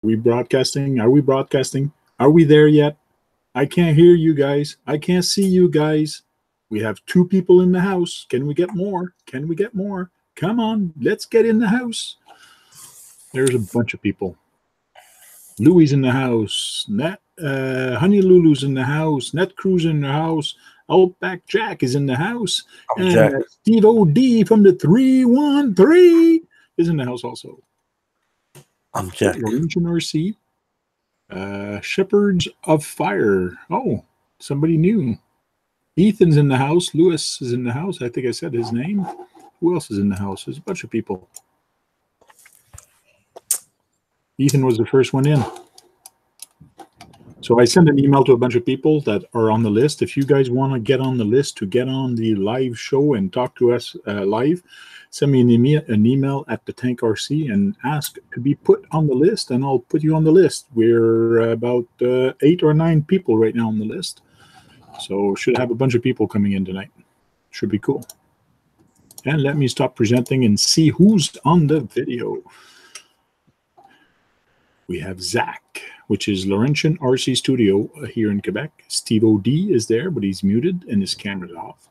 we broadcasting? Are we broadcasting? Are we there yet? I can't hear you guys. I can't see you guys. We have 2 people in the house. Can we get more? Can we get more? Come on, let's get in the house. There's a bunch of people. Louie's in the house. Honey Lulu's in the house. Net Crew's in the house. Outback Jack is in the house. And Jack. Steve O.D. from the 313 is in the house also. I'm Jack. Laurentian RC. Shepherds of Fire. Oh, somebody new. Ethan's in the house. Lewis is in the house. I think I said his name. Who else is in the house? There's a bunch of people. Ethan was the first one in. So I sent an email to a bunch of people that are on the list. If you guys want to get on the list to get on the live show and talk to us live, send me an email at the Tank RC and ask to be put on the list, and I'll put you on the list. We're about 8 or 9 people right now on the list. So should have a bunch of people coming in tonight. Should be cool. And let me stop presenting and see who's on the video. We have Zach, which is Laurentian RC Studio here in Quebec. Steve O.D. is there, but he's muted and his camera's off.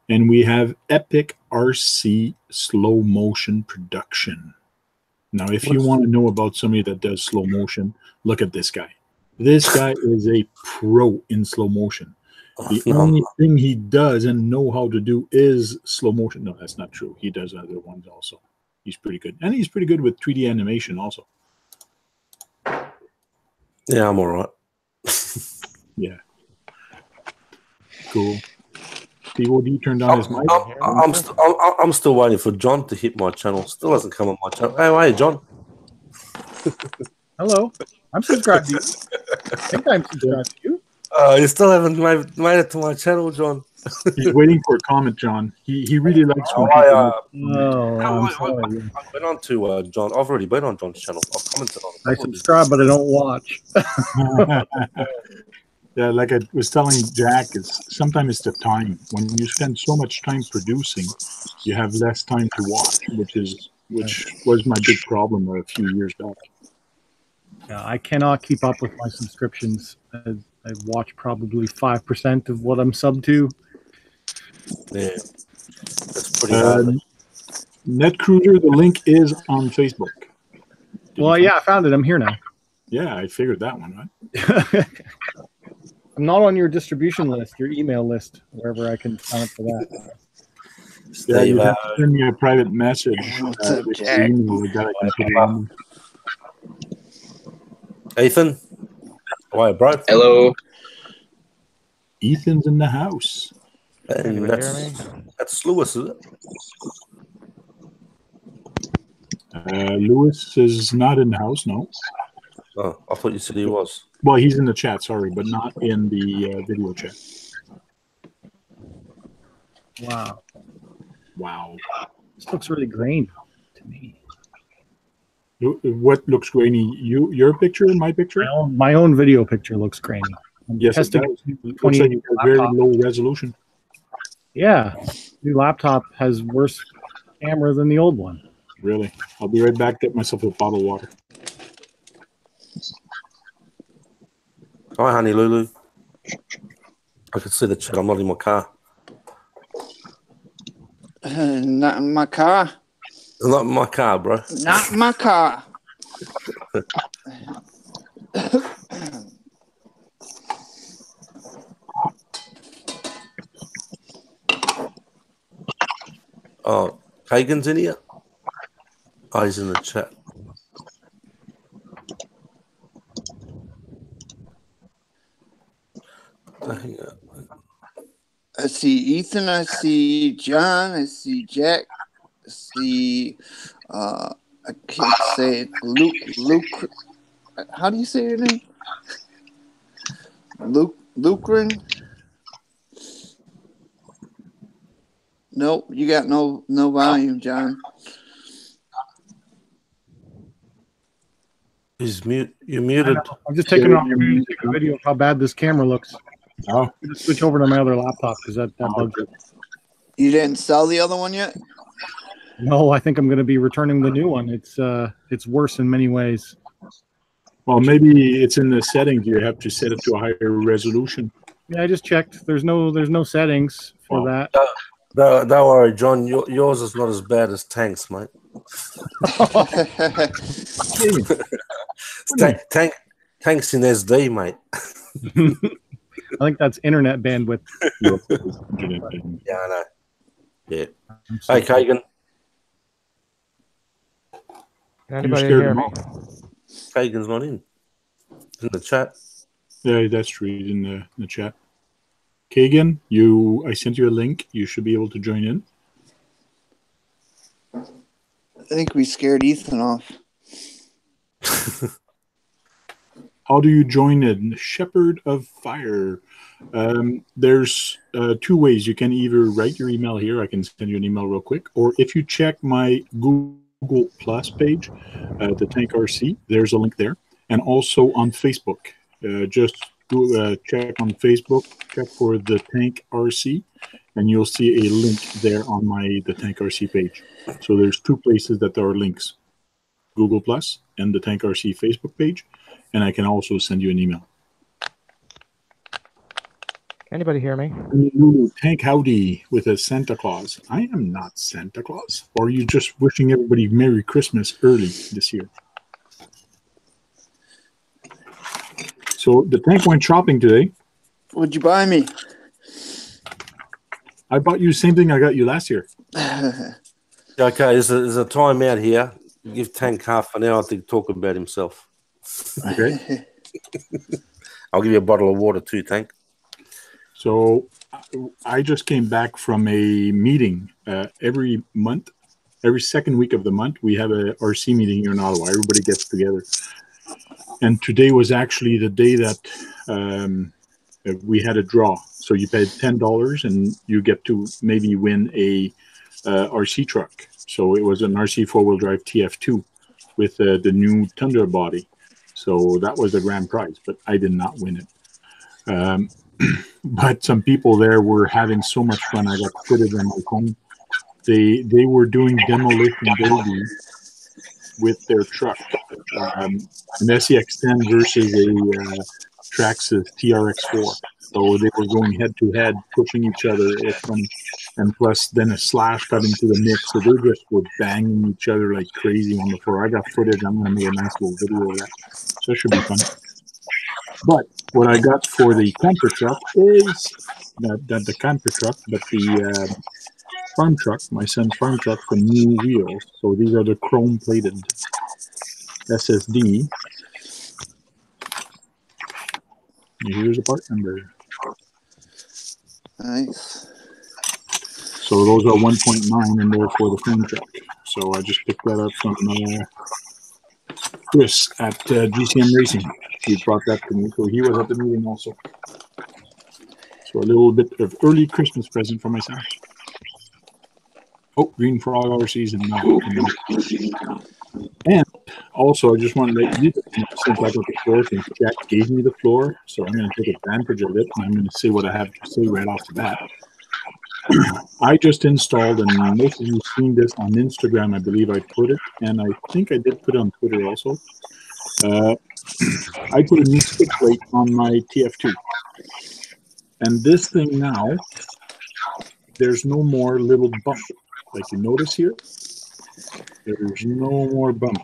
And we have Epic RC Slow Motion Production. Now, if you want to know about somebody that does slow motion, look at this guy. This guy is a pro in slow motion. The only thing he does and know how to do is slow motion. No, that's not true. He does other ones also. He's pretty good. And he's pretty good with 3D animation also. Yeah, I'm all right. Yeah. Cool. Steve O.D. turned on his mic. I'm still waiting for John to hit my channel. Still hasn't come on my channel. Hey, John. Hello. I'm subscribed to you. I think I'm subscribed to you. You still haven't made it to my channel, John. He's waiting for a comment, John. He really likes when I've been on to John. I've already been on John's channel. I've commented on it. I subscribe, but I don't watch. Yeah, like I was telling Jack, sometimes it's the time. When you spend so much time producing, you have less time to watch, which was my big problem a few years back. Yeah, I cannot keep up with my subscriptions. I watch probably 5% of what I'm subbed to. Yeah, that's pretty hard. Netcruiser, the link is on Facebook. Well, yeah, I found it. I'm here now. Yeah, I figured that one, right? I'm not on your distribution list, your email list, wherever I can sign up for that. Yeah, you have to send me a private message. Ethan? Why, bro? Hello. Ethan's in the house. And that's Lewis, is it? Lewis is not in the house, no. Oh, I thought you said he was. Well, he's in the chat, sorry, but not in the video chat. Wow. Wow. This looks really grainy to me. What looks grainy? Your picture, my picture? My own video picture looks grainy. Yes, it does. Looks like you have very low resolution. Yeah, new laptop has worse camera than the old one. Really? I'll be right back. Get myself a bottle of water. Hi, honey Lulu. I can see the chat. I'm not in my car. Not in my car. Not in my car, bro. Not in my car. Oh, Kagan's in here? Oh, he's in the chat. I see Ethan, I see John, I see Jack, I see I can't say it. Luke, how do you say your name? Lucrin? Nope, you got no volume, John. He's mute. You're muted. I'm just taking off to take a video of how bad this camera looks. Oh, I'm gonna switch over to my other laptop because that bugs it. You didn't sell the other one yet? No, I think I'm going to be returning the new one. It's worse in many ways. Well, maybe it's in the settings. You have to set it to a higher resolution. Yeah, I just checked. There's no settings for Wow. that. Don't worry, John. Yours is not as bad as Tank's, mate. Tank's in SD, mate. I think that's internet bandwidth. Yes, it's internet bandwidth. Yeah, I know. Yeah. I'm sorry. Hey, Kagan. Can anybody scared hear them me? off. Kagan's not in. He's in the chat. Yeah, that's true. He's in the chat. Kagan, I sent you a link. You should be able to join in. I think we scared Ethan off. How do you join in? Shepherd of Fire. There's 2 ways. You can either write your email here. I can send you an email real quick. Or if you check my Google Plus page, the Tank RC, there's a link there. And also on Facebook. Just check on Facebook, check for the Tank RC, and you'll see a link there on the Tank RC page. So there's 2 places that there are links. Google Plus and the Tank RC Facebook page. And I can also send you an email. Anybody hear me? Tank howdy with a Santa Claus. I am not Santa Claus. Or are you just wishing everybody Merry Christmas early this year? So the Tank went shopping today. What'd you buy me? I bought you the same thing I got you last year. Okay, there's a time out here. Give Tank half an hour to talk about himself. Okay. I'll give you a bottle of water too, Tank. So I just came back from a meeting. Every month, every second week of the month, we have a RC meeting here in Ottawa. Everybody gets together. And today was actually the day that we had a draw. So you paid $10 and you get to maybe win a RC truck. So it was an RC four-wheel drive TF2 with the new Tundra body. So that was the grand prize, but I did not win it. But some people there were having so much fun. I got footage on my phone. They were doing demolition derby with their truck, an SEX10 versus a Traxxas TRX4. So they were going head to head, pushing each other. It's funny. And plus, then a slash got into the mix. So they just were banging each other like crazy on the floor. I got footage. I'm going to make a nice little video of that. So it should be fun. But what I got for the camper truck is not the camper truck, but the farm truck, my son's farm truck, the new wheels. So these are the chrome plated SSD. Here's a part number. Nice. So those are 1.9 and they're for the farm truck. So I just picked that up from Chris at GCM Racing. He brought that to me. So he was at the meeting also. So a little bit of early Christmas present for my son. Oh, Green Frog RCs and no. And also, I just want to let you know, since I got the floor, since Jack gave me the floor, so I'm going to take advantage of it, and I'm going to say what I have to say right off the bat. I just installed, and most of you have seen this on Instagram, I believe I put it, and I think I did put it on Twitter also. I put a new skid plate on my TF2. And this thing now, there's no more little bump. Like you notice here, there's no more bump.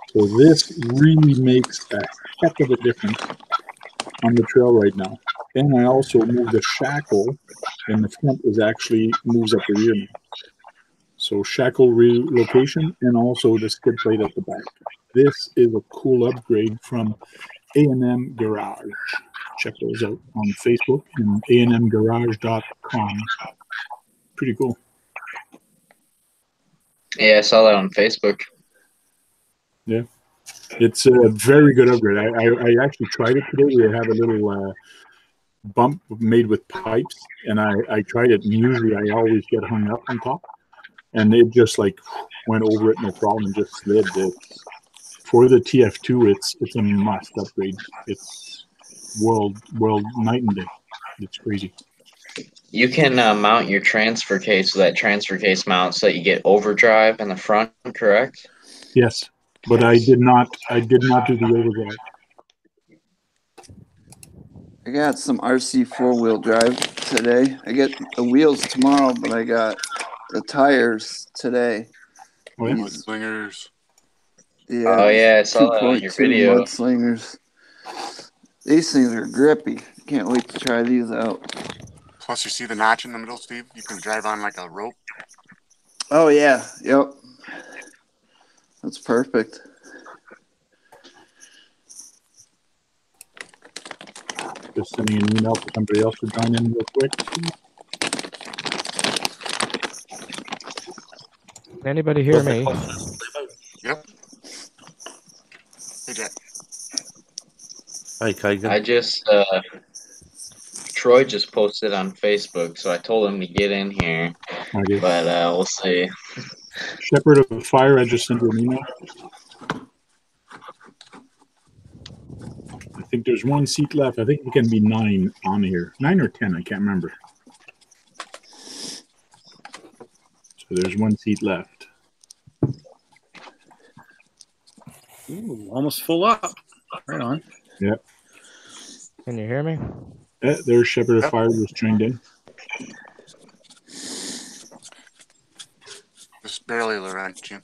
So this really makes a heck of a difference on the trail right now. And I also moved the shackle, and the front is actually moves up the rear now. So shackle relocation and also the skid plate at the back. This is a cool upgrade from A&M Garage. Check those out on Facebook and anmgarage.com. Pretty cool. Yeah, I saw that on Facebook. Yeah, it's a very good upgrade. I actually tried it today. We have a little bump made with pipes, and I tried it, and usually I always get hung up on top, and it just like went over it no problem and just slid. For the TF2, it's a must upgrade. It's world night and day. It's crazy. You can mount your transfer case with that transfer case mount so that you get overdrive in the front, correct? Yes. but I did not do the overdrive. I got some RC 4-wheel drive today. I get the wheels tomorrow, but I got the tires today. Oh, yeah? Mudslingers. Yeah, Oh yeah, I saw that on your 2.2 video. Mudslingers. These things are grippy. Can't wait to try these out. Plus, you see the notch in the middle, Steve? You can drive on like a rope. Oh, yeah. Yep. That's perfect. Just sending an email for somebody else to join in real quick. Can anybody hear me? Yep. Hey, Jack. Hey, Kagan. I just Troy just posted on Facebook, so I told him to get in here, Okay. but we'll see. Shepherd of Fire, I just sent you an email. I think there's one seat left. I think it can be 9 on here. 9 or 10, I can't remember. So there's one seat left. Ooh, almost full up. Right on. Yeah. Can you hear me? There's Shepherd of Fire just joined in. Just barely, Laurentian.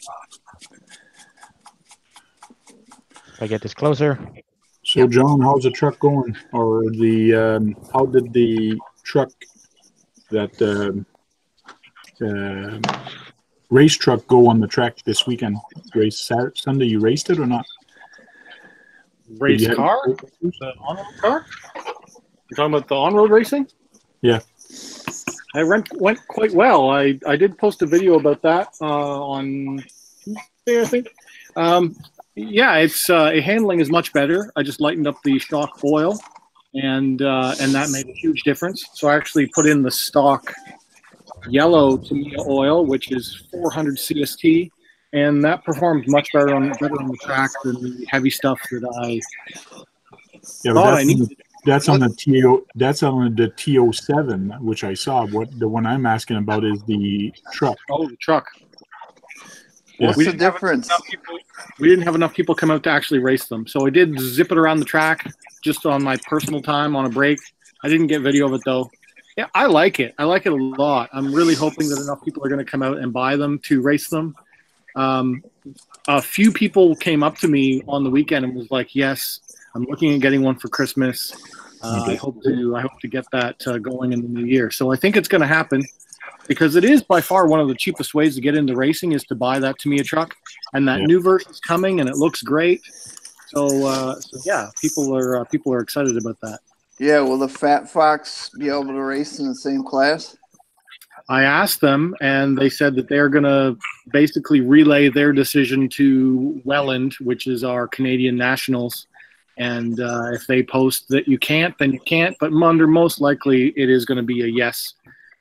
If I get this closer. So, John, how's the truck going? Or the how did the truck, that race truck, go on the track this weekend? Race Saturday, Sunday, you raced it or not? Race Did you car? have- The on-road car? You're talking about the on-road racing? Yeah. I went quite well. I did post a video about that on Tuesday, I think. Yeah, it's handling is much better. I just lightened up the stock oil, and that made a huge difference. So I actually put in the stock yellow Tamiya oil, which is 400 CST, and that performs much better on the track than the heavy stuff that I Yeah, thought but I needed. that's on the TO. That's on the TO7, which I saw. What the one I'm asking about is the truck. Oh, the truck. What's We the didn't have difference? We didn't have enough people come out to actually race them. So I did zip it around the track just on my personal time on a break. I didn't get video of it though. Yeah, I like it. I like it a lot. I'm really hoping that enough people are going to come out and buy them to race them. A few people came up to me on the weekend and was like, "Yes, I'm looking at getting one for Christmas. I hope to get that going in the new year." So I think it's going to happen, because it is by far one of the cheapest ways to get into racing is to buy that Tamiya truck, and that new version is coming and it looks great. So yeah, people are excited about that. Yeah, will the Fat Fox be able to race in the same class? I asked them, and they said that they're going to basically relay their decision to Welland, which is our Canadian nationals. And if they post that you can't, then you can't. But under most likely, it is going to be a yes.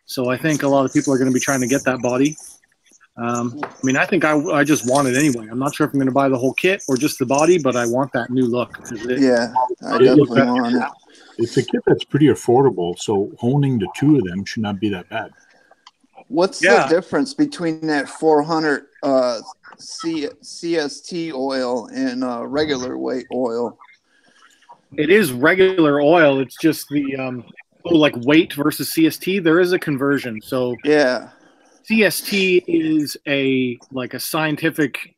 So I think a lot of people are going to be trying to get that body. I mean, I think I just want it anyway. I'm not sure if I'm going to buy the whole kit or just the body, but I want that new look. Yeah, I definitely want it. It's a kit that's pretty affordable, so honing the two of them should not be that bad. What's the difference between that 400 CST oil and regular weight oil? It is regular oil. It's just the like weight versus CST. There is a conversion. So yeah, CST is a scientific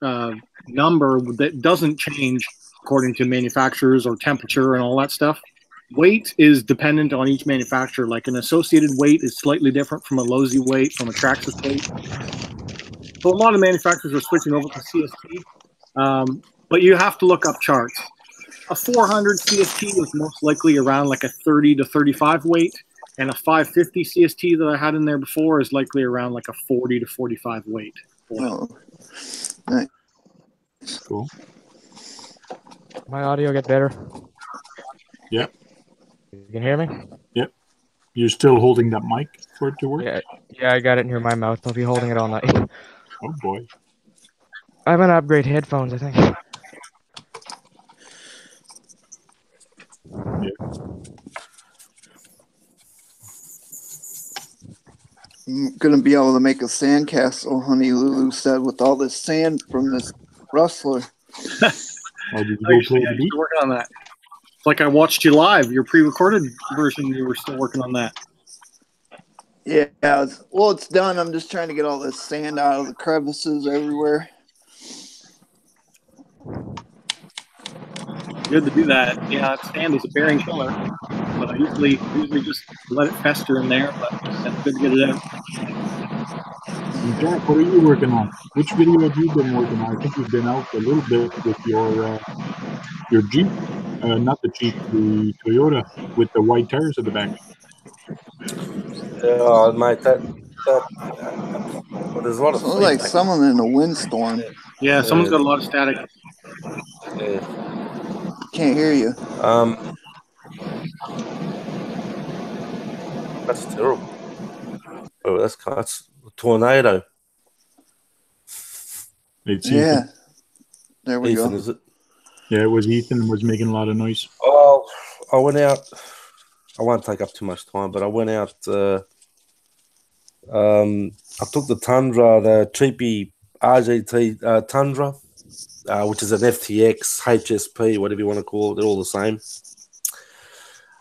number that doesn't change according to manufacturers or temperature and all that stuff. Weight is dependent on each manufacturer. Like an associated weight is slightly different from a Losi weight, from a Traxxas weight. So a lot of manufacturers are switching over to CST, but you have to look up charts. A 400 CST is most likely around like a 30 to 35 weight, and a 550 CST that I had in there before is likely around like a 40 to 45 weight. Oh, nice. Cool. My audio get better? Yep. You can hear me? Yep. You're still holding that mic for it to work? Yeah, I got it near my mouth. I'll be holding it all night. Oh boy. I'm gonna upgrade headphones, I think. Yeah. I'm gonna be able to make a sandcastle, Honey Lulu said, with all this sand from this rustler. Or did you go Actually, play I'm the beat? still working on that. It's like I watched you live. Your pre-recorded version, you were still working on that. Yeah, it's done. I'm just trying to get all this sand out of the crevices everywhere. Good to do that. Yeah, sand is a bearing killer, but I usually just let it fester in there. But that's good to get it out. And Jack, what are you working on? Which video have you been working on? I think you've been out a little bit with your Jeep, not the Jeep, the Toyota with the white tires at the back. Yeah, mate, that well, there's a lot of Sounds like feedback. someone in a windstorm. Yeah, someone's got a lot of static. Yeah. Can't hear you. That's terrible. Oh, that's a tornado. It's Yeah. Ethan. There we Ethan, go. is it? Yeah, it was Ethan was making a lot of noise. Oh, I went out. I won't take up too much time, but I went out. I took the Tundra, the cheapy RGT Tundra, which is an FTX, HSP, whatever you want to call it. They're all the same.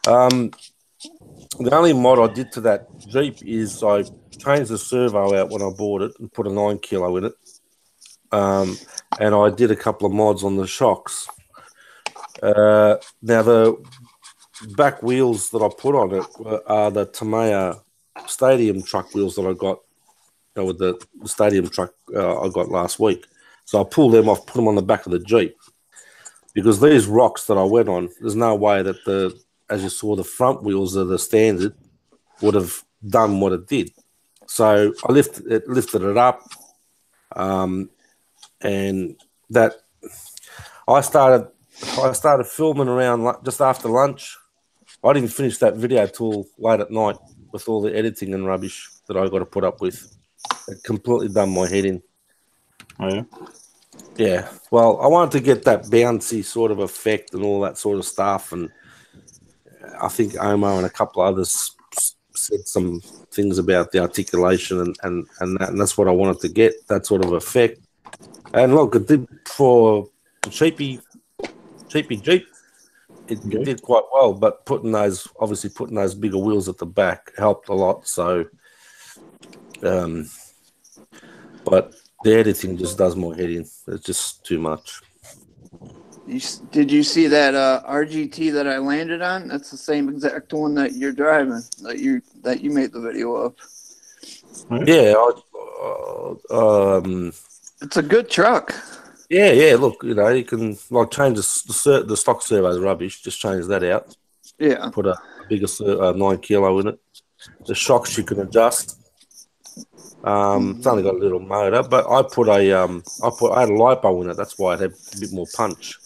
The only mod I did to that Jeep is I changed the servo out when I bought it and put a 9 kilo in it. And I did a couple of mods on the shocks. Now, the back wheels that I put on it are the Tamiya stadium truck wheels that I got, with the stadium truck I got last week. So I pulled them off, put them on the back of the Jeep. Because these rocks that I went on, there's no way that as you saw, the front wheels of the standard would have done what it did. So I lifted it up, and that I started filming around just after lunch. I didn't finish that video till late at night with all the editing and rubbish that I got to put up with. It completely done my head in. Oh yeah. Yeah. Well, I wanted to get that bouncy sort of effect and all that sort of stuff, and I think Omo and a couple others said some things about the articulation and that's what I wanted to get, that sort of effect. And look, it did for the cheapy Jeep. It did quite well, but putting those bigger wheels at the back helped a lot. So, but the editing just does my head in. It's just too much. Did you see that RGT that I landed on? That's the same exact one that you're driving, that you made the video of. Yeah, it's a good truck. Yeah. Look, you can change the stock servo's rubbish. Just change that out. Yeah. Put a bigger 9 kilo in it. The shocks you can adjust. It's only got a little motor, but I had a lipo in it. That's why it had a bit more punch.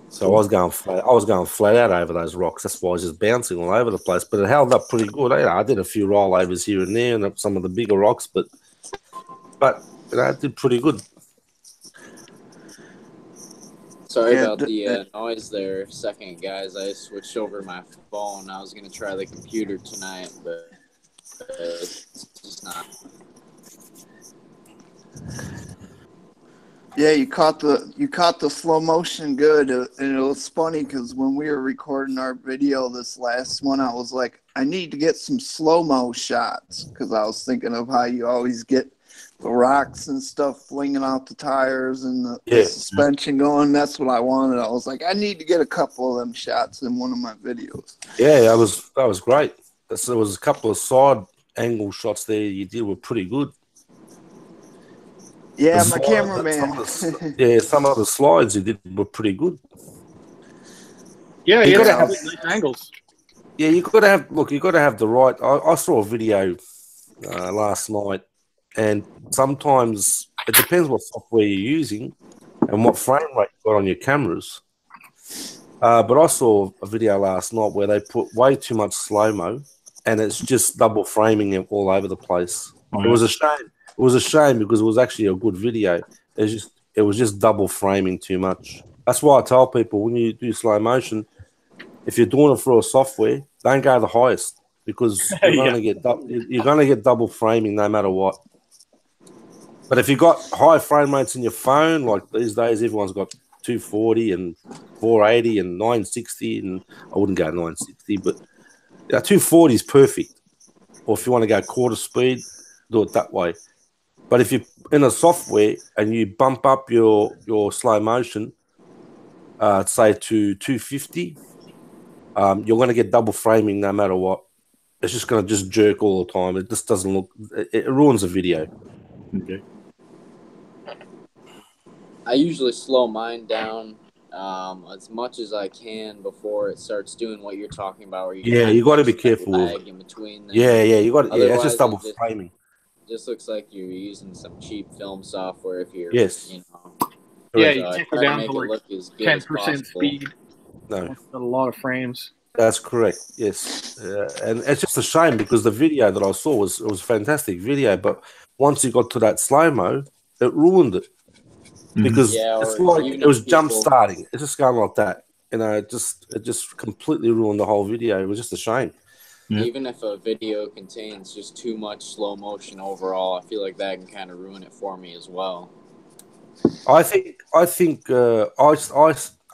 So I was going flat out over those rocks. That's why I was just bouncing all over the place. But it held up pretty good. I did a few rollovers here and there, and up some of the bigger rocks, but it did pretty good. Sorry about the noise there, second, guys. I switched over my phone. I was going to try the computer tonight, but it's just not. Yeah, you caught the slow motion good, and it was funny because when we were recording our video, this last one, I was like, I need to get some slow-mo shots because I was thinking of how you always get the rocks and stuff flinging off the tires and the suspension going. That's what I wanted. I was like, I need to get a couple of them shots in one of my videos. Yeah, that was great. There was a couple of side angle shots there you did were pretty good. Yeah, my cameraman. Some of the slides you did were pretty good. Yeah, you got to have nice angles. Yeah, you got to have the right. I saw a video last night, and sometimes it depends what software you're using and what frame rate you got on your cameras. But I saw a video last night where they put way too much slow-mo, and it's just double framing it all over the place. It was a shame. It was a shame because it was actually a good video. It was just double framing too much. That's why I tell people when you do slow motion, if you're doing it for a software, don't go the highest because you're going to get double framing no matter what. But if you've got high frame rates in your phone, like these days, everyone's got 240 and 480 and 960, and I wouldn't go 960, but 240 is perfect. Or if you want to go quarter speed, do it that way. But if you're in a software and you bump up your slow motion, say to 250, you're going to get double framing no matter what. It's just going to just jerk all the time. It just doesn't look. It ruins the video. Okay. I usually slow mine down as much as I can before it starts doing what you're talking about. Where you got to be careful. Lag in between them. Yeah, you got. Yeah, it's just double framing. Just looks like you're using some cheap film software if you're. Yes. You know, Yeah, so you I can't try go down make to it look like as good as 10% possible. speed. No. That's got a lot of frames. That's correct. Yes, and it's just a shame because the video that I saw was a fantastic video, but once you got to that slow mo, it ruined it because it's like it was jump starting. It's just going like that, you know. It just completely ruined the whole video. It was just a shame. Yeah. Even if a video contains just too much slow motion overall, I feel like that can kind of ruin it for me as well. I think. I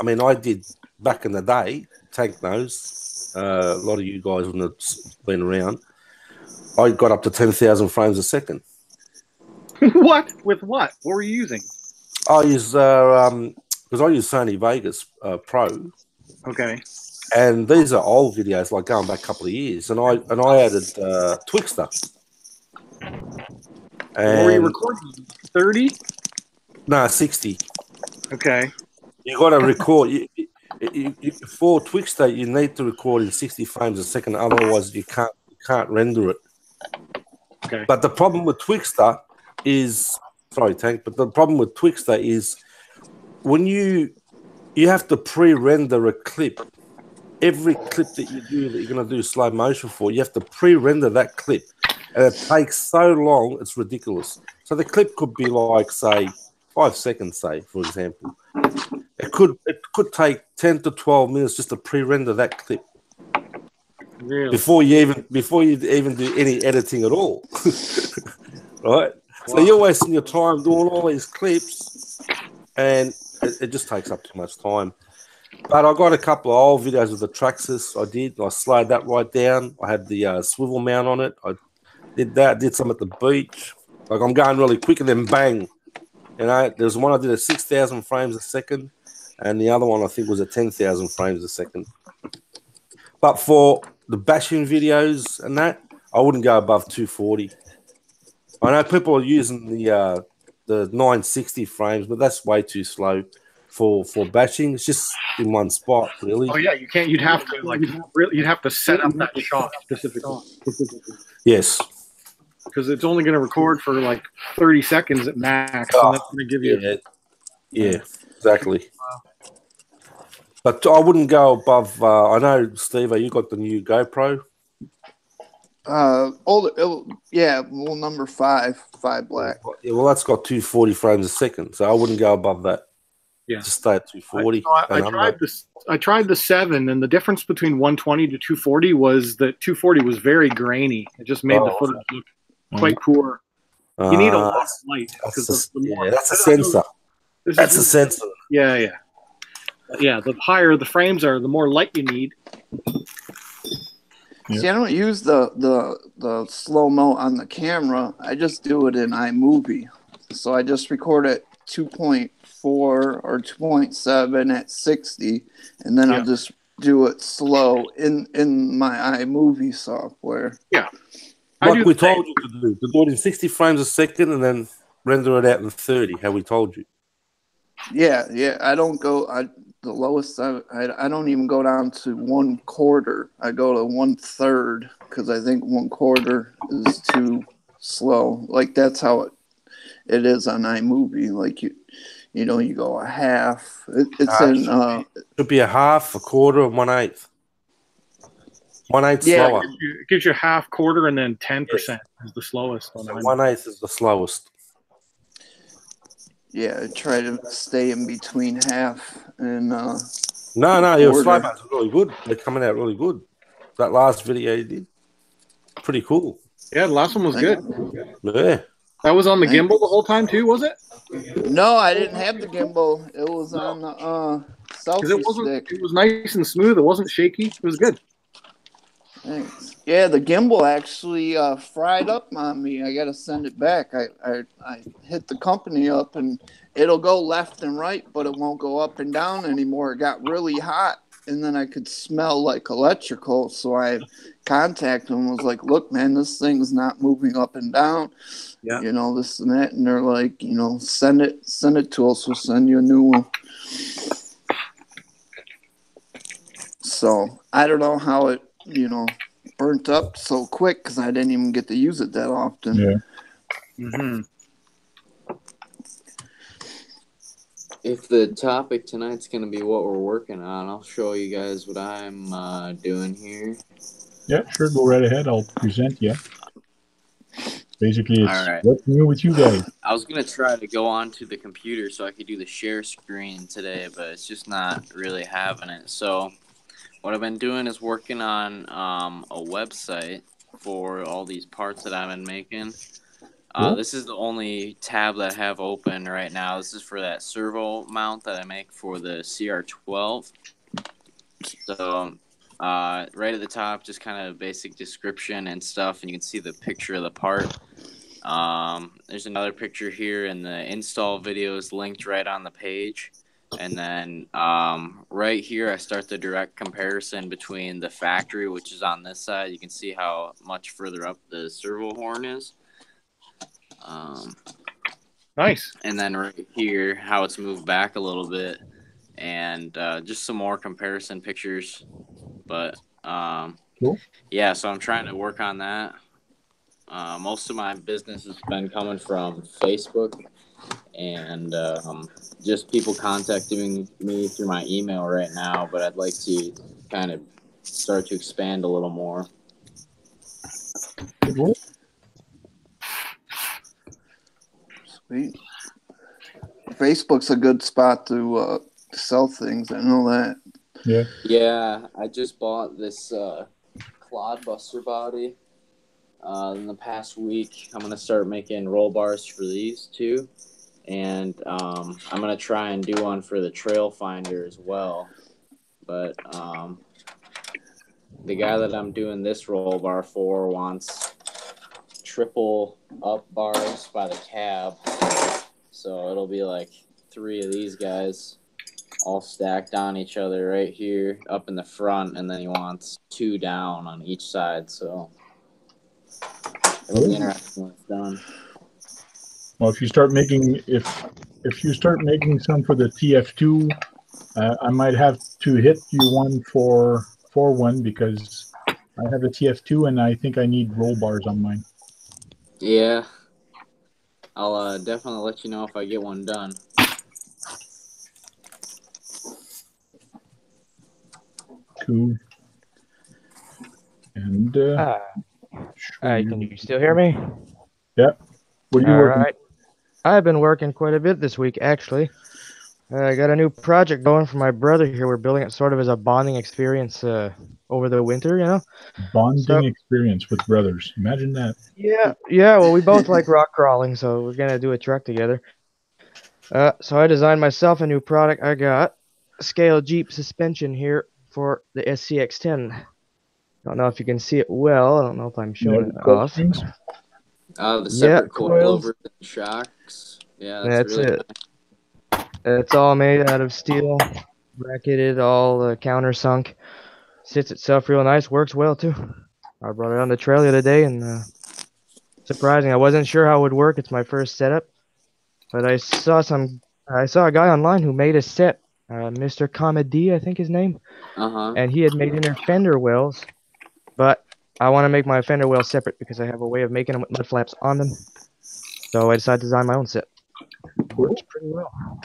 mean, I did back in the day. Tank knows. A lot of you guys wouldn't have been around. I got up to 10,000 frames a second. What? With what? What were you using? I use because I use Sony Vegas Pro. Okay. And these are old videos, like going back a couple of years. And I added Twixtor. What were you recording? 30? No, 60. Okay. You got to record. For Twixtor, you need to record in 60 frames a second. Otherwise, you can't render it. Okay. But the problem with Twixtor is, sorry, Tank. But the problem with Twixtor is when you have to pre-render a clip. Every clip that you do that you're going to do slow motion for, you have to pre-render that clip, and it takes so long, it's ridiculous. So the clip could be like, say, 5 seconds, say, for example. It could take 10 to 12 minutes just to pre-render that clip. Really? Before you even do any editing at all. Right? Wow. So you're wasting your time doing all these clips, and it just takes up too much time. But I got a couple of old videos of the Traxxas. I slowed that right down. I had the swivel mount on it. I did that. Did some at the beach. Like I'm going really quick, and then bang. You know, there's one I did at 6,000 frames a second, and the other one I think was at 10,000 frames a second. But for the bashing videos and that, I wouldn't go above 240. I know people are using the 960 frames, but that's way too slow for bashing. It's just in one spot, really. Oh yeah, you can't. You'd have to set up that shot specifically. Yes. Because it's only going to record for like 30 seconds at max, and that's going to give you. Yeah, exactly. But I wouldn't go above. I know, Steve, you got the new GoPro. Number 5 black. Yeah, well, that's got 240 frames a second, so I wouldn't go above that. Yeah, just stay at 240. I tried the 7, and the difference between 120 to 240 was that 240 was very grainy. It just made the footage look quite poor. You need a lot of light. That's a sensor. That's a sensor. Yeah. The higher the frames are, the more light you need. See, I don't use the slow-mo on the camera. I just do it in iMovie. So I just record at 2.4 or 2.7 at 60, and then I'll just do it slow in my iMovie software. Yeah. Like we told you to do it in 60 frames a second and then render it out in 30, how we told you. Yeah. I don't go... the lowest I don't even go down to 1/4. I go to 1/3 because I think 1/4 is too slow. Like that's how it is on iMovie. Like you go a half. It should be a half, a quarter, and 1/8. 1/8 slower. It gives you half, quarter, and then 10% is the slowest. So 1/8 is the slowest. Yeah, I try to stay in between half and No, your slow mo's really good. They're coming out really good. That last video you did, pretty cool. Yeah, the last one was good. Yeah. That was on the gimbal the whole time too, was it? No, I didn't have the gimbal. It was on the selfie stick. It was nice and smooth. It wasn't shaky. It was good. Thanks. Yeah, the gimbal actually fried up on me. I gotta send it back. I hit the company up and it'll go left and right, but it won't go up and down anymore. It got really hot, and then I could smell like electrical. So I contacted them and was like, "Look, man, this thing's not moving up and down. Yeah. You know, this and that." And they're like, "You know, send it to us. We'll send you a new one." So I don't know how it, burnt up so quick because I didn't even get to use it that often. Yeah. Mm-hmm. If the topic tonight's going to be what we're working on, I'll show you guys what I'm doing here. Yeah, sure. Go right ahead. I'll present you. Basically, it's All right. what's new with you guys. I was going to try to go onto the computer so I could do the share screen today, but it's just not really having it. So what I've been doing is working on a website for all these parts that I've been making. Cool. This is the only tab that I have open right now. This is for that servo mount that I make for the CR12. So right at the top, just kind of basic description and stuff, and you can see the picture of the part. There's another picture here, and the install video is linked right on the page. And then right here, I start the direct comparison between the factory, which is on this side. You can see how much further up the servo horn is. Nice. And then right here, how it's moved back a little bit, and just some more comparison pictures. But Cool. yeah, so I'm trying to work on that. Most of my business has been coming from Facebook and just people contacting me through my email right now, but I'd like to kind of start to expand a little more. Good work. Sweet. Facebook's a good spot to sell things. I know that. Yeah. Yeah, I just bought this Clodbuster body in the past week. I'm going to start making roll bars for these too. And I'm going to try and do one for the Trail Finder as well. But the guy that I'm doing this roll bar for wants triple up bars by the cab. So it'll be like 3 of these guys all stacked on each other right here up in the front. And then he wants 2 down on each side. So it'll be interesting when it's done. Well, if you start making some for the TF2, I might have to hit you one for one because I have a TF2 and I think I need roll bars on mine. Yeah, I'll definitely let you know if I get one done. Cool. And can you still hear me? Yeah. What are you All working? right. I've been working quite a bit this week, actually. I got a new project going for my brother here. We're building it sort of as a bonding experience over the winter, you know? Bonding experience with brothers. Imagine that. Yeah. Well, we both like rock crawling, so we're going to do a trek together. So I designed myself a new product. I got a scale Jeep suspension here for the SCX10. Don't know if you can see it well. I don't know if I'm showing it off. The separate coilovers and shocks. Yeah, that's really it. Nice. It's all made out of steel, bracketed, all countersunk. Sits itself real nice. Works well too. I brought it on the trail the other day, and surprising. I wasn't sure how it would work. It's my first setup, but I saw a guy online who made a set. Mr. Comedy, I think his name. And he had made inner fender wells, but I want to make my fender wells separate because I have a way of making them with mud flaps on them. So I decided to design my own set. Works pretty well.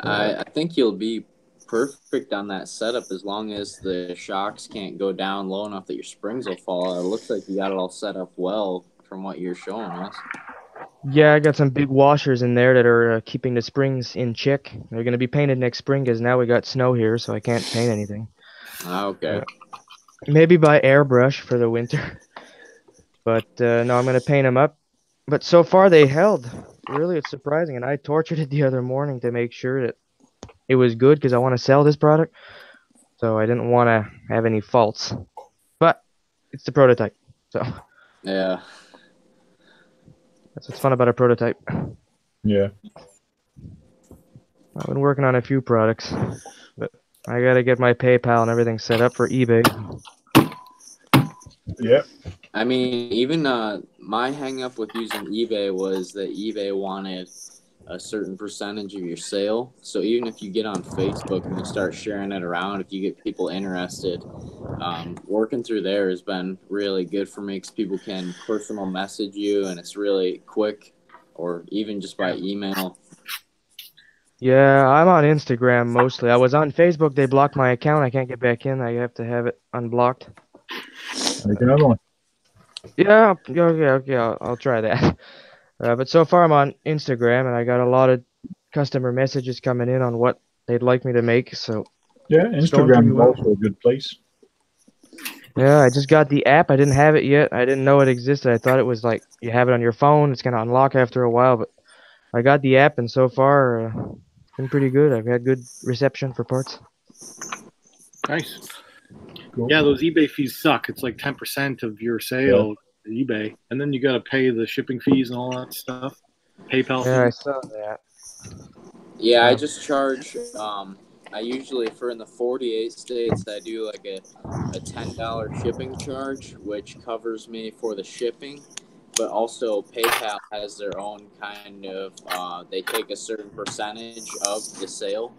I think you'll be perfect on that setup as long as the shocks can't go down low enough that your springs will fall. It looks like you got it all set up well from what you're showing us. Yeah, I got some big washers in there that are keeping the springs in check. They're going to be painted next spring because now we got snow here, so I can't paint anything. Okay. Maybe by airbrush for the winter. But no, I'm going to paint them up. but so far they held. Really, it's surprising. And I tortured it the other morning to make sure that it was good because I want to sell this product. So I didn't want to have any faults. But it's the prototype. So Yeah. that's what's fun about a prototype. Yeah. I've been working on a few products, but I gotta get my PayPal and everything set up for eBay. Yeah. I mean, even my hang up with using eBay was that eBay wanted a certain percentage of your sale. So even if you get on Facebook and you start sharing it around, if you get people interested, working through there has been really good for me because people can personal message you and it's really quick, or even just by email. Yeah, I'm on Instagram mostly. I was on Facebook. They blocked my account. I can't get back in. I have to have it unblocked. Make another one. Yeah, okay, I'll try that. But so far I'm on Instagram, and I got a lot of customer messages coming in on what they'd like me to make. So Yeah, it's going pretty Instagram is well. also a good place. Yeah, I just got the app. I didn't have it yet. I didn't know it existed. I thought it was like you have it on your phone. It's gonna unlock after a while, but I got the app, and so far it's been pretty good. I've had good reception for parts. Nice. Cool. Yeah, those eBay fees suck. It's like 10% of your sale to eBay, and then you got to pay the shipping fees and all that stuff. PayPal Yeah, I fees. saw that. Yeah, I just charge. I usually for in the 48 states, I do like a $10 shipping charge, which covers me for the shipping. But also PayPal has their own kind of. They take a certain percentage of the sale.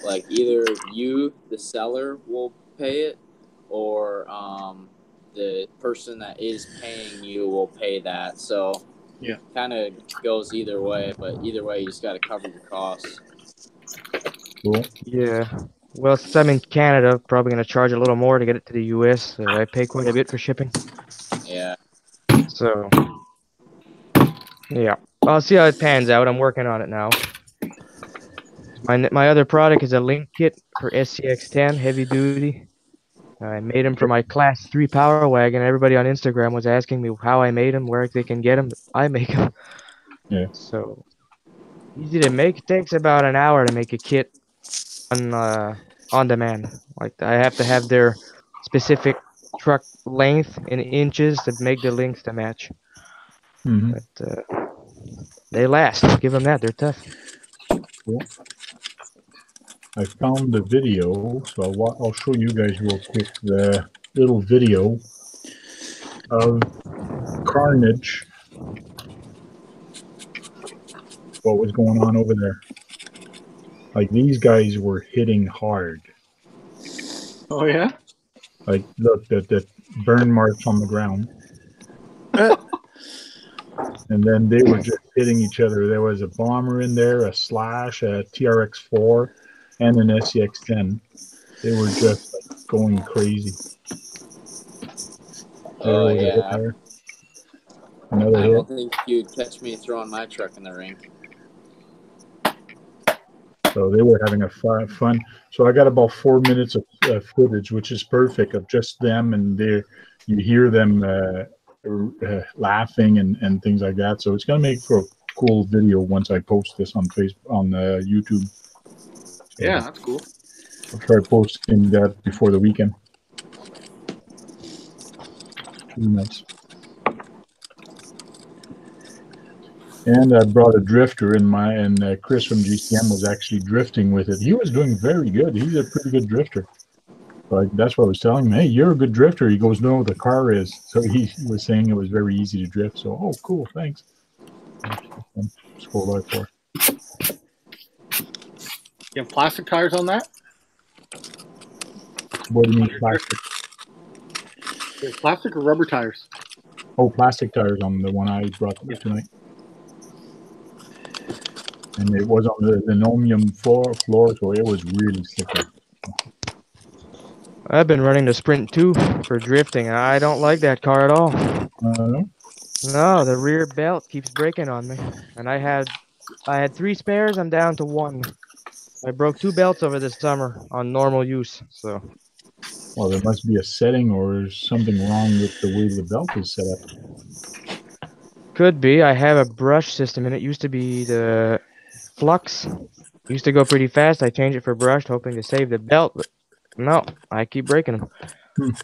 Like either you, the seller, will pay it, or the person that is paying you will pay that. So Yeah, kind of goes either way. But either way, you just got to cover your costs. Cool. Yeah. Well, since I'm in Canada, probably gonna charge a little more to get it to the US. I pay quite a bit for shipping. Yeah. So, yeah. I'll see how it pans out. I'm working on it now. My other product is a link kit for SCX10 heavy duty. I made them for my Class 3 Power Wagon. Everybody on Instagram was asking me how I made them, where they can get them. I make them. Yeah. So, easy to make. It takes about an hour to make a kit on demand. Like I have to have their specific truck length in inches to make the links to match. Mm-hmm. But they last. Give them that. They're tough. Cool. I found the video, so I'll show you guys real quick the little video of carnage. What was going on over there? Like these guys were hitting hard. Oh yeah. Like look, the burn marks on the ground. And then they were just hitting each other. There was a bomber in there, a slash, a TRX4, and an SCX10. They were just like going crazy. There Oh was a hit yeah. there. Another I hit. don't think you'd catch me throwing my truck in the rink. So they were having a fun. So I got about 4 minutes of footage, which is perfect, of just them, and you hear them laughing and things like that. So it's gonna make for a cool video once I post this on Facebook on YouTube. So Yeah, that's cool. I'll try posting that before the weekend. Pretty nice. And I brought a drifter and Chris from GCM was actually drifting with it. He was doing very good. He's a pretty good drifter. But that's what I was telling him. Hey, you're a good drifter. He goes, no, the car is. So he was saying it was very easy to drift. So, oh, cool, thanks. Scroll by 4. You have plastic tires on that? What do you mean plastic? Plastic or rubber tires? Oh, plastic tires on the one I brought tonight. And it was on the linoleum floor, so it was really slippery. I've been running the Sprint 2 for drifting, and I don't like that car at all. No, the rear belt keeps breaking on me. And I had 3 spares, I'm down to 1. I broke 2 belts over this summer on normal use, so. Well, there must be a setting or something wrong with the way the belt is set up. Could be. I have a brush system in it. Used to be the flux. Used to go pretty fast. I changed it for brushed, hoping to save the belt, but no, I keep breaking them.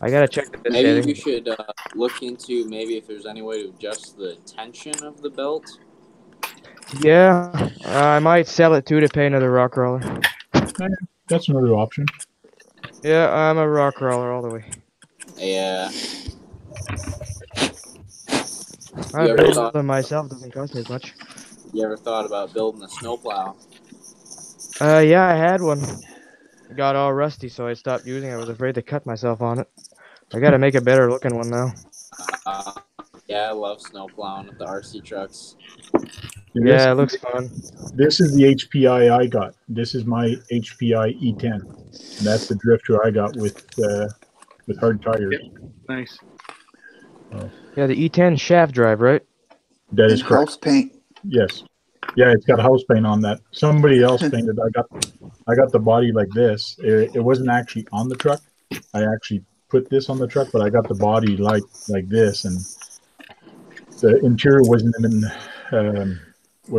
I gotta check the Maybe you settings. should look into maybe if there's any way to adjust the tension of the belt. Yeah, I might sell it too to pay another rock crawler. That's another option. Yeah, I'm a rock crawler all the way. Yeah. I You ever build thought- them myself. Doesn't cost me as much. You ever thought about building a snowplow? Yeah, I had one. It got all rusty, so I stopped using it. I was afraid to cut myself on it. I gotta make a better looking one now. Yeah, I love snowplowing with the RC trucks. Yeah, it looks fun. This is the HPI I got. This is my HPI E10. And that's the drifter I got with hard tires. Nice. Yeah, the E10 shaft drive, right? That is And correct. house paint. Yes. Yeah, it's got house paint on that. Somebody else painted. I got the body like this. It wasn't actually on the truck. I actually put this on the truck, but I got the body like this, and the interior was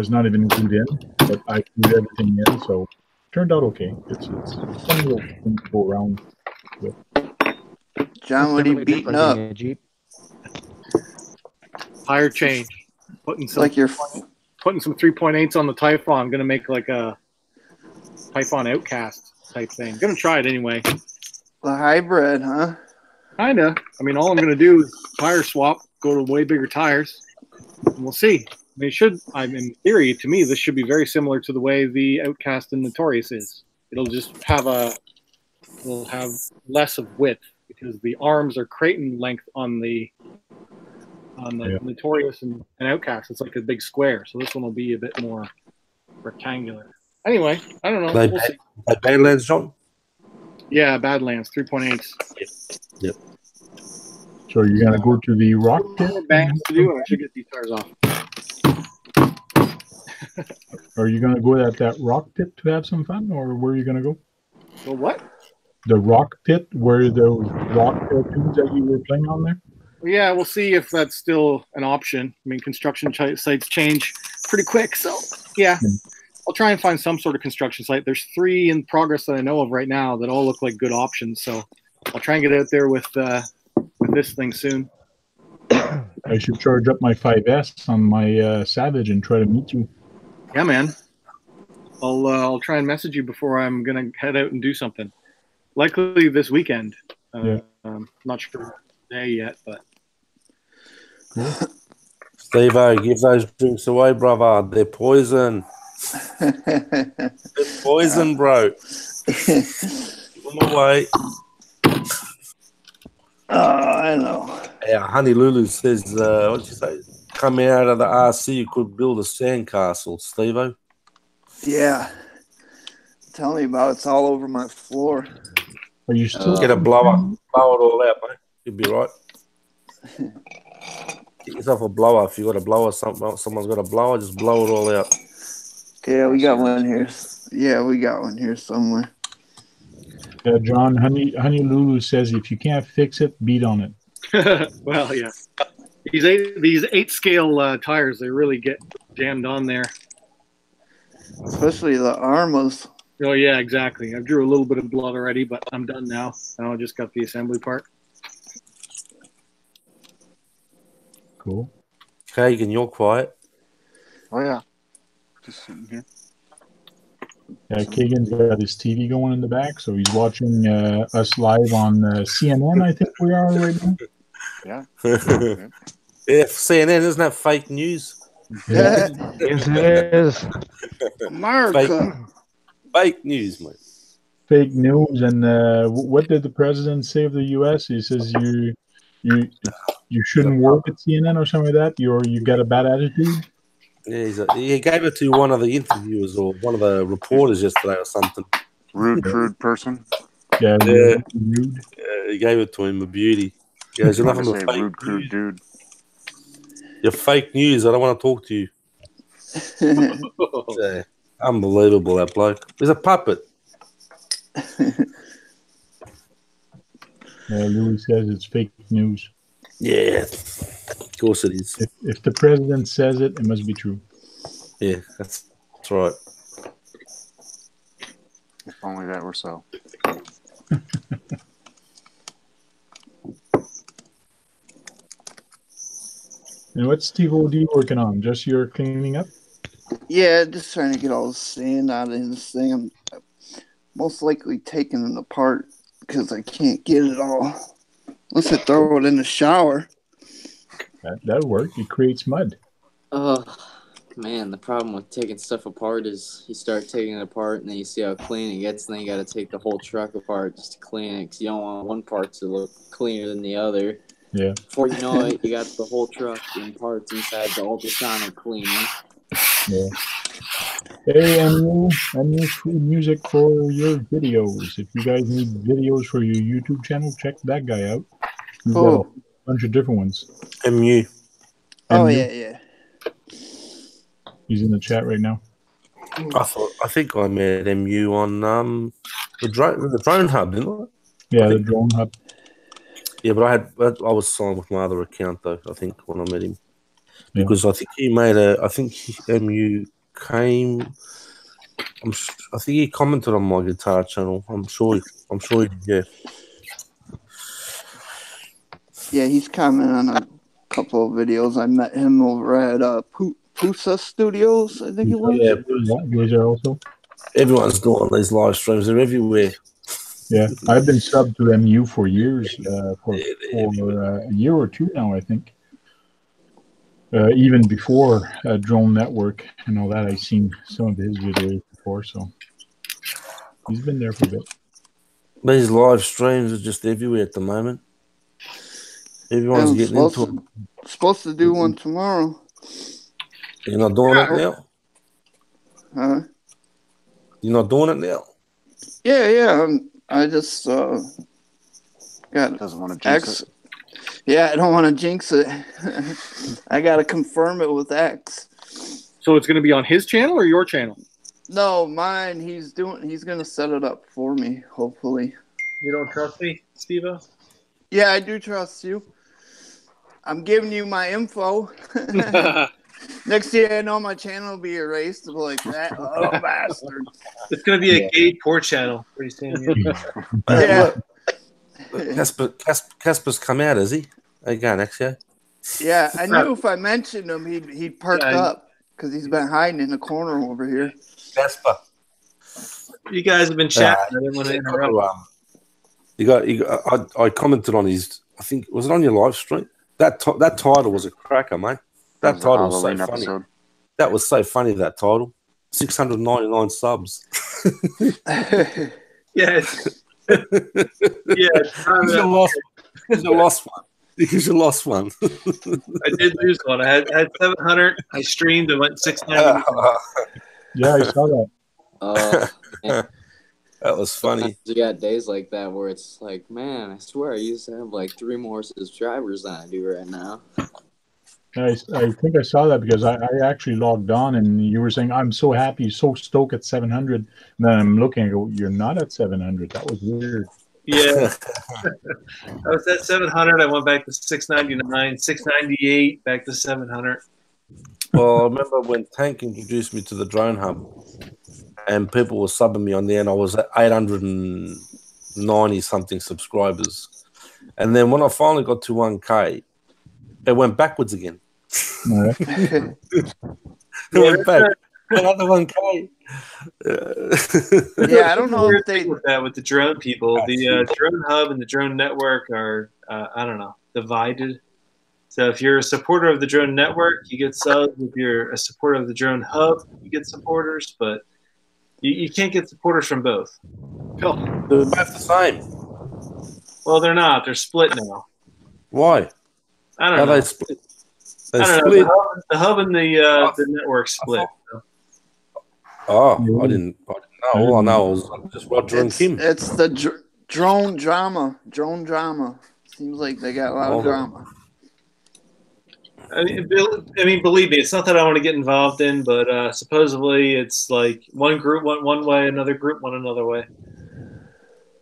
not even glued in, but I glued everything in, so it turned out okay. It's fun little thing to go around with. John, what are you Definitely beating different up? being a Jeep. Tire change. Putting It's some like you're putting some 3.8s on the Typhon. I'm gonna make like a Typhon Outcast type thing. Gonna try it anyway. the hybrid, huh? Kinda. I mean, all I'm gonna do is tire swap, go to way bigger tires, and we'll see. I mean, it should. In theory, to me, this should be very similar to the way the Outcast and Notorious is. It'll just have will have less of width because the arms are Creighton length on the Notorious and Outcast. It's like a big square, so this one will be a bit more rectangular. Anyway, I don't know. We'll see. Badlands, John? Yeah, Badlands 3.8s. Yep. So you're gonna go to the rock pit? More bangs to do, and I should get these tires off. Are you gonna go at that rock pit to have some fun, or where are you gonna go? So what? The rock pit, where the rock tubes that you were playing on there? Yeah, we'll see if that's still an option. I mean, construction sites change pretty quick, so yeah. I'll try and find some sort of construction site. There's 3 in progress that I know of right now that all look like good options, so I'll try and get out there with this thing soon. I should charge up my 5S on my Savage and try to meet you. Yeah, man. I'll try and message you before I'm gonna head out and do something. Likely this weekend. Not sure day yet, but Steve-O, give those drinks away, brother. They're poison. They're poison, bro. Give them away. I know. Yeah, Honey Lulu says, what'd you say? Coming out of the RC, you could build a sandcastle, Steve-O. Yeah. Tell me about it. It's all over my floor. Are you still Get a blower. Blow it all out, mate. You'll be right. Get yourself a blower. If you got a blower, someone's got a blower, just blow it all out. Yeah, we got one here. Yeah, we got one here somewhere. John, Honey Lulu says if you can't fix it, beat on it. well, yeah. These 8 scale tires, they really get jammed on there. Especially the Armas. Oh yeah, exactly. I drew a little bit of blood already, but I'm done now. Now I just got the assembly part. Cool. Kagan, you're quiet. Oh yeah, just sitting here. Yeah, Kagan's got his TV going in the back, so he's watching us live on CNN, I think we are right now. Yeah. Yeah, CNN, isn't that fake news? Yes, it is. America. Fake news, mate. Fake news. And what did the president say of the U.S.? He says you shouldn't work at CNN or something like that. You got a bad attitude. Yeah, he gave it to one of the interviewers or one of the reporters yesterday or something. Rude, crude person. Yeah, Yeah. rude. He gave it to him, a beauty. He goes, you're I nothing say but fake rude, crude news. dude. You're fake news. I don't want to talk to you. Yeah. Unbelievable, that bloke. He's a puppet. Louis says it's fake news. Yeah. course it is. If the president says it, it must be true. Yeah, that's right. If only that were so. And what's Steve O.D. working on? Just your cleaning up? Yeah, just trying to get all the sand out of this thing. I'm most likely taking it apart because I can't get it all. Unless I throw it in the shower. That'll work. It creates mud. Oh, man, the problem with taking stuff apart is you start taking it apart and then you see how clean it gets, and then you got to take the whole truck apart just to clean it because you don't want one part to look cleaner than the other. Yeah. Before you know it, you got the whole truck in parts inside the ultrasonic cleaner. Yeah. Hey, MU free music for your videos. If you guys need videos for your YouTube channel, check that guy out. He's got a bunch of different ones. MU. Oh, MU. yeah. He's in the chat right now. I think I met MU on the drone hub, didn't I? Yeah, the drone hub. Yeah, but I was signed with my other account though. I think when I met him, Yeah. because I think he made a. I think MU came. I think he commented on my guitar channel. I'm sure he did. Yeah. Yeah, he's commented on a couple of videos. I met him over at Pusa Studios, I think it was. Yeah, He was there also. everyone's doing these live streams. They're everywhere. Yeah, I've been subbed to MU for years, for a year or two now, I think. Even before Drone Network and all that, I've seen some of his videos before, so he's been there for a bit. These live streams are just everywhere at the moment. Everyone's getting into it. Supposed to do one tomorrow. You're not doing it now? Huh? You're not doing it now? Yeah. I just got Doesn't want to jinx it. Yeah, I don't want to jinx it. I gotta confirm it with X. So it's going to be on his channel or your channel? No, mine. He's gonna set it up for me. Hopefully. You don't trust me, Steve-O? Yeah, I do trust you. I'm giving you my info. Next year, I know my channel will be erased. I'll be like that. Oh, bastard. It's going to be a gay poor channel pretty soon. Yeah. Casper's come out, is he? Are you going next year? Yeah, I knew if I mentioned him, he'd perk up because he's been hiding in the corner over here. Casper. You guys have been chatting. I didn't want to interrupt. I commented on his. I think was it on your live stream? That title was a cracker, mate. That title was so funny. Episode. That was so funny. That title, 699 subs. Yes. He's a lost one. He's a lost one. I did lose one. I had 700. I streamed and went 690. Yeah, I saw that. That was funny. You got days like that where it's like, man, I swear I used to have like 3 more subscribers than I do right now. I think I saw that because I actually logged on and you were saying, I'm so happy, so stoked at 700. And then I'm looking and go, you're not at 700. That was weird. Yeah. I was at 700. I went back to 699, 698, back to 700. Well, I remember when Tank introduced me to the Drone Hub and people were subbing me on there and I was at 890 something subscribers. And then when I finally got to 1K, it went backwards again. It went back. Another 1K. Yeah, I don't know if they with that with the drone people. The Drone Hub and the Drone Network are I don't know, divided. So if you're a supporter of the Drone Network, you get subs. If you're a supporter of the Drone Hub, you get supporters. But you can't get supporters from both. They're both the same. Well, they're not. They're split now. Why? I don't know. They split. They I don't split. know. The hub and the network split. Oh, I didn't know. All I know was just Roger and Kim. It's the drone drama. Drone drama. Seems like they got a lot of drama. I mean, believe me, it's not that I want to get involved in, but supposedly it's like one group went one way, another group went another way.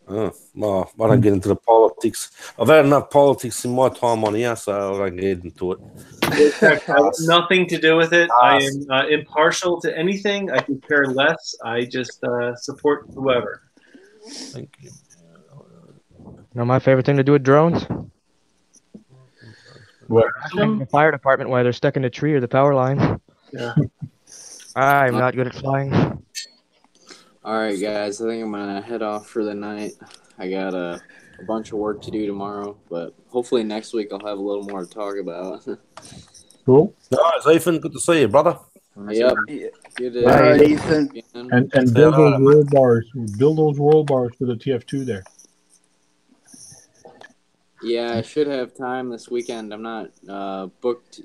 Oh, well, I don't get into the politics. I've had enough politics in my time on here, so I don't get into it. I have nothing to do with it. I am impartial to anything. I can care less. I just support whoever. Thank you. You know my favorite thing to do with drones? What? The fire department while they're stuck in a tree or the power line. Yeah. I'm not good at flying. All right, guys. I think I'm gonna head off for the night. I got a bunch of work to do tomorrow, but hopefully next week I'll have a little more to talk about. Cool. Nice, Ethan. Good to see you, brother. Yep. Yeah. Good All right, Ethan. And build those roll bars. Build those roll bars for the TF2 there. Yeah, I should have time this weekend. I'm not booked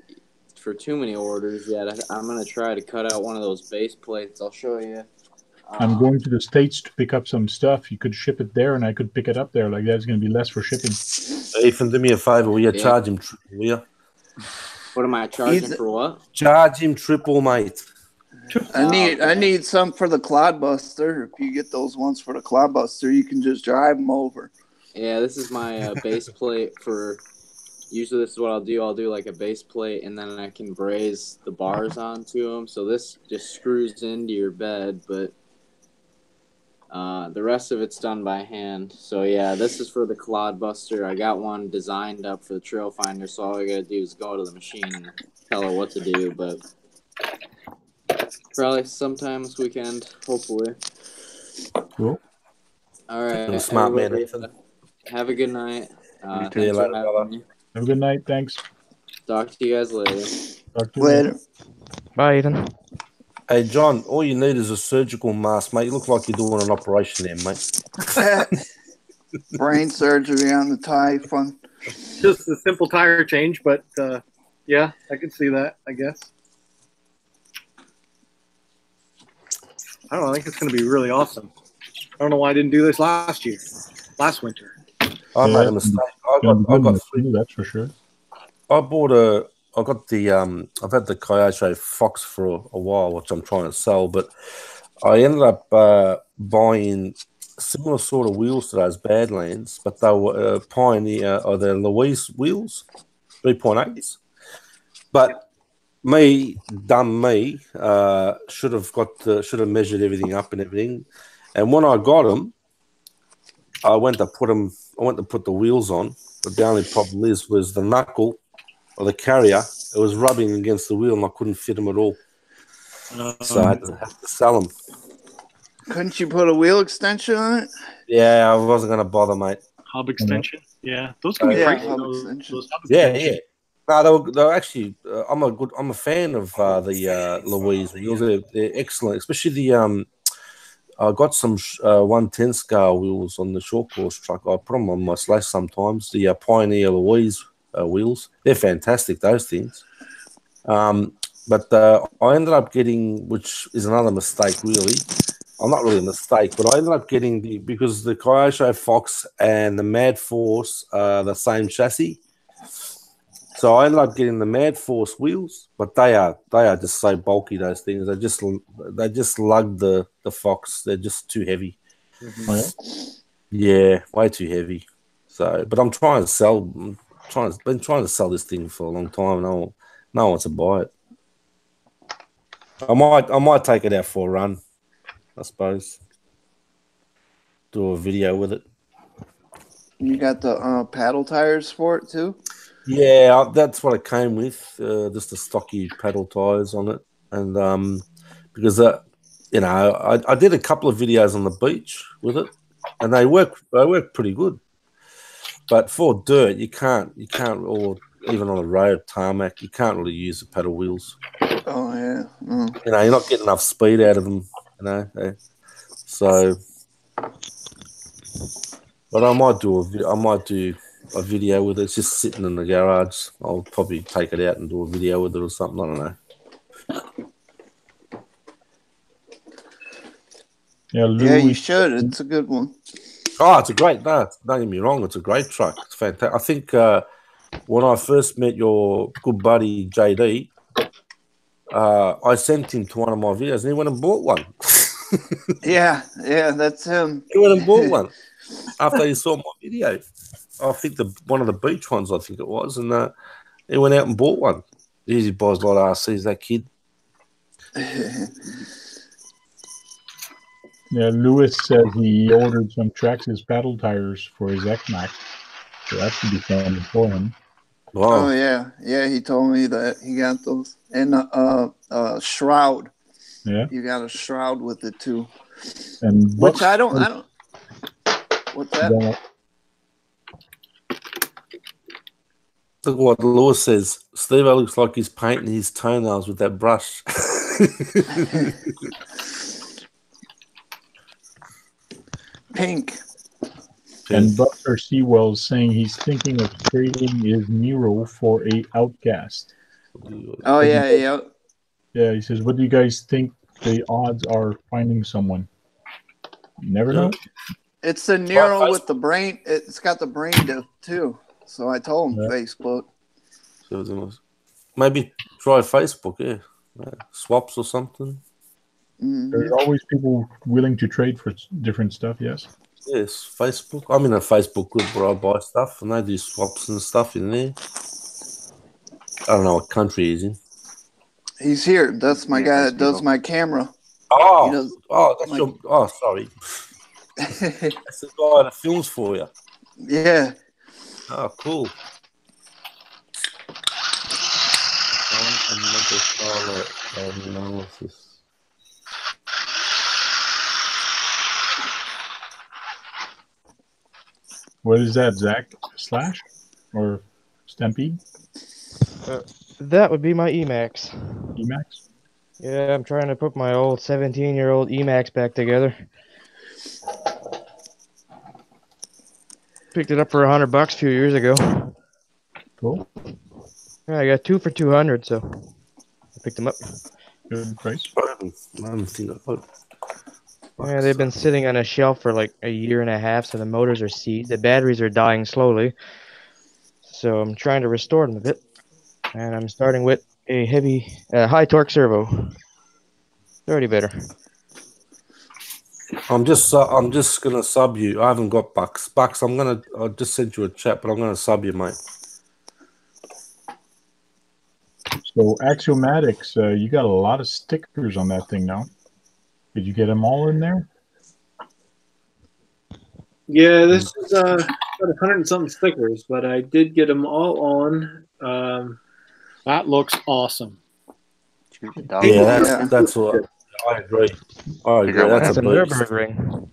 for too many orders yet. I'm gonna try to cut out one of those base plates. I'll show you. I'm going to the States to pick up some stuff. You could ship it there, and I could pick it up there. Like that's going to be less for shipping. Ethan, do me a favor. Will you charge him triple, will you? What am I charging for? What? Charge him triple, mate. I need some for the Clodbuster. If you get those ones for the Clodbuster, you can just drive them over. Yeah, this is my base plate for. Usually, this is what I'll do. I'll do like a base plate, and then I can braze the bars onto them. So this just screws into your bed, but the rest of it's done by hand. So yeah, this is for the Clodbuster. I got one designed up for the Trail Finder, so all I gotta do is go to the machine and tell her what to do. But probably sometime this weekend, hopefully. Cool. All right. You're a smart man, Ethan. Have a good night. See you later, brother. Have a good night. Thanks. Talk to you guys later. Talk to you Later. Bye, Ethan. Hey, John, all you need is a surgical mask, mate. You look like you're doing an operation there, mate. Brain surgery on the Typhon. Just a simple tire change, but yeah, I can see that, I guess. I don't know. I think it's going to be really awesome. I don't know why I didn't do this last winter. I made a mistake. I got three. That's for sure. I've had the Coyote Fox for a while, which I'm trying to sell, but I ended up buying similar sort of wheels to those Badlands, but they were Pioneer or the Louise wheels, 3.8s. But dumb me, should have measured everything up and everything. And when I got them, I went to put the wheels on, but the only problem was the knuckle or the carrier. It was rubbing against the wheel, and I couldn't fit them at all. So I had to sell them. Couldn't you put a wheel extension on it? Yeah, I wasn't going to bother, mate. Hub extension? Yeah, those can be Yeah, great. hub Those extensions. hub Yeah. extensions. No, they're actually. I'm a fan of the Louise wheels. They're excellent, especially the I got some 110 scale wheels on the short course truck. I put them on my slash sometimes. The Pioneer Louise wheels. They're fantastic, those things. But I ended up getting, which is another mistake, really. I'm not really a mistake, but I ended up getting because the Coyote Fox and the Mad Force are the same chassis. So I ended up getting the Mad Force wheels, but they are just so bulky, those things. They just lug the Fox. They're just too heavy. Mm-hmm. Yeah, way too heavy. So, but I'm trying to sell. Been trying to sell this thing for a long time. No one wants to buy it. I might take it out for a run, I suppose. Do a video with it. You got the paddle tires for it too? Yeah, that's what it came with. Just the stocky paddle tires on it, and because I did a couple of videos on the beach with it, and they work pretty good. But for dirt, you can't, or even on the road tarmac, you can't really use the paddle wheels. Oh yeah. Mm. You're not getting enough speed out of them. So. But I might do a video with it. It's just sitting in the garage. I'll probably take it out and do a video with it or something. I don't know. Yeah, you should. It's a good one. Oh, it's a great. No, don't get me wrong. It's a great truck. It's fantastic. I think when I first met your good buddy JD, I sent him to one of my videos, and he went and bought one. yeah, that's him. He went and bought one. after he saw my video. I think one of the beach ones, I think it was, and he went out and bought one. He buys a lot of RCs, that kid. Yeah, Lewis says he ordered some Traxxas paddle tires for his X-Max. So that should be fun for him. Wow. Oh yeah, yeah. He told me that he got those and shroud. Yeah, you got a shroud with it too. and Which I don't. What's that? Look what Lewis says. Steve looks like he's painting his toenails with that brush. Pink. And Butler Sewell's saying he's thinking of trading his Nero for a Outcast. Oh yeah, yeah. Yeah, he says, what do you guys think the odds are finding someone? You never know. It's the Nero with the brain. It's got the brain diff too. So I told him Facebook. Maybe try Facebook, yeah. Swaps or something. There's always people willing to trade for different stuff, yes? Yes, Facebook. I'm in a Facebook group where I buy stuff and they do swaps and stuff in there. I don't know what country he's in. He's here. That's my guy that does my camera. Oh, sorry. That's the guy that films for you. Yeah. Oh, cool. Analysis. What is that, Zach? Slash or Stampede? That would be my Emax. Emax? Yeah, I'm trying to put my old 17-year-old Emax back together. Picked it up for $100 a few years ago. Cool. Yeah, I got 2 for $200, so I picked them up. Good price. Yeah, they've been sitting on a shelf for like a year and a half, so the motors are seized. The batteries are dying slowly. So I'm trying to restore them a bit. And I'm starting with a high torque servo. They're already better. I'm just gonna sub you. I haven't got bucks. I'll just send you a chat, but I'm gonna sub you, mate. So Axiomatics, you got a lot of stickers on that thing now. Did you get them all in there? Yeah, this is about 100 and something stickers, but I did get them all on. That looks awesome. Yeah, that's what I agree. That's a Nürburgring.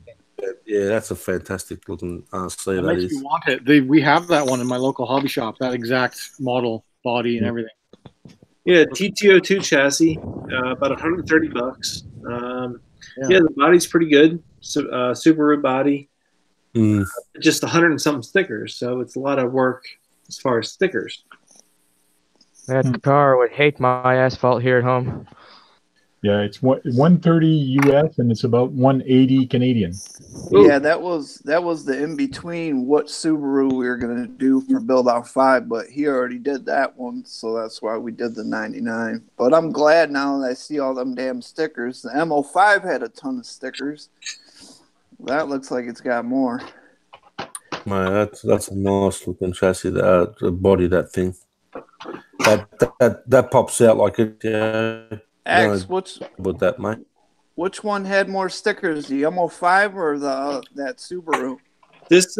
Yeah, that's a fantastic looking RC. It That makes is. me want it. We have that one in my local hobby shop. That exact model, body, and everything. Yeah, TTO2 chassis, about $130. Yeah, the body's pretty good. So, Subaru body. Just 100 and something stickers, so it's a lot of work as far as stickers. That car would hate my asphalt here at home. Yeah, it's 130 US and it's about 180 Canadian. Yeah, that was the in between what Subaru we were gonna do for Build Out 5, but he already did that one, so that's why we did the 99. But I'm glad now that I see all them damn stickers. The MO5 had a ton of stickers. That looks like it's got more. Man, that's a nice looking chassis. The body, that thing. That pops out like it. X, about that, mate. Which one had more stickers, the MO5 or that Subaru? This,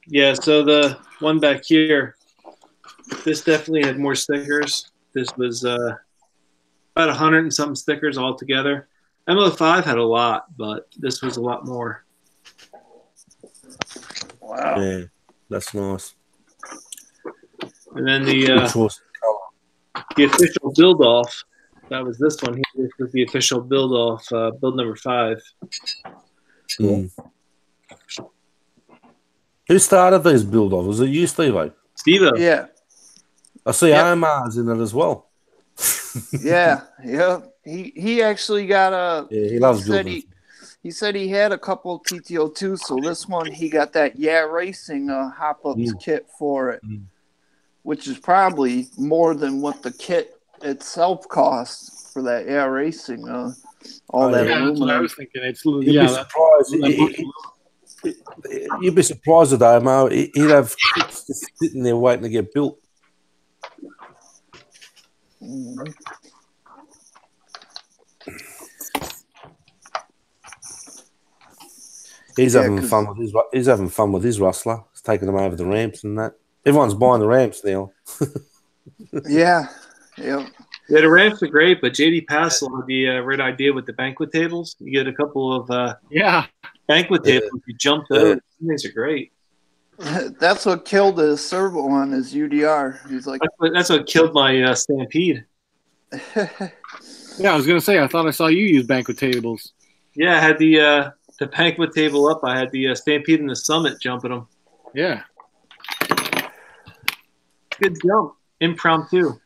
yeah. So the one back here, this definitely had more stickers. This was about 100 and some stickers altogether. MO5 had a lot, but this was a lot more. Wow. Yeah, that's nice. And then the official build off. That was this one here. This was the official build off, build number 5. Who started these build offs? Was it you, Steve-O? Steve-O. Yeah. I see Omar's in it as well. Yeah. He actually got a. Yeah, he loves building. He said he had a couple TTO2, so this one he got that Racing hop-ups kit for it, which is probably more than what the kit itself costs for that Racing. All that aluminum. That's what I was thinking. It's You'd be surprised. You'd be surprised at Omo. He'd have kits just sitting there waiting to get built. He's having fun with his. He's having fun with his rustler. He's taking them over the ramps and that. Everyone's buying the ramps now. Yeah. Yep. Yeah, the ramps are great, but JD Passel had the right idea with the banquet tables. You get a couple of banquet tables. You jump those. These are great. That's what killed his servo on his UDR. He's like, that's what killed my Stampede. Yeah, I was gonna say. I thought I saw you use banquet tables. Yeah, I had the banquet table up. I had the Stampede and the Summit jumping them. Yeah. Good jump. Impromptu.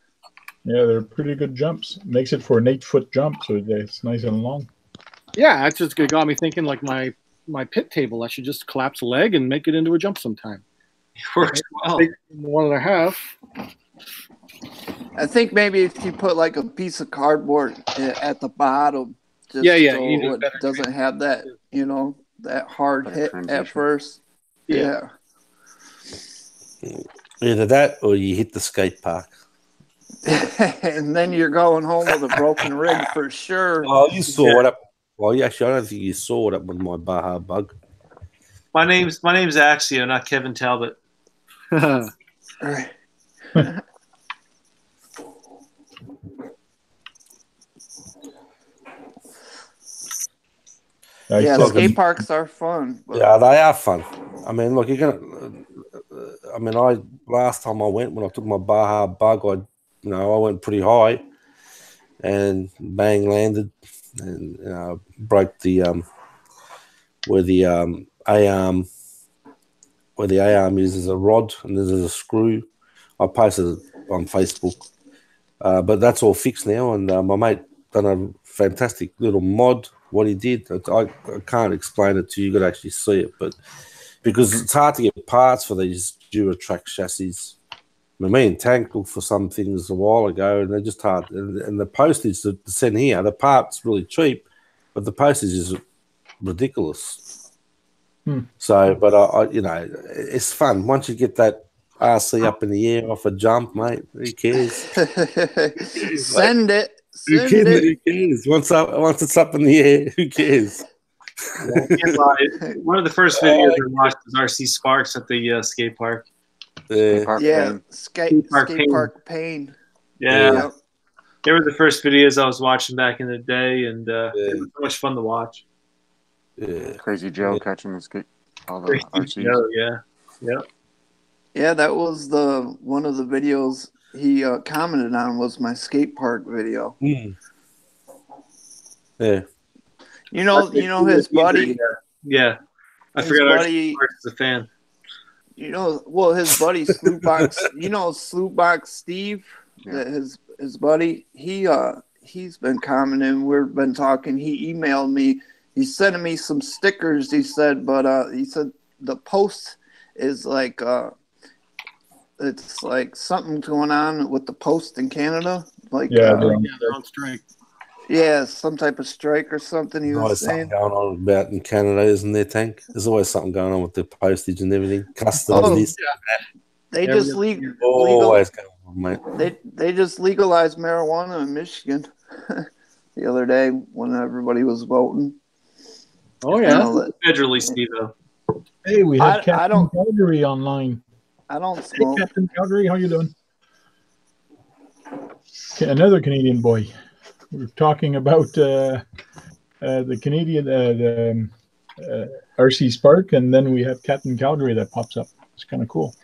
Yeah, they're pretty good jumps. Makes it for an 8-foot jump, so it's nice and long. Yeah, that just got me thinking like my pit table. I should just collapse a leg and make it into a jump sometime. It works well. 1.5. I think maybe if you put like a piece of cardboard at the bottom, just so it doesn't have that, that hard hit at first. Yeah. Either that or you hit the skate park. And then you're going home with a broken rig for sure. Oh, you saw what up. Well, actually, I don't think you saw what up with my Baja Bug. My name's Axio, not Kevin Talbot. Yeah, skate parks are fun. Yeah, they are fun. I mean, look, you're gonna. Last time I went, when I took my Baja Bug, I went pretty high, and bang, landed, and broke the where the A-arm is. There's a rod and there's a screw. I posted it on Facebook, but that's all fixed now, and my mate done a fantastic little mod. What he did, I can't explain it to you. You got to actually see it, but because it's hard to get parts for these Duratrack chassis. Me and Tank looked for some things a while ago, and they're just hard. And the postage to send here, the part's really cheap, but the postage is ridiculous. So, but it's fun once you get that RC up in the air off a jump, mate. Who cares? Send it. Who cares? Once it's up in the air, who cares? One of the first videos I watched was RC Sparks at the skate park. Skate park pain. Yeah. Yep. They were the first videos I was watching back in the day, and it was so much fun to watch. Yeah. Crazy Joe catching the skate. All the RCs. Joe, yeah, that was one of the videos he commented on was my skate park video. Yeah. You know his buddy. Yeah, I forgot buddy is a fan. His buddy Sloopbox. Sloopbox Steve. Yeah. His buddy. He's been commenting. We've been talking. He emailed me. He's sending me some stickers. He said, but he said the post is like it's like something going on with the post in Canada. Like they're on strike. Yeah, some type of strike or something. He was saying. Something going on about in Canada, isn't there, Tank? There's always something going on with the postage and everything. Customs. They just always going on, mate. They just legalized marijuana in Michigan the other day when everybody was voting. Oh yeah, federally, Steve. Hey, we have Captain Calgary online. I don't smoke. Hey, Captain Calgary, how you doing? Another Canadian boy. We're talking about the Canadian RC Spark, and then we have Captain Calgary that pops up. It's kind of cool.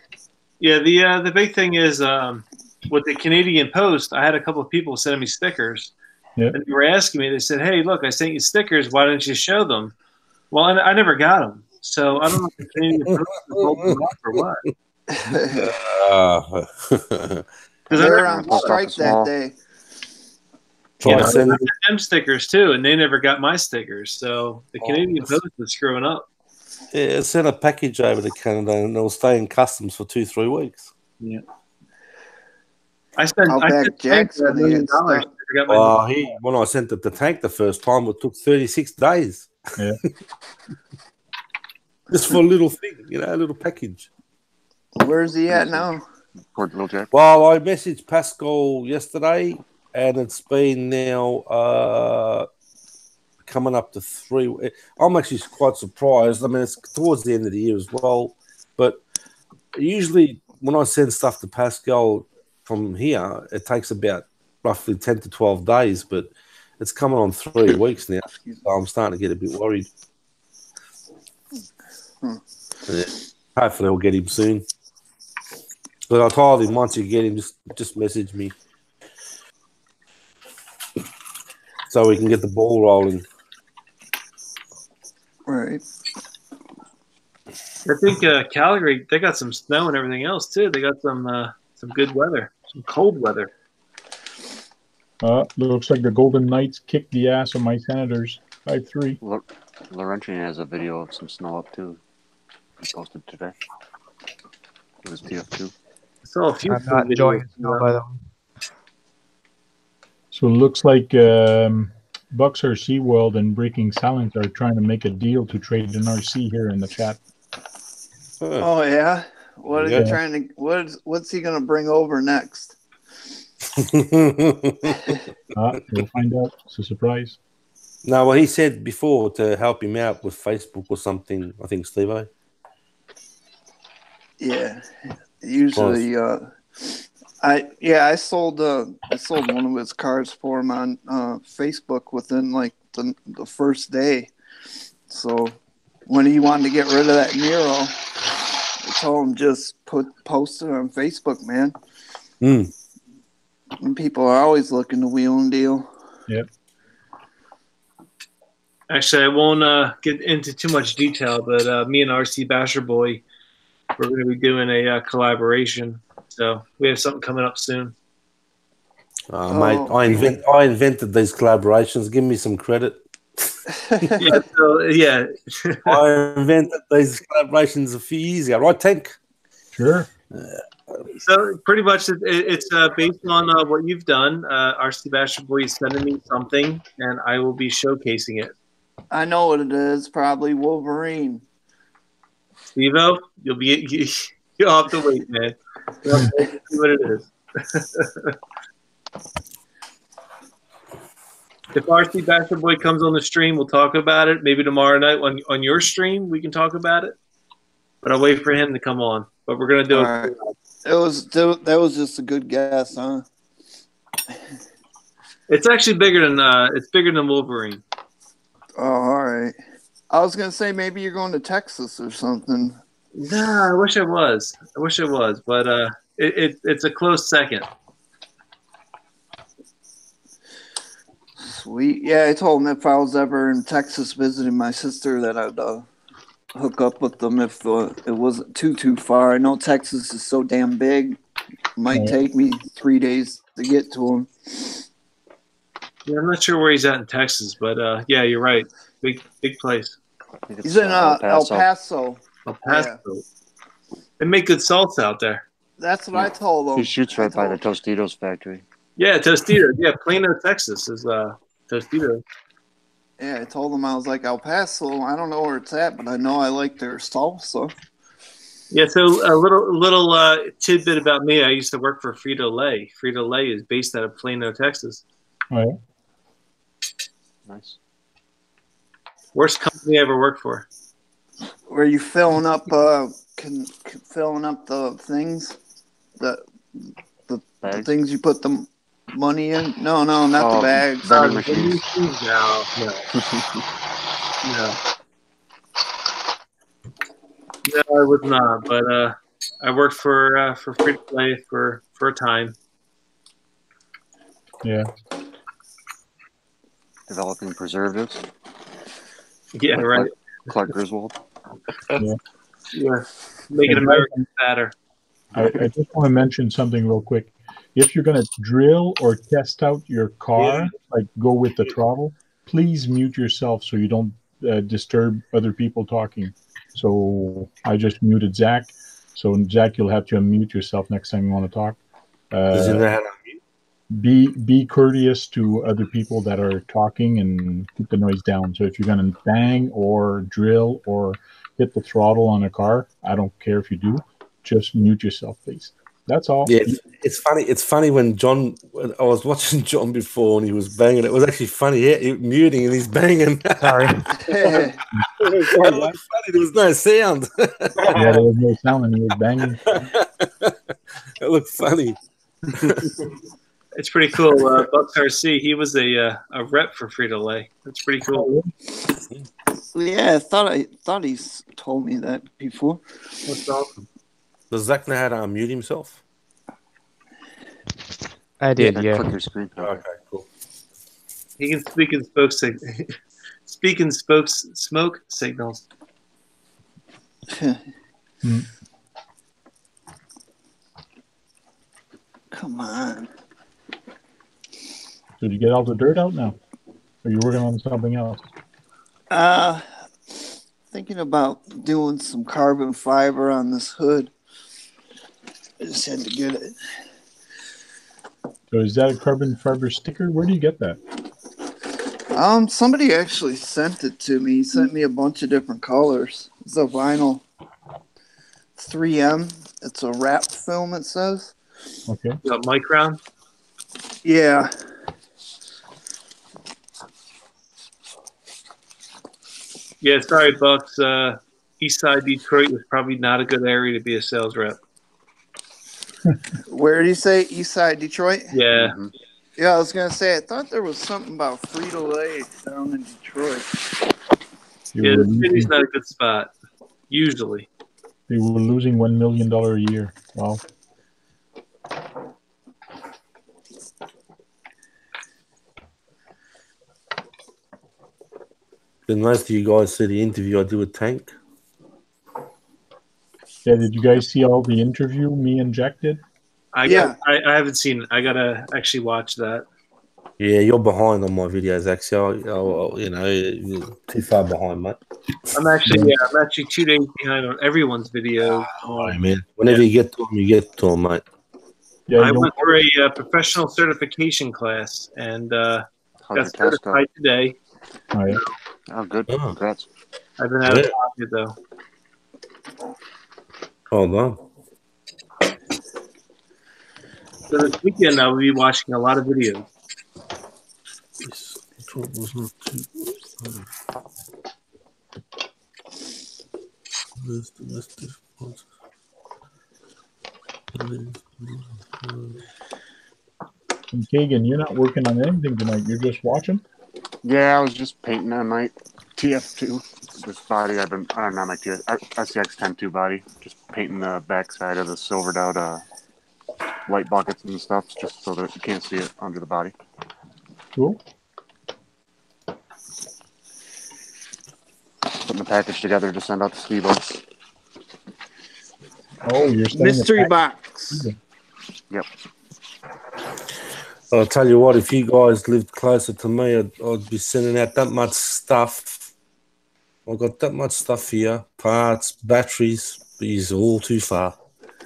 Yeah, the big thing is with the Canadian Post, I had a couple of people sending me stickers. Yeah. And they were asking me, they said, hey, look, I sent you stickers. Why didn't you show them? Well, I never got them. So I don't know if the Canadian Post is holding them up or what. They're on strike that day. Yeah, I sent them stickers too, and they never got my stickers. So the Canadian Post is screwing up. Yeah, I sent a package over to Canada, and they'll stay in customs for 2-3 weeks. Yeah, I spent Jackson $1 million. When I sent it to Tank the first time, it took 36 days. Yeah. Just for a little thing, you know, a little package. Where's he at now? Port Mill-Jack. Well, I messaged Pascal yesterday, and it's been now coming up to 3. I'm actually quite surprised. I mean, it's towards the end of the year as well, but usually when I send stuff to Pascal from here, it takes about roughly 10 to 12 days, but it's coming on 3 weeks now. So I'm starting to get a bit worried. Yeah. Hopefully I'll get him soon. But I told him once you get him, just message me so we can get the ball rolling. Right. I think Calgary, they got some snow and everything else too. They got some good weather, some cold weather. Looks like the Golden Knights kicked the ass of my Senators 5-3. Laurentian has a video of some snow up too. He posted today. It was TF2. I saw a few. I'm not enjoying snow, by the way. So it looks like Buxer, SeaWorld, and Breaking Silence are trying to make a deal to trade an RC here in the chat. Oh yeah. What are you trying to? What's he gonna bring over next? We'll find out. It's a surprise. No, well, he said before to help him out with Facebook or something. I think Steve-O. Yeah. Usually, I sold one of his cars for him on Facebook within like the first day. So when he wanted to get rid of that Miro, I told him just post it on Facebook, man. And people are always looking to wheel and deal. Yep. Actually, I won't get into too much detail, but me and RC Basher Boy, we're going to be doing a collaboration. So we have something coming up soon. Mate, I invented these collaborations. Give me some credit. Yeah. I invented these collaborations a few years ago, right, Tank? Sure. So pretty much it's based on what you've done. RC Basher Boy is sending me something, and I will be showcasing it. I know what it is. Probably Wolverine. Steve-O, you'll have to wait, man. You'll have to see what it is. If RC Basher Boy comes on the stream, we'll talk about it. Maybe tomorrow night on your stream we can talk about it. But I'll wait for him to come on. But we're gonna do it. Right. That was just a good guess, huh? It's actually bigger than Wolverine. Oh, all right. I was gonna say maybe you're going to Texas or something. Nah, I wish I was. But it's a close second. Sweet. Yeah, I told him if I was ever in Texas visiting my sister that I'd hook up with them if it wasn't too far. I know Texas is so damn big. It might take me 3 days to get to him. Yeah, I'm not sure where he's at in Texas, but yeah, you're right. Big place. He's in El Paso. El Paso. Yeah. They make good salsa out there. That's what I told him. He shoots right by the Tostitos factory. Yeah, Tostitos. Yeah, Plano, Texas is Tostitos. Yeah, I told him I was like El Paso. I don't know where it's at, but I know I like their salsa. Yeah, so a little tidbit about me. I used to work for Frito-Lay. Frito-Lay is based out of Plano, Texas. Oh, yeah. Nice. Worst company I ever worked for. Were you filling up the things, the things you put the money in? No, not the bags. Vending machines. No. No, I was not. But I worked for Frito-Lay for a time. Yeah. Developing preservatives. Yeah, right. Clark Griswold. Yeah. Making Americans fatter. I just want to mention something real quick. If you're going to drill or test out your car, like go with the throttle, please mute yourself so you don't disturb other people talking. So I just muted Zach. So Zach, you'll have to unmute yourself next time you want to talk. Does he know how to be courteous to other people that are talking and keep the noise down. So if you're going to bang or drill or hit the throttle on a car, I don't care if you do, just mute yourself, please. That's all. Yeah, it's funny. It's funny when I was watching John before and he was banging. It was actually funny. Yeah, he muting and he's banging. Sorry. It looked funny. There was no sound. Yeah, there was no sound and he was banging. It looked funny. It's pretty cool. Bucks RC, he was a rep for Frito-Lay. That's pretty cool. Yeah, I thought he's told me that before. That's awesome. Does Zach know how to unmute himself? I did, yeah. Click your screen. Okay, cool. He can speak in smoke signals. Come on. Did you get all the dirt out now? Or are you working on something else? Thinking about doing some carbon fiber on this hood. I just had to get it. So is that a carbon fiber sticker? Where do you get that? Somebody actually sent it to me. He sent me a bunch of different colors. It's a vinyl 3M. It's a wrap film, it says. Okay. You got Micron? Yeah. Yeah, sorry, Bucks. East Side Detroit was probably not a good area to be a sales rep. Where did you say? East Side Detroit? Yeah. Mm-hmm. Yeah, I was going to say, I thought there was something about Frito-Lay down in Detroit. Yeah, the city's not a good spot, usually. They were losing $1 million a year. Wow. Did most of you guys see the interview I did with Tank? Yeah, did you guys see all the interview me and Jack did? I haven't seen it. I got to actually watch that. Yeah, you're behind on my videos, actually. You know, you're too far behind, mate. I'm actually 2 days behind on everyone's videos. Oh, man. Whenever you get to them, you get to them, mate. Yeah, I went through a professional certification class and got certified today. Oh, yeah. Oh, good. Congrats. I've been out of pocket, though. Hold on. So this weekend, I will be watching a lot of videos. And Kagan, you're not working on anything tonight. You're just watching? Yeah, I was just painting on my TF2. This body I've been, not my TF, SCX 10-2 body. Just painting the backside of the silvered out light buckets and stuff, just so that you can't see it under the body. Cool. Putting the package together to send out to Steve-O's. Oh, you're mystery box. Yep. I'll tell you what, if you guys lived closer to me, I'd be sending out that much stuff. I've got that much stuff here. Parts, batteries, but it's all too far.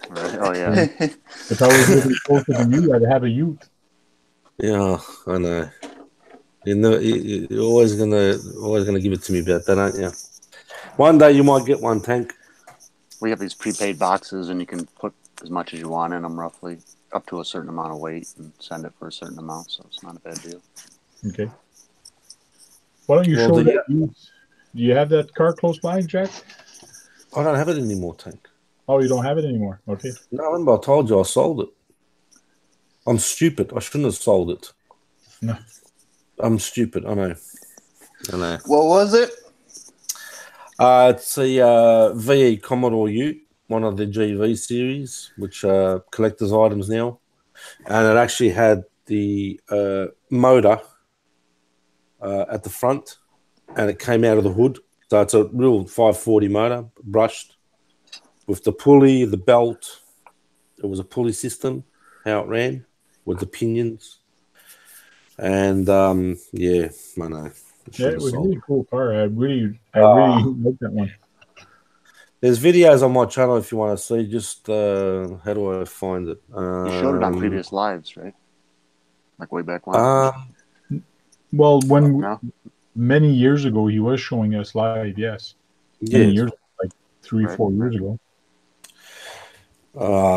Right. Oh, yeah. If I was living closer than you, I'd have a ute. Yeah, I know. You're always gonna give it to me about that, aren't you? One day you might get one, Tank. We have these prepaid boxes, and you can put as much as you want in them, roughly up to a certain amount of weight, and send it for a certain amount. So it's not a bad deal. Okay. Why don't you show that ute? Do you have that car close by, Jack? I don't have it anymore, Tank. Oh, you don't have it anymore. Okay. No, remember I told you I sold it. I'm stupid. I shouldn't have sold it. No. I'm stupid. I know. What was it? It's a VE Commodore Ute, one of the GV series, which are collector's items now. And it actually had the motor at the front, and it came out of the hood. So it's a real 540 motor, brushed, with the pulley, the belt. It was a pulley system, how it ran, with the pinions. And, yeah, I know. Yeah, it was a really cool car. I really like that one. There's videos on my channel if you want to see. Just how do I find it? You showed it on previous lives, right? Like way back when. Well, many years ago, he was showing us live. Yes, many years, like Right, 4 years ago.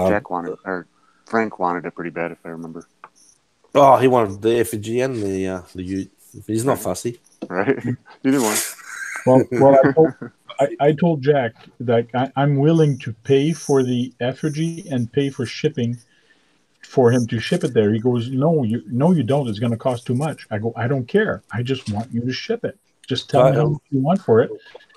Jack wanted, or Frank wanted it pretty bad, if I remember. Oh, he wanted the effigy and the Ute. He's not fussy. Right? Either one. Well, I told Jack that I'm willing to pay for the effigy and pay for shipping for him to ship it there. He goes, no, you don't. It's going to cost too much. I go, I don't care. I just want you to ship it. Just tell me how much you want for it,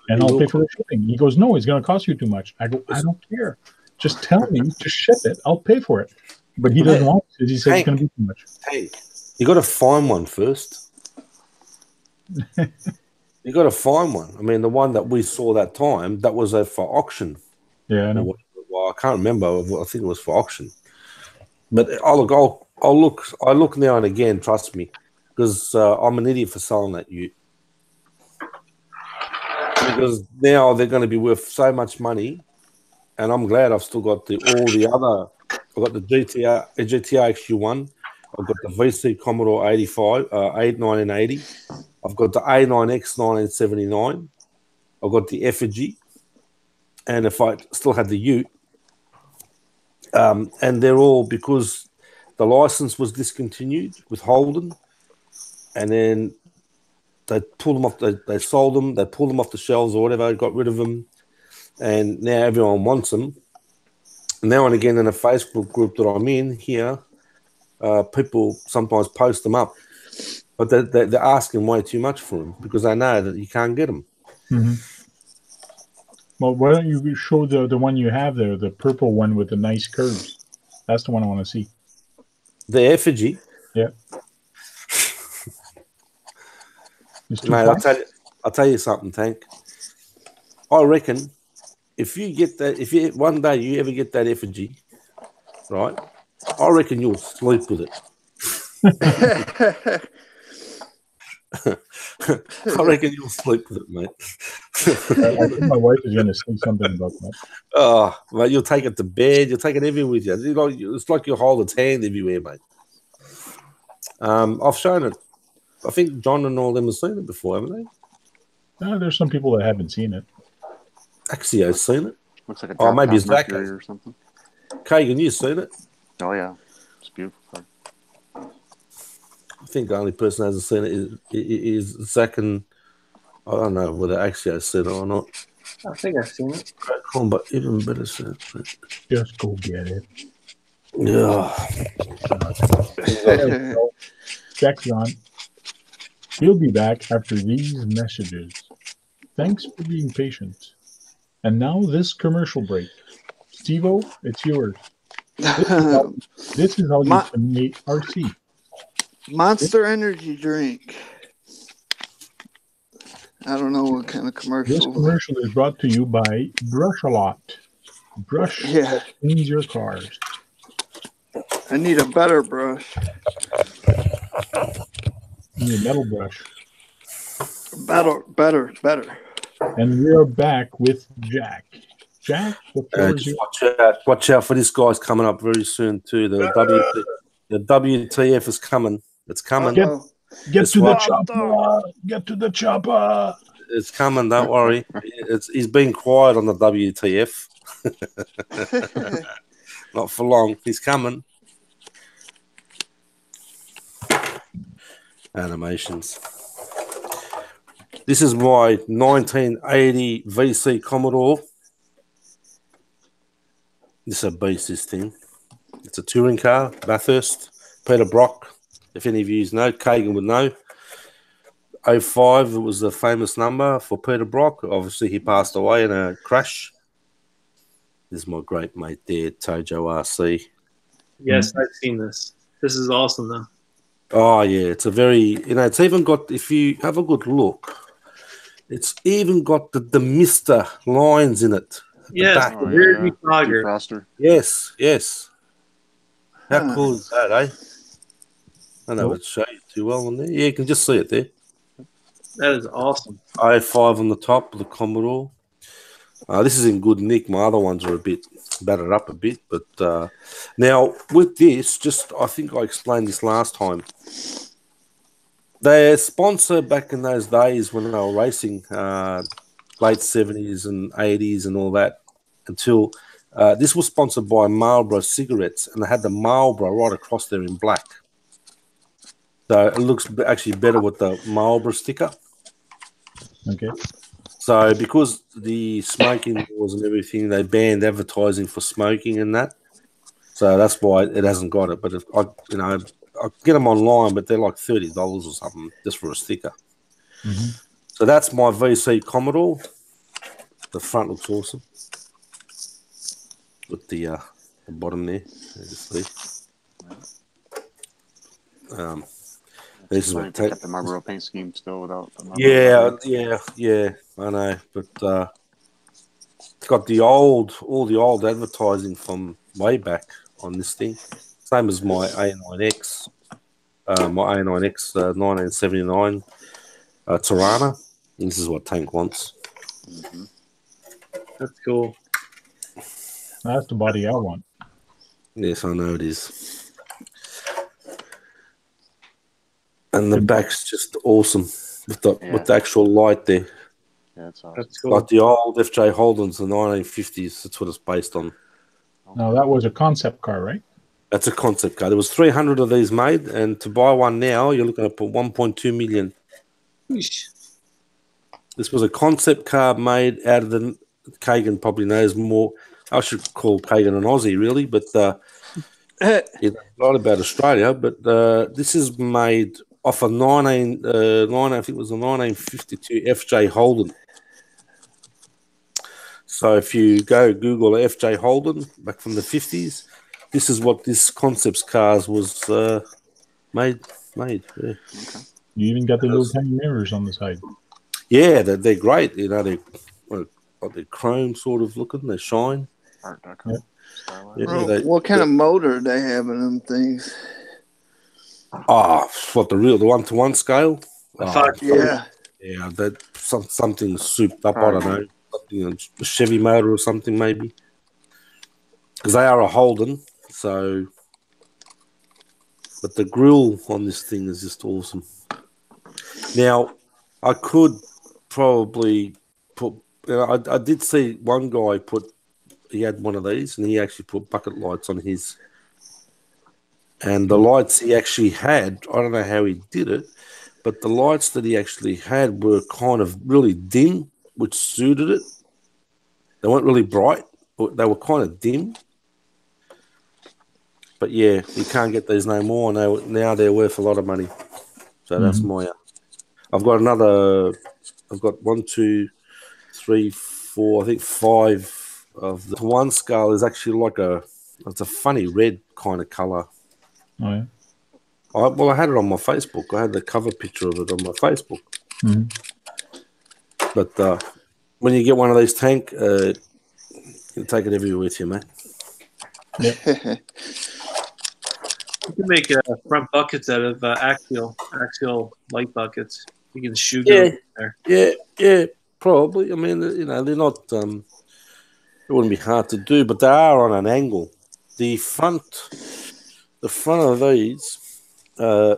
and I'll pay for the shipping. He goes, no, it's going to cost you too much. I go, I don't care. Just tell me to ship it. I'll pay for it. But he doesn't want it. He said it's going to be too much. Hey, you got to find one first. You got to find one. I mean, the one that we saw that time, that was for auction. Yeah, I know. Well, I can't remember. I think it was for auction. But I'll look now and again. Trust me, because I'm an idiot for selling that Ute. Because now they're going to be worth so much money, and I'm glad I've still got all the other. I've got the GTR XU1. I've got the VC Commodore 85, 1980. I've got the A9X 1979. I've got the effigy, and if I still had the Ute, and they're all because the license was discontinued with Holden, and then they pulled them off. They sold them. They pulled them off the shelves or whatever. Got rid of them, and now everyone wants them. Now and again in a Facebook group that I'm in here, people sometimes post them up, but they're asking way too much for them because they know that you can't get them. Mm-hmm. Well, why don't you show the one you have there, the purple one with the nice curves? That's the one I want to see. The effigy? Yeah. Mate, I'll tell you something, Tank. I reckon if you get that, if you one day you ever get that effigy, right? I reckon you'll sleep with it. I reckon you'll sleep with it, mate. I think my wife is going to say something about that. Oh, mate, you'll take it to bed. You'll take it everywhere with you. It's like you hold its hand everywhere, mate. I've shown it. I think John and all them have seen it before, haven't they? No, there's some people that haven't seen it. Axio's seen it. Looks like a maybe it's Zach or something. Kagan, you've seen it? Oh yeah, it's beautiful. I think the only person who hasn't seen it is Zach, and I don't know whether Axio's seen it or not. I think I've seen it. Cool, but even better seen it. Just go get it. Yeah. Jack's on. He'll be back after these messages. Thanks for being patient. And now this commercial break. Steve-O, it's yours. This is how you terminate RC. Monster Energy drink. I don't know what kind of commercial. This commercial is brought to you by Brush A Lot. Brush that cleans your cars. I need a better brush. You need a metal brush. Better. And we are back with Jack. Jack, watch out for this guy's coming up very soon too. The WTF is coming. It's coming. Get to the chopper. Get to the chopper. It's coming. Don't worry. He's been quiet on the WTF. Not for long. He's coming. Animations. This is my 1980 VC Commodore. This is a beast, this thing. It's a touring car, Bathurst, Peter Brock. If any of you know, Kagan would know. 05 was the famous number for Peter Brock. Obviously, he passed away in a crash. This is my great mate there, Tojo RC. Yes, I've seen this. This is awesome, though. Oh, yeah. It's a very, it's even got, if you have a good look, it's even got the Mister lines in it. Yes, the weird defogger. Yes. How cool is that, eh? I don't know if it's show you too well on there. Yeah, you can just see it there. That is awesome. I had 5 on the top of the Commodore. This is in good nick. My other ones are a bit battered up a bit. But now with this, I think I explained this last time. Their sponsor back in those days when they were racing, late 70s and 80s and all that, until this was sponsored by Marlboro cigarettes, and they had the Marlboro right across there in black. So it looks actually better with the Marlboro sticker. Okay. So because the smoking laws and everything, they banned advertising for smoking and that. So that's why it hasn't got it. But if I get them online, but they're like $30 or something just for a sticker. Mm-hmm. So that's my VC Commodore. The front looks awesome with the bottom there. See. This is what kept the Marlboro paint scheme still without the Marlboro. Yeah. I know, but it's got all the old advertising from way back on this thing. Same as my A9X, 1979 Tirana. This is what Tank wants. Mm-hmm. That's cool. That's the body I want. Yes, I know it is. And the back's just awesome with the actual light there. Yeah, that's awesome. That's cool. Like the old FJ Holdens, the 1950s. That's what it's based on. Now, that was a concept car, right? That's a concept car. There was 300 of these made, and to buy one now, you're looking at 1.2 million. Eesh. This was a concept car made out of the... Kagan probably knows more. I should call Kagan an Aussie, really, but he's not about Australia. But this is made off a I think it was a 1952 FJ Holden. So if you go Google FJ Holden back from the 50s, this is what this concepts cars was made. Yeah. Okay. You even got the little tiny mirrors on the side. Yeah, they're great. You know, they're chrome sort of looking. They shine. Yeah, what kind of motor they have in them things? What the 1-to-1 scale? Yeah. Yeah, that something souped up. I don't know. A Chevy motor or something maybe, because they are a Holden. So, but the grill on this thing is just awesome. Now, I could probably put. I did see one guy he had one of these, and he actually put bucket lights on his. And the lights he actually had, I don't know how he did it, but the lights that he actually had were kind of really dim, which suited it. They weren't really bright, but they were kind of dim. But yeah, you can't get these no more. Now they're worth a lot of money. So that's my... I've got 1, 2, 3, 4, I think 5 of the one scale is actually like it's a funny red kind of color. Oh, yeah. I had it on my Facebook. I had the cover picture of it on my Facebook. Mm-hmm. But when you get one of these Tank, you can take it everywhere with you, mate. Yeah. You can make front buckets out of axial light buckets. You can shoot there. Yeah, probably. I mean, they're not. It wouldn't be hard to do, but they are on an angle. The front of these. I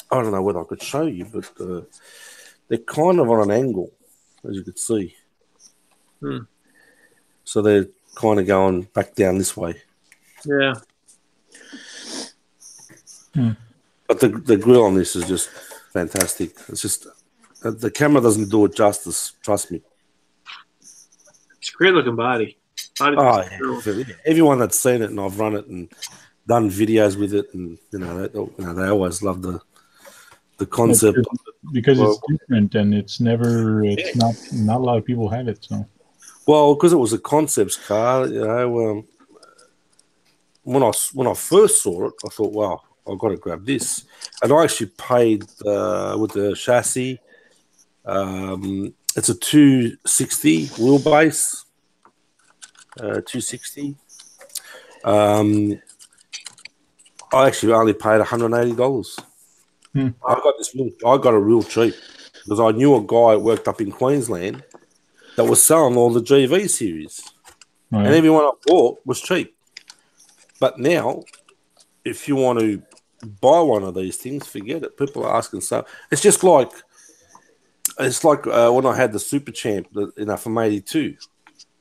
don't know whether I could show you, but they're kind of on an angle, as you could see. So they're kind of going back down this way. Yeah. But the grill on this is just fantastic. It's just the camera doesn't do it justice. Trust me. It's a great looking body. Yeah. Everyone that's seen it, and I've run it and done videos with it, and they always love the concept because it's different, and it's not a lot of people have it. So, well, because it was a concepts car, when I first saw it, I thought, wow, I've got to grab this, and I actually paid with the chassis. It's a 260 wheelbase, 260. I actually only paid $180. I got it real cheap because I knew a guy that worked up in Queensland that was selling all the GV series, and everyone I bought was cheap. But now, if you want to buy one of these things, forget it. People are asking so. It's just like it's like when I had the Super Champ, from '82,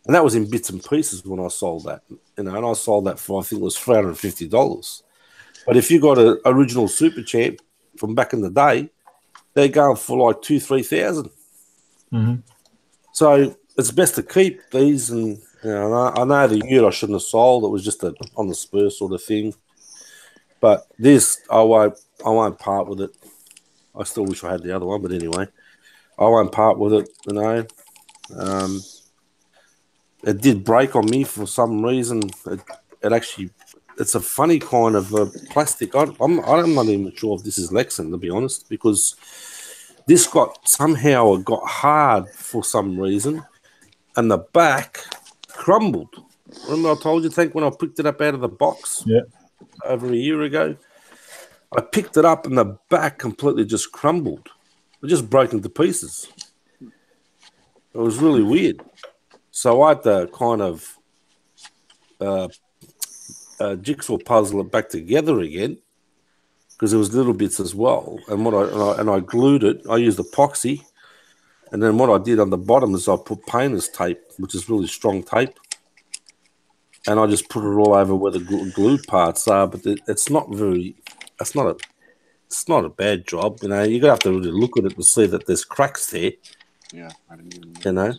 and that was in bits and pieces when I sold that, and I sold that for, I think it was $350. But if you got an original Super Champ from back in the day, they're going for like 2,000-3,000. Mm-hmm. So it's best to keep these, and I know the Ute I shouldn't have sold. It was just on the spur sort of thing. But this, I won't part with it. I still wish I had the other one, but anyway, I won't part with it. It did break on me for some reason. It's a funny kind of plastic. I'm not even sure if this is Lexan, to be honest, because this somehow got hard for some reason, and the back crumbled. Remember I told you, Tank, when I picked it up out of the box over a year ago? I picked it up and the back completely just crumbled. It just broke into pieces. It was really weird. So I had to kind of jigsaw puzzle it back together again, because there was little bits as well. And I glued it. I used epoxy. And then what I did on the bottom is I put painter's tape, which is really strong tape. And I just put it all over where the glue parts are. But it's not a bad job. You're going to have to really look at it to see that there's cracks there. Yeah, I didn't even know.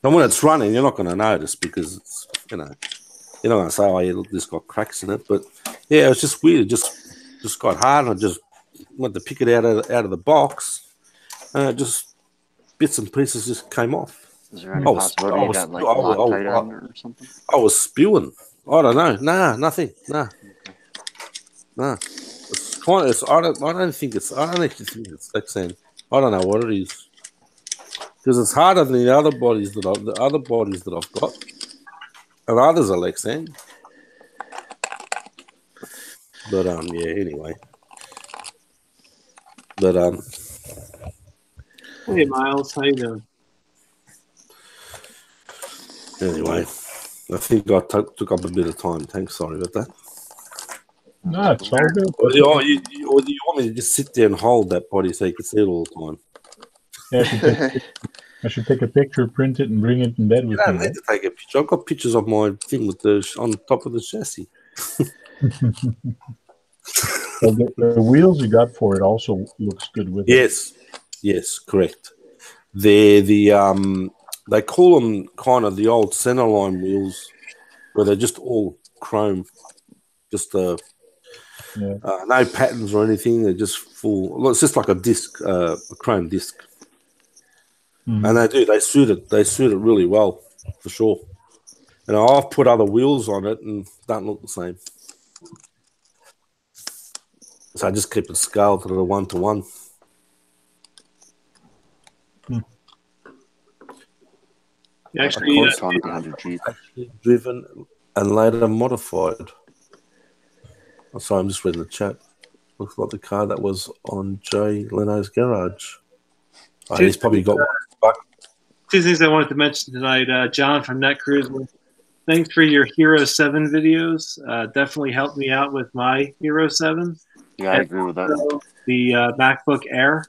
And when it's running, you're not going to notice, because it's, you're not going to say, oh, yeah, look, this got cracks in it. But yeah, it was just weird. It just got hard, and I just went to pick it out of the box, and it just bits and pieces just came off. Is there any possibility you got like Loctite on or something? I was spewing. I don't know. Nah, nothing. Nah. It's kind of. I don't actually think it's Lexan. I don't know what it is, because it's harder than the other bodies that I've got, and others are Lexan. But yeah. Anyway. But Hey, Miles, how you doing? Anyway, I think I took up a bit of time. Thanks, sorry about that. No, it's all good. Or you want me to just sit there and hold that body so you can see it all the time? Yeah, I should take a picture, print it, and bring it in bed with You don't me. need to take a picture. I've got pictures of my thing on top of the chassis. So the wheels you got for it also looks good with it. Yes, correct. They're they call them kind of the old centerline wheels, where they're just all chrome, just no patterns or anything. They're just full. Well, it's just like a disc, a chrome disc, and they suit it really well, for sure. And I've put other wheels on it and don't look the same. So I just keep it scaled to the 1-to-1. Actually, driven and later modified. Oh, sorry, I'm just reading the chat. Looks like the car that was on Jay Leno's garage. Oh, he's probably got one. Two things I wanted to mention tonight. John from NetCruiser, thanks for your Hero 7 videos. Definitely helped me out with my Hero 7. Yeah, I agree with that. The MacBook Air.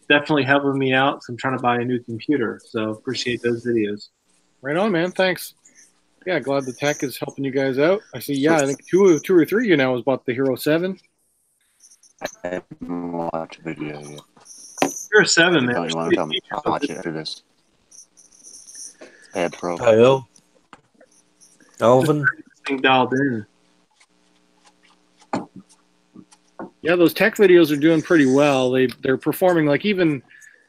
Definitely helping me out. So I'm trying to buy a new computer. So appreciate those videos. Right on, man. Thanks. Yeah, glad the tech is helping you guys out. I see. Yeah, I think two or three of you now has bought the Hero 7. I haven't watched a video yet. Hero 7, man. You want to tell me? I'll watch it after this. Bad Pro. Hey, Alvin. Thing dialed in. Yeah, those tech videos are doing pretty well. They're performing like even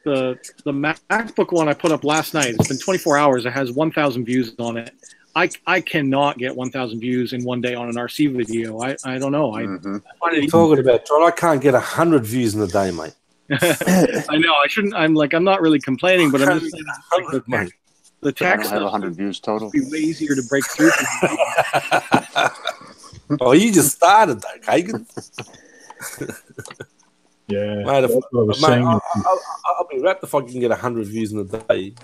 the MacBook one I put up last night. It's been 24 hours. It has 1,000 views on it. I cannot get 1,000 views in one day on an RC video. I don't know. What are you talking about, John? I can't get 100 views in a day, mate. I know. I shouldn't. I'm not really complaining, but I'm just saying 100, mate. The tech I have 100 views total. It'd be way easier to break through. Oh, you just started, though, Kagan. Yeah, mate, that's what I was saying. I'll be wrapped if I can get 100 views in a day.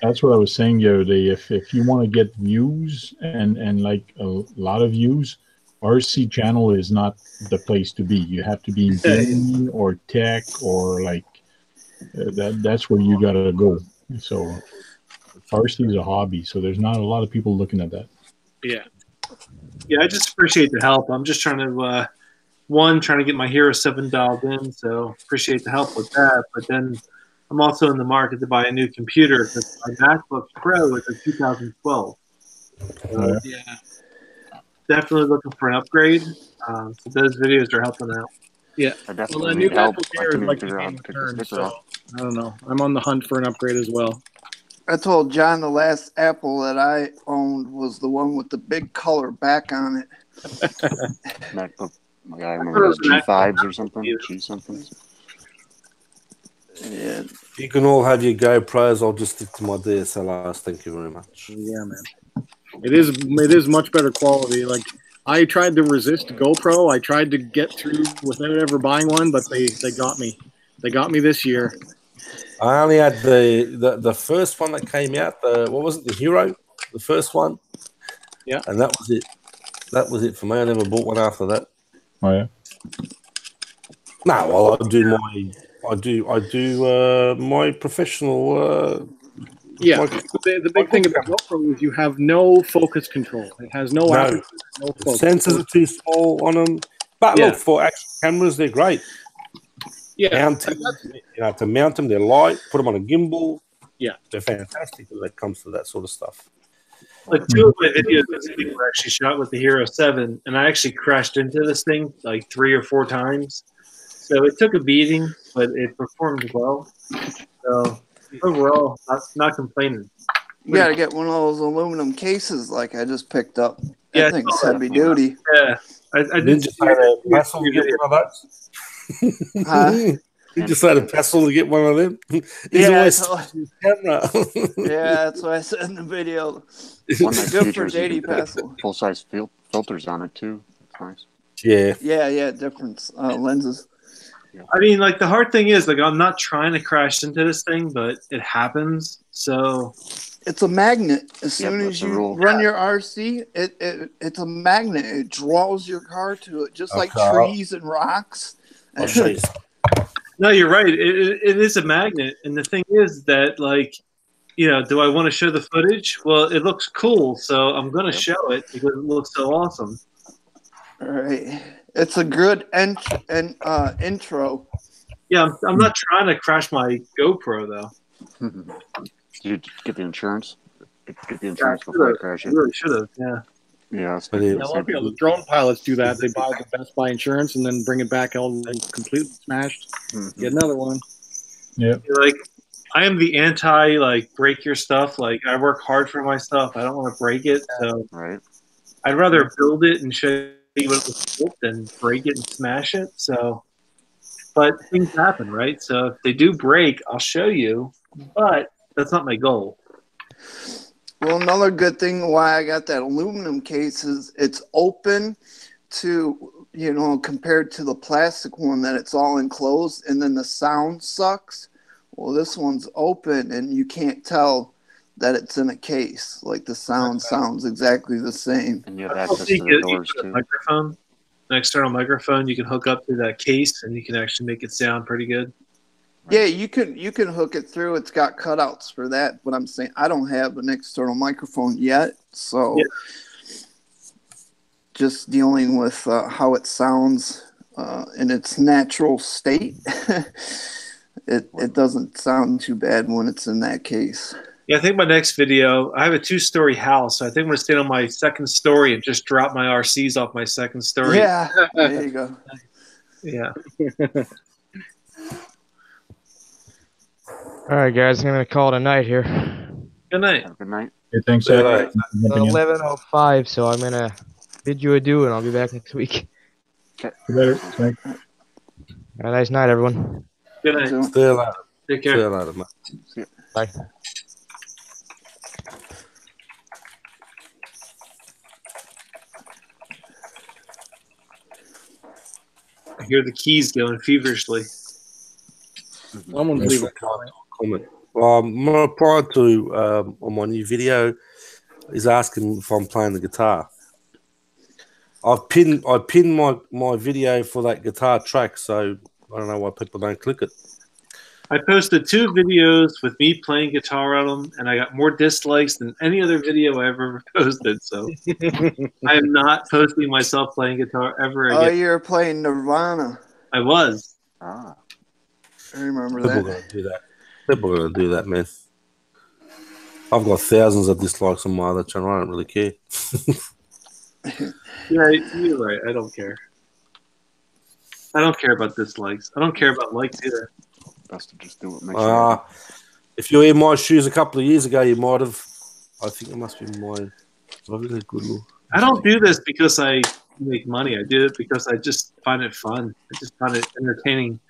That's what I was saying the other day. If you want to get views and like a lot of views, RC channel is not the place to be. You have to be in gaming or tech or like That's where you got to go. So RC is a hobby, so there's not a lot of people looking at that. Yeah. Yeah, I just appreciate the help. I'm just trying to trying to get my Hero 7 dialed in, so appreciate the help with that. But then I'm also in the market to buy a new computer because my MacBook Pro is a 2012. So Yeah. definitely looking for an upgrade. So those videos are helping out. Yeah. I Well, definitely the new need help. MacBook I Air is couldn't even like the figure out how game to take the return, sticker so off. I don't know. I'm on the hunt for an upgrade as well. I told John the last Apple that I owned was the one with the big color back on it. MacBook. I remember those G5s or something. G something. Yeah. You can all have your GoPros. I'll just stick to my DSLRs. Thank you very much. Yeah, man. It is much better quality. Like I tried to resist GoPro. I tried to get through without ever buying one, but they got me. They got me this year. I only had the first one that came out. What was it? The Hero, the first one. Yeah. And that was it. That was it for me. I never bought one after that. Oh yeah. No, well, I do my professional. Yeah. My, The big thing about GoPro is you have no focus control. It has no aperture, no the focus. sensors are too small on them. But Yeah. look, for action cameras, they're great. Yeah. Mounting, to mount them, they're light. Put them on a gimbal. Yeah. They're fantastic when it comes to that sort of stuff. Like 2 of my videos this week were actually shot with the Hero 7, and I actually crashed into this thing like 3 or 4 times. So it took a beating, but it performed well. So overall, not complaining. You got to get one of those aluminum cases like I just picked up. Yeah, That thing's heavy duty. Yeah, I did. Did you say to Passel to get one of those? Huh? Did you say to Passel to get one of them? He's Yeah, always that's his camera. Yeah, that's what I said in the video. One that Good for features you JD can put Passel. full-size filters on it too. That's nice. Yeah. Yeah, different lenses. I mean, like the hard thing is, like, I'm not trying to crash into this thing, but it happens. So it's a magnet. As soon that's as the you rule. run your RC, it's a magnet. It draws your car to it, just like Okay. trees and rocks. I'll show you. no, you're right. It is a magnet, and the thing is that, like, you know, do I want to show the footage? Well, it looks cool, so I'm going to show it because it looks so awesome. All right. It's a good intro. Yeah, I'm not trying to crash my GoPro though. Did you get the insurance? Get the insurance Yeah, before you crash I it. really should have. Yeah. Yeah, But it- A lot of people, the drone pilots do that. They buy the Best Buy insurance and then bring it back all completely smashed. Get another one. Yeah. Like, I am the anti, like, break your stuff. Like, I work hard for my stuff. I don't want to break it. So right. I'd rather build it and show you what it was built than break it and smash it. So, but things happen, right? So if they do break, I'll show you. But that's not my goal. Well, another good thing why I got that aluminum case is it's open to, compared to the plastic one that it's all enclosed and then the sound sucks. Well, this one's open and you can't tell that it's in a case. Like the sound sounds exactly the same. And you have access to the doors too. Microphone, an external microphone you can hook up to that case and you can actually make it sound pretty good. Yeah, you can hook it through. It's got cutouts for that. But I'm saying I don't have an external microphone yet, so just dealing with how it sounds in its natural state. It doesn't sound too bad when it's in that case. Yeah, I think my next video, I have a 2-story house. So I think I'm going to stay on my second story and just drop my RCs off my second story. Yeah, there you go. Yeah. All right, guys, I'm gonna call it a night here. Good night. Good night. Hey, thanks, Good Zach. night. for jumping in. 11:05, so I'm gonna bid you adieu, and I'll be back next week. See you later. Thanks. Have a nice night, everyone. Good night. So- See you later. Take See care. you later, mate. Bye. I hear the keys going feverishly. Someone's Just leaving. reply to a comment. I'm going to reply to on my new video. He's asking if I'm playing the guitar. I pinned my video for that guitar track, so I don't know why people don't click it. I posted 2 videos with me playing guitar on them, and I got more dislikes than any other video I ever posted. So I am not posting myself playing guitar ever Oh, again. you're playing Nirvana. I was. Ah. I remember People are that. going to do that. People are going to do that, man. I've got thousands of dislikes on my other channel. I don't really care. Yeah, you're right. I don't care. I don't care about dislikes. I don't care about likes either. Best to just do what makes you happy. If you were in my shoes a couple of years ago, you might have. I think it must be mine. Really good look. I don't do this because I make money. I do it because I just find it fun. I just find it entertaining.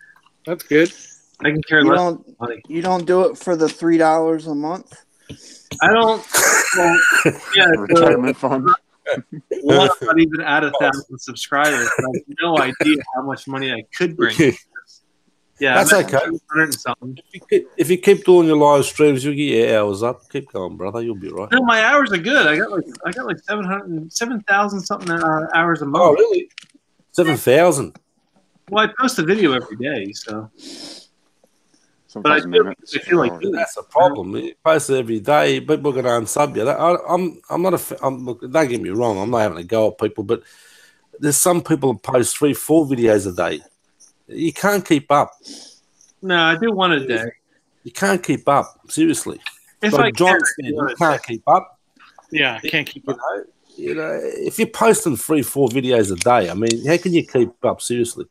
That's good. I can care less about money. You don't do it for the $3 a month? I don't. Well, yeah, Retirement fund. well, I'm not even at 1,000 subscribers. I have no idea how much money I could bring. Yeah, That's I'm at okay. 200 and something. If you keep doing your live streams, you'll get your hours up. Keep going, brother. You'll be right. No, my hours are good. I got like 7,000 something hours a month. Oh, really? 7,000. Well, I post a video every day, so. But I feel like that's a problem. You post it every day, people are going to unsub you. I'm not look, don't get me wrong. I'm not having a go at people, but there's some people who post 3-4 videos a day. You can't keep up. No, I do one a day. You can't keep up. Seriously. If like I John can, said, you can't keep up. Yeah, I can't keep up. You know, if you're posting 3-4 videos a day, I mean, how can you keep up? Seriously.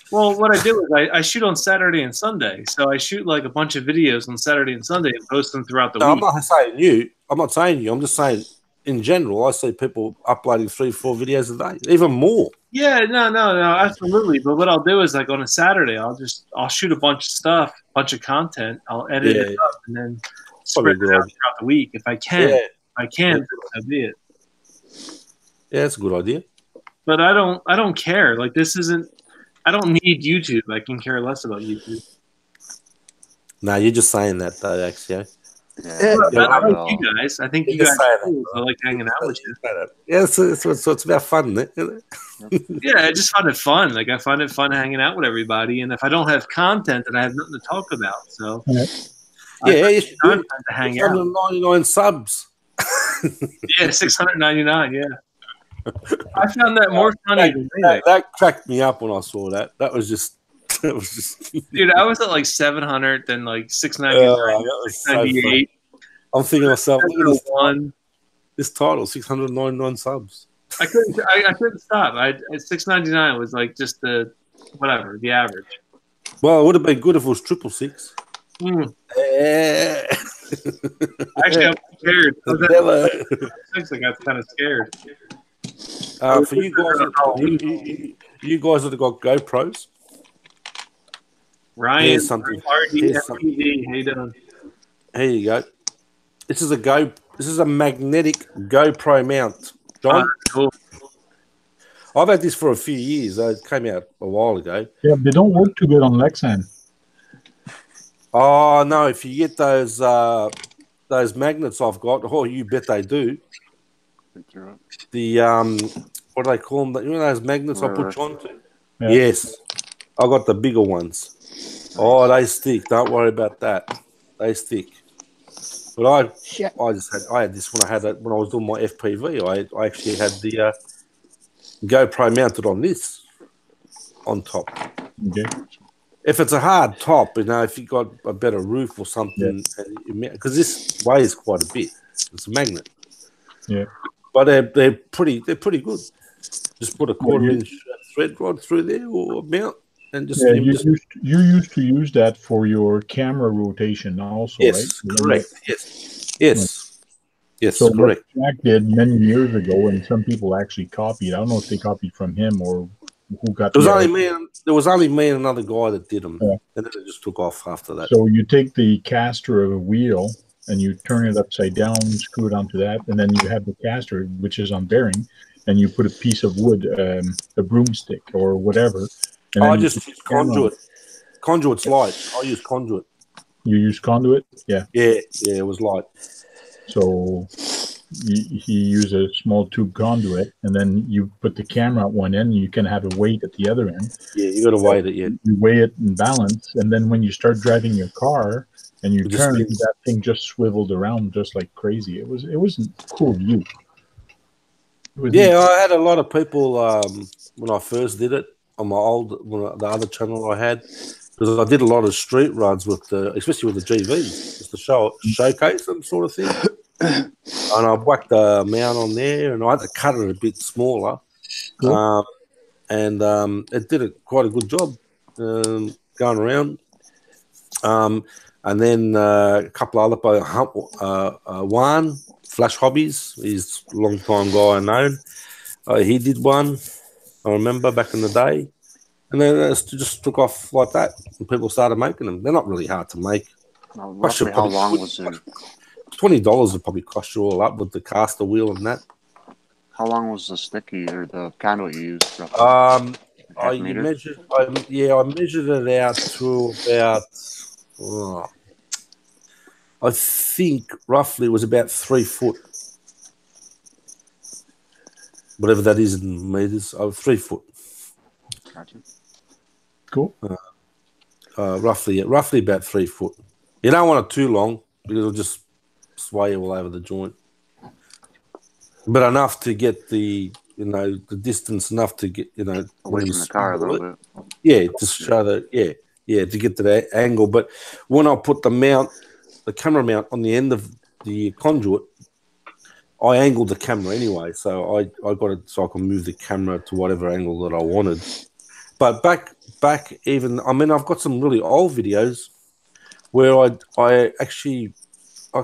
Well, what I do is I shoot on Saturday and Sunday. So I shoot like a bunch of videos on Saturday and Sunday and post them throughout the week. I'm not saying you. I'm not saying you. I'm just saying in general, I see people uploading 3-4 videos a day, even more. Yeah, no, absolutely. But what I'll do is like on a Saturday, I'll shoot a bunch of stuff, a bunch of content. I'll edit it up and then spread it out throughout the week if I can. Yeah. If I can, that'll be it. Yeah, that's a good idea. But I don't care. Like this isn't. I don't need YouTube. I can care less about YouTube. No, you're just saying that though, actually. Yeah. I like you guys. I think you guys are cool. I like hanging out with you. Yeah, so it's about fun, isn't it? Yeah, I just find it fun. Like I find it fun hanging out with everybody. And if I don't have content, then I have nothing to talk about. So yeah, you should content to hang out. 699 subs. Yeah, 699. Yeah. I found that more funny than anything. That cracked me up when I saw that. That was just. Dude, I was at like 700, then like 699, 698. I'm thinking to myself, look at this title, 699 subs. I couldn't stop. At 699 was like just the whatever, the average. Well, it would have been good if it was 666. Actually, I'm scared. I got kind of scared. For you guys that have got GoPros, Ryan, here's something. RDFTV, how you doing? Here you go. This is a magnetic GoPro mount, John. Cool. I've had this for a few years. It came out a while ago. Yeah, they don't work too good on Lexan. Oh no! If you get those magnets I've got, oh, you bet they do. The what do they call them? You know those magnets I put you onto? Yeah. Yes, I got the bigger ones. Oh, they stick. Don't worry about that. They stick. But I had this when I was doing my FPV. I actually had the GoPro mounted on this on top. Okay. If it's a hard top, you know, if you got a better roof or something, because this weighs quite a bit. It's a magnet. Yeah. But they're pretty good. Just put a 1/4-inch thread rod through there or mount, and just you used to use that for your camera rotation also, yes, right? Correct. Yes, so correct. What Jack did many years ago, and some people actually copied. I don't know if they copied from him or who got. There was only me and another guy that did them, and then it just took off after that. So you take the caster of a wheel and you turn it upside down, screw it onto that, and then you have the caster, which is on bearing, and you put a piece of wood, a broomstick or whatever. And I just use conduit. Conduit's light. I use conduit. You use conduit? Yeah. Yeah, it was light. So he used a small tube conduit, and then you put the camera at one end, and you can have a weight at the other end. Yeah, you got to weigh it. Yeah, You weigh it in balance, and then when you start driving your car and you It just turn, spins. that thing just swiveled around just like crazy. It was a cool view. Yeah, I had a lot of people when I first did it on my the other channel I had, because I did a lot of street runs with especially with the GVs, just to showcase them sort of thing. And I whacked the mount on there, and I had to cut it a bit smaller. Cool. And it did quite a good job going around. And then a couple of other Juan Flash Hobbies, he's a long time guy I know. He did one, I remember back in the day, and then it just took off like that, and people started making them. They're not really hard to make. Roughly how long was it? $20 would probably cost you all up with the caster wheel and that. How long was the sticky or the conduit you used? Roughly? I measured it out to about, I think roughly it was about 3 foot. Whatever that is in meters, 3 foot. Gotcha. Cool. Roughly about 3 foot. You don't want it too long because it'll just sway all over the joint. But enough to get the distance enough to get away from the car a little bit. Yeah, to show to get to that angle. But when I put the camera mount on the end of the conduit, I angled the camera anyway, so I got it so I can move the camera to whatever angle that I wanted. But back even, I mean, I've got some really old videos where I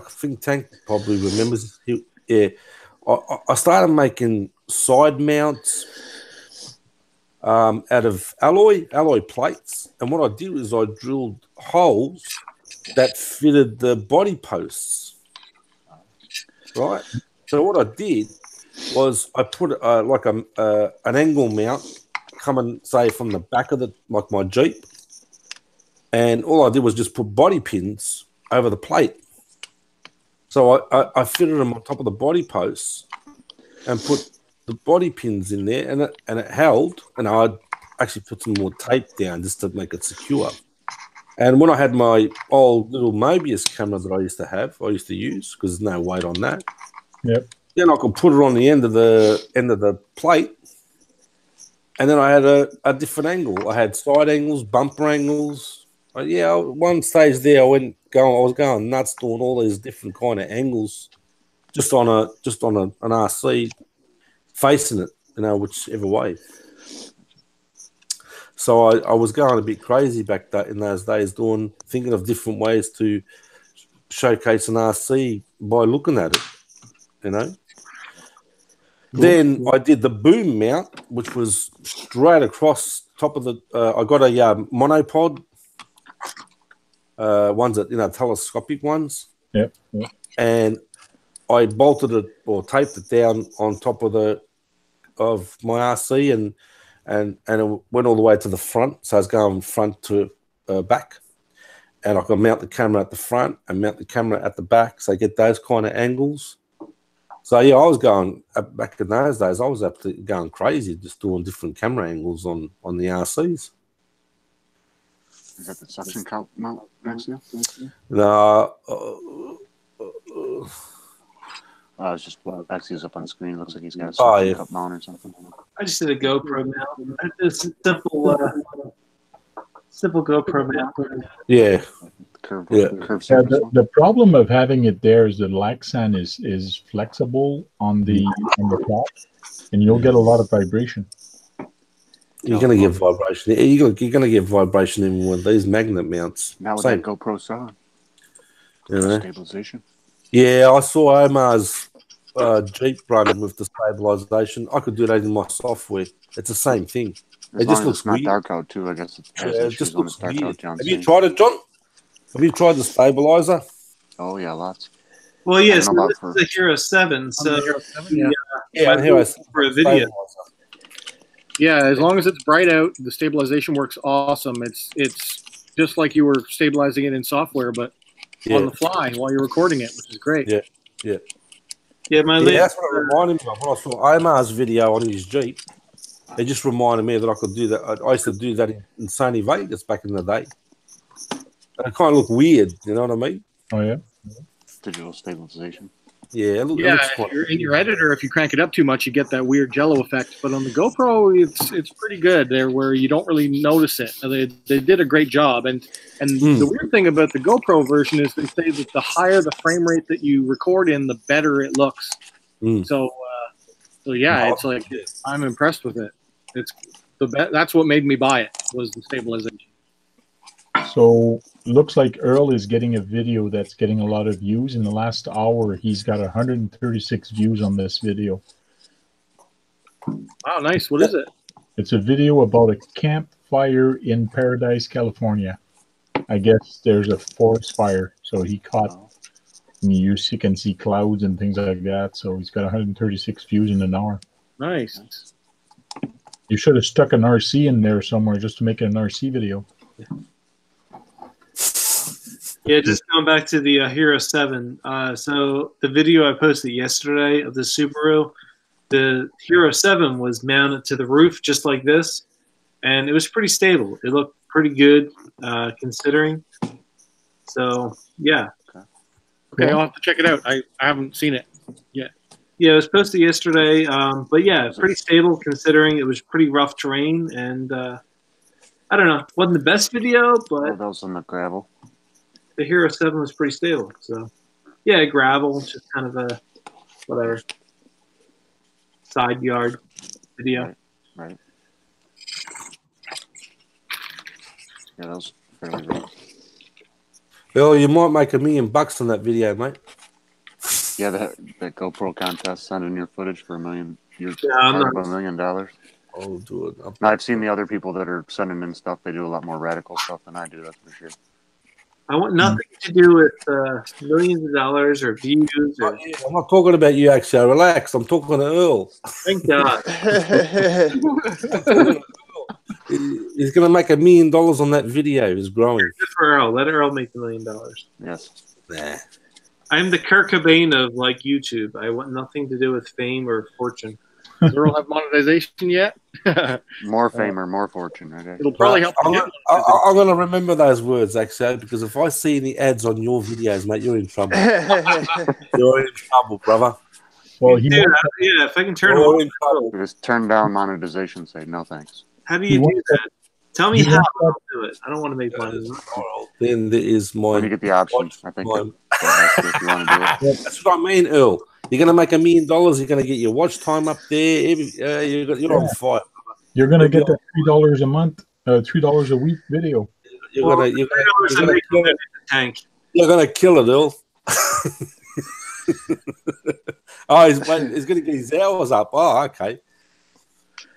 think Tank probably remembers. I started making side mounts out of alloy plates, and what I did was I drilled holes that fitted the body posts, right? So what I did was I put an angle mount coming, say, from the back of my Jeep, and all I did was just put body pins over the plate. So I fitted them on top of the body posts and put the body pins in there, and it held. And I actually put some more tape down just to make it secure. And when I had my old little Mobius camera that I used to use because there's no weight on that. Yep. Then I could put it on the end of the plate, and then I had a different angle. I had side angles, bumper angles. One stage there, I was going nuts doing all these different kind of angles, just on an RC, facing it, whichever way. So I was going a bit crazy back in those days, thinking of different ways to showcase an RC by looking at it, Then I did the boom mount, which was straight across top of the. I got a monopod. Ones that telescopic ones. Yep. And I bolted it or taped it down on top of my RC, and it went all the way to the front. So I was going front to back, and I could mount the camera at the front and mount the camera at the back, so I get those kind of angles. So I was going back in those days. I was absolutely going crazy, just doing different camera angles on the RCs. Is that the suction cup mount next to you? No. It's just X's up on the screen. It looks like he's got a suction cup mount or something. I just did a GoPro mount. It's a simple GoPro mount. Yeah. Curve the problem of having it there is the Laxan is flexible on the top, and you'll get a lot of vibration. You're going to get vibration. You're going to get vibration even with these magnet mounts. Now with that GoPro 7. Stabilization. Yeah, I saw Omar's Jeep running with the stabilization. I could do that in my software. It's the same thing. It just looks not dark out too. I guess it just looks dark out. Have you tried it, John? Have you tried the stabilizer? Oh yeah, lots. Well, yes, this is a Hero 7, so Hero for a video. Yeah, as long as it's bright out, the stabilization works awesome. It's just like you were stabilizing it in software, but on the fly while you're recording it, which is great. Yeah. Yeah, my Yeah, that's what it reminded me of when I saw Omar's video on his Jeep. It just reminded me that I could do that. I used to do that in Sony Vegas back in the day. And it kind of looked weird, you know what I mean? Oh yeah. Digital stabilization. Yeah, it Yeah, looks if quite you're in your editor, if you crank it up too much, you get that weird jello effect. But on the GoPro, it's pretty good there, where you don't really notice it. They did a great job, and the weird thing about the GoPro version is they say that the higher the frame rate that you record in, the better it looks. So yeah, it's like I'm impressed with it. It's that's what made me buy it, was the stabilization. So looks like Earl is getting a video that's getting a lot of views. In the last hour, he's got 136 views on this video. Wow, nice. What is it? It's a video about a campfire in Paradise, California. I guess there's a forest fire, so he caught. You can see clouds and things like that. So he's got 136 views in an hour. Nice. You should have stuck an RC in there somewhere just to make an RC video. Yeah, just going back to the Hero 7. So the video I posted yesterday of the Subaru, the Hero 7 was mounted to the roof just like this, and it was pretty stable. It looked pretty good considering. So, yeah. Okay, I'll have to check it out. I haven't seen it yet. Yeah, it was posted yesterday. But, yeah, pretty stable considering it was pretty rough terrain. And, I don't know, wasn't the best video, but... that was on the gravel. The Hero 7 was pretty stable. So, yeah, gravel, just kind of a, whatever, side yard video. Right. Yeah, that was fairly rough. Well, you might make $1 million on that video, mate. Yeah, that GoPro contest, send in your footage for $1 million. You're I'm not... $1 million. I'll do it. No, I've seen the other people that are sending in stuff. They do a lot more radical stuff than I do, that's for sure. I want nothing to do with millions of dollars or views. Or... I'm not talking about you, actually. Relax. I'm talking to Earl. Thank God. He's going to make $1 million on that video. He's growing. Good for Earl. Let Earl make $1 million. Yes. Nah. I'm the Kurt Cobain of like YouTube. I want nothing to do with fame or fortune. Does Earl have monetization yet? More fame or more fortune, right? It'll probably help. I'm going to remember those words, actually, because if I see any ads on your videos, mate, you're in trouble. You're in trouble, brother. Well, yeah, if I can turn it on. Just turn down monetization. Say no thanks. How do you do that? Tell me how I'll do it. I don't want to make money. Then there is my. When you get the option, I think. If you want to do it. That's what I mean, Earl. You're going to make $1 million. You're going to get your watch time up there. You're on fire. You're going to get that $3 a month, $3 a week video. You're going to kill it. Tank. You're going to kill it, Earl. Oh, he's going to get his hours up. Oh, okay.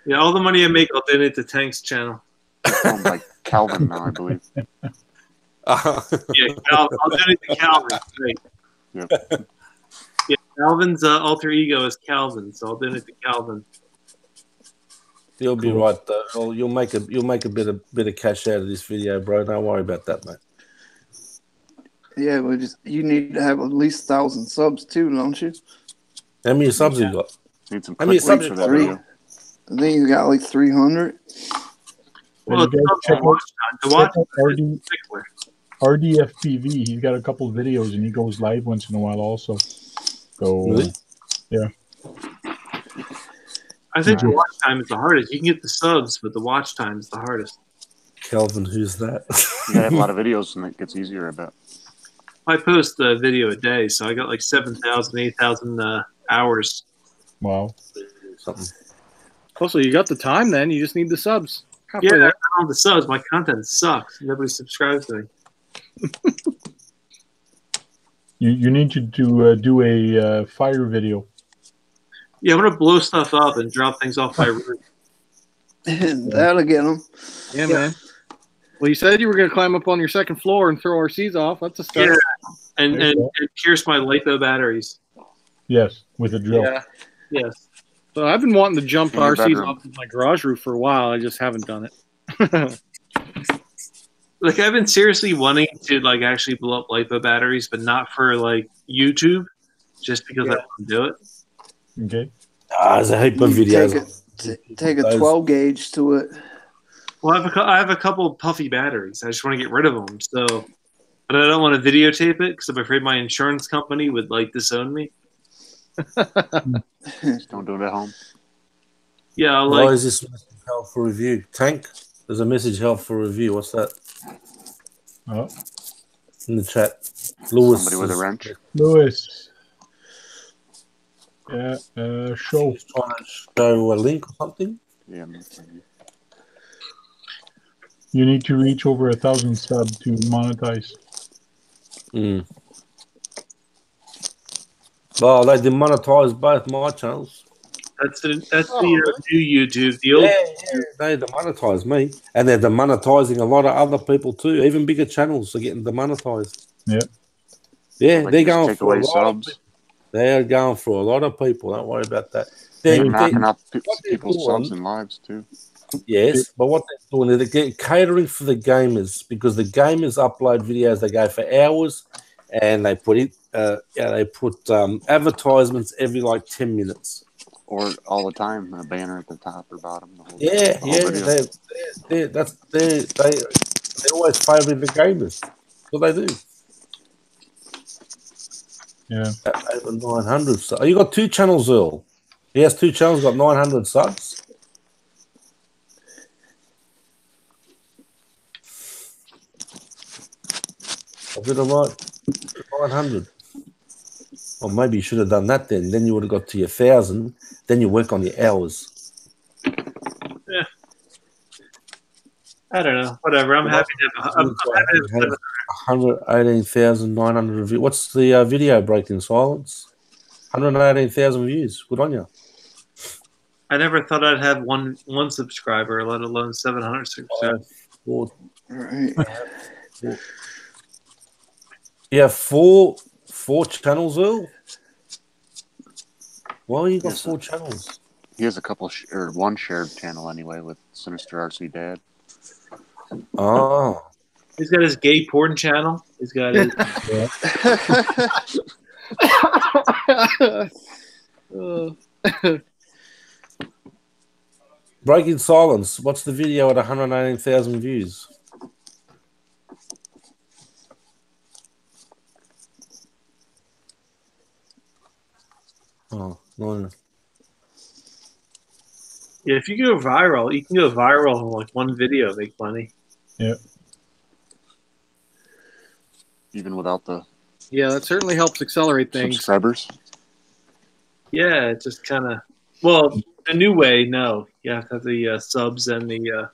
Yeah, all the money I make, I'll donate to Tank's channel. Sounds like Calvin now, I believe. Yeah, I'll donate to Calvin. Great. Yep. Yeah, Calvin's alter ego is Calvin, so I'll donate to Calvin. You'll be right, though. You'll make a bit of cash out of this video, bro. Don't worry about that, mate. Yeah, but you need to have at least 1,000 subs too, don't you? How many subs you got? Need some How many subs for that video. I think you got like 300. Well, RDFPV, he's got a couple of videos and he goes live once in a while also. So, really? Yeah. I think the watch time is the hardest. You can get the subs, but the watch time is the hardest. Kelvin, who's that? You gotta have a lot of videos and it gets easier, I bet. I post a video a day, so I got like 7,000, 8,000 hours. Wow. Something. Oh, so you got the time then. You just need the subs. Halfway Yeah, I there. don't have the subs. My content sucks. Nobody subscribes to me. You need to do a fire video. Yeah, I'm going to blow stuff up and drop things off my roof. That'll get them. Yeah, man. Well, you said you were going to climb up on your second floor and throw our seeds off. That's a start. Yeah, and pierce my LiPo batteries. Yes, with a drill. Yeah. Yes. So I've been wanting to jump In your RCs bedroom. off of my garage roof for a while. I just haven't done it. Like, I've been seriously wanting to, like, actually blow up LiPo batteries, but not for, like, YouTube. just because I want to do it. Okay. There's a heap of videos. Take a 12 gauge to it. Well, I have a couple of puffy batteries. I just want to get rid of them. So, but I don't want to videotape it because I'm afraid my insurance company would like disown me. Just don't do it at home. Yeah, I'll Why like. is this message held for review? Tank, there's a message held for review. What's that? Oh, In the chat. Lewis. Somebody with a wrench. Lewis. Yeah, show. He's trying to show a link or something. Yeah. You need to reach over 1,000 subs to monetize. Well, they demonetized both my channels. That's the new YouTube. The old They demonetized me, and they're demonetizing a lot of other people too. Even bigger channels are getting demonetized. Yeah. Yeah, Like they're just going take for away a lot subs. of, they're going for a lot of people. Don't worry about that. They're They, knocking out what they're people's doing- subs and lives too. Yes, but what they're doing is they're catering for the gamers, because the gamers upload videos. They go for hours, and they put advertisements every like 10 minutes. Or all the time, a banner at the top or bottom. The whole, Yeah, the whole video. They always favour the gamers. That's what they do. Yeah. Over 900. So you got two channels, Earl. He has two channels. Got 900 subs. I did it right. 900. Or maybe you should have done that then. Then you would have got to your 1,000. Then you work on your hours. Yeah. I don't know. Whatever. I'm happy to have. I'm happy to have 118,900 views. What's the video break in silence? 118,000 views. Good on you. I never thought I'd have one subscriber, let alone 700 subscribers. Right. You have four channels, Earl? Why you got Yes, four channels? He has a couple, or one shared channel anyway with Sinister RC Dad. Oh. He's got his gay porn channel. He's got his. Breaking silence. What's the video at 118,000 views? Oh, no. Yeah, if you go viral, you can go viral in like one video, make money. Yeah. Even without the Yeah, that certainly helps accelerate things. subscribers. Yeah, it's just kind of the new way. No, you have to have the subs and the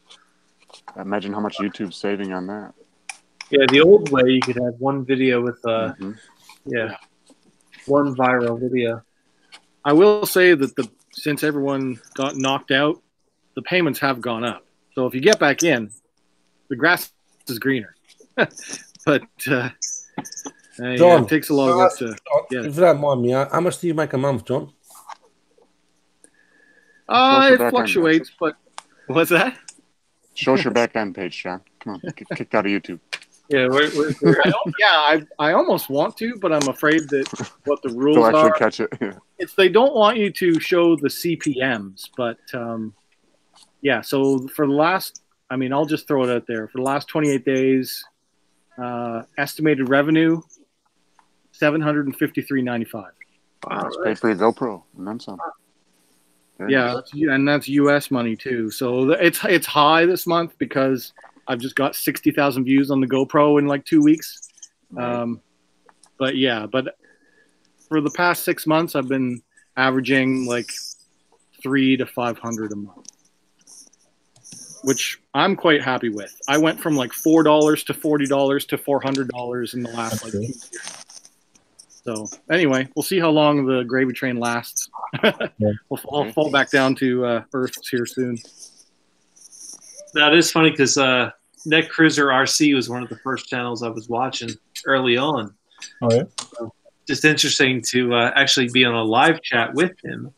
Imagine how much YouTube's saving on that. the old way. You could have one video with Mhm. one viral video. I will say that since everyone got knocked out, the payments have gone up. So if you get back in, the grass is greener. But John, it takes a lot of work to. Yeah. If you don't mind me, how much do you make a month, John? It fluctuates, but what's that? Show us your back end page, John. Come on, get kicked out of YouTube. Yeah, I almost want to, but I'm afraid that what the rules They'll actually are. catch it. It's they don't want you to show the CPMs, but so for the last, I'll just throw it out there. For the last 28 days, estimated revenue, $753.95. That's paid for your GoPro and then some. Very Yeah, nice. and that's U.S. money too. So it's high this month because I've just got 60,000 views on the GoPro in like 2 weeks. Right. But for the past 6 months, I've been averaging like 300 to 500 a month, which I'm quite happy with. I went from like $4 to $40 to $400 in the last like 2 years. So anyway, we'll see how long the gravy train lasts. I'll fall back down to earth here soon. that is funny because Net Cruiser RC was one of the first channels I was watching early on. Oh yeah. So just interesting to actually be on a live chat with him.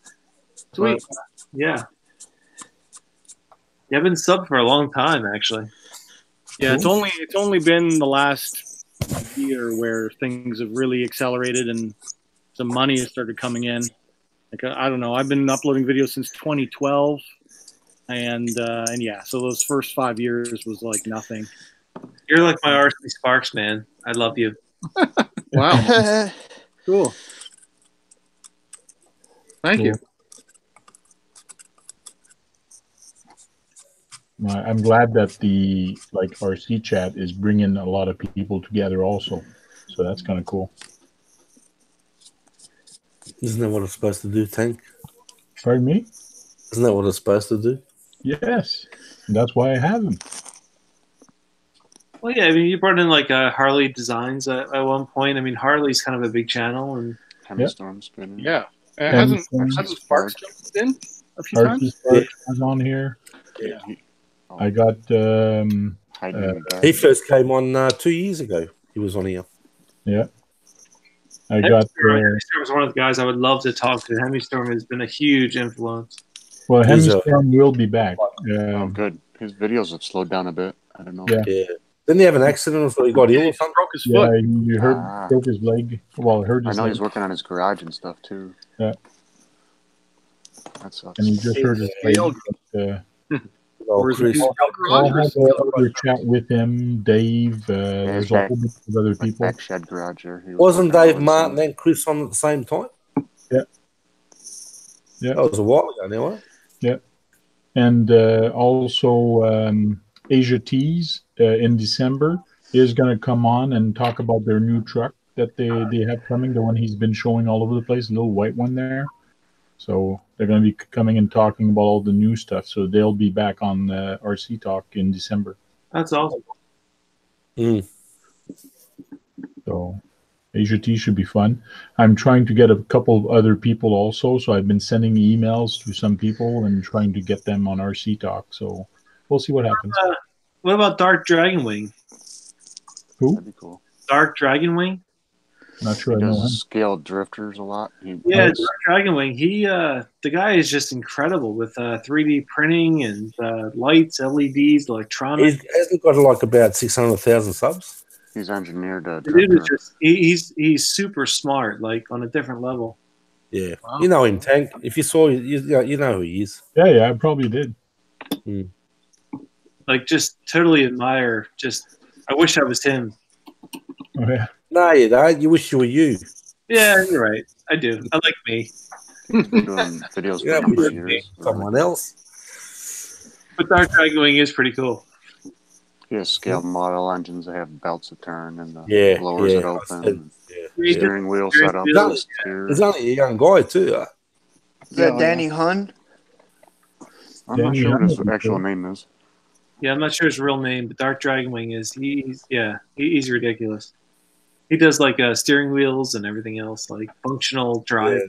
Sweet. Yeah. You have been subbed for a long time, actually. Yeah, it's only been the last year where things have really accelerated and some money has started coming in. Like I don't know, I've been uploading videos since 2012, and yeah, so those first 5 years was like nothing. You're like my RC Sparks, man. I love you. Wow. Cool. Thank you. I'm glad that the RC chat is bringing a lot of people together also. So that's kind of cool. Isn't that what it's supposed to do, Tank? Pardon me? Isn't that what it's supposed to do? Yes. That's why I have them. Well, yeah, I mean, you brought in like Harley Designs at one point. I mean, Harley's kind of a big channel, and Storm's been in. Yeah. Hasn't Sparks jumped in a few times? Sparks was on here. Yeah. I got. He first came on 2 years ago. He was on here. Yeah. I got. Hemi was one of the guys I would love to talk to. Hemi Storm has been a huge influence. Well, Hemi Storm will be back. Oh, good. His videos have slowed down a bit. I don't know. Yeah. Didn't he have an accident or he got ill or something? Broke his foot. Yeah, you broke his leg. Well, hurt his I know leg. he's working on his garage and stuff too. Yeah. That sucks. And he just hurt his leg. Chris. I'll have another chat with him, Dave. There's a whole bunch of other people. Back shed garage here. Wasn't Dave Martin and Chris on at the same time? Yeah. Yeah. That was a while ago now, right? Yeah. And also Asia Tees in December is going to come on and talk about their new truck that they have coming, the one he's been showing all over the place, the little white one there. So they're going to be coming and talking about all the new stuff. So they'll be back on RC Talk in December. That's awesome. So Asia T should be fun. I'm trying to get a couple of other people also. So I've been sending emails to some people and trying to get them on RC Talk. So we'll see what happens. What about Dark Dragonwing? Who? That'd be cool. Dark Dragonwing? Not sure He I know him. does scaled drifters a lot. Yeah, Dark Dragonwing. He, the guy is just incredible with 3D printing and lights, LEDs, electronics. Hasn't got like about 600,000 subs. He's engineered a Dude is just, he's super smart, like on a different level. Yeah, wow. You know him, Tank. If you saw, you know who he is. Yeah, I probably did. Like, just totally admire. Just, I wish I was him. Oh, yeah. No, you don't. You wish you were you. Yeah, you're right. I do. I like me. Been doing videos for years. Someone else. But Dark Dragonwing is pretty cool. He has scale model engines that have belts that turn and the blowers that open. Steering wheel set up. He's only a young guy too. Is that Danny Hun? I'm not sure what his actual name is. Yeah, I'm not sure his real name, but Dark Dragonwing is he's ridiculous. He does like steering wheels and everything else, like functional drive. Yeah.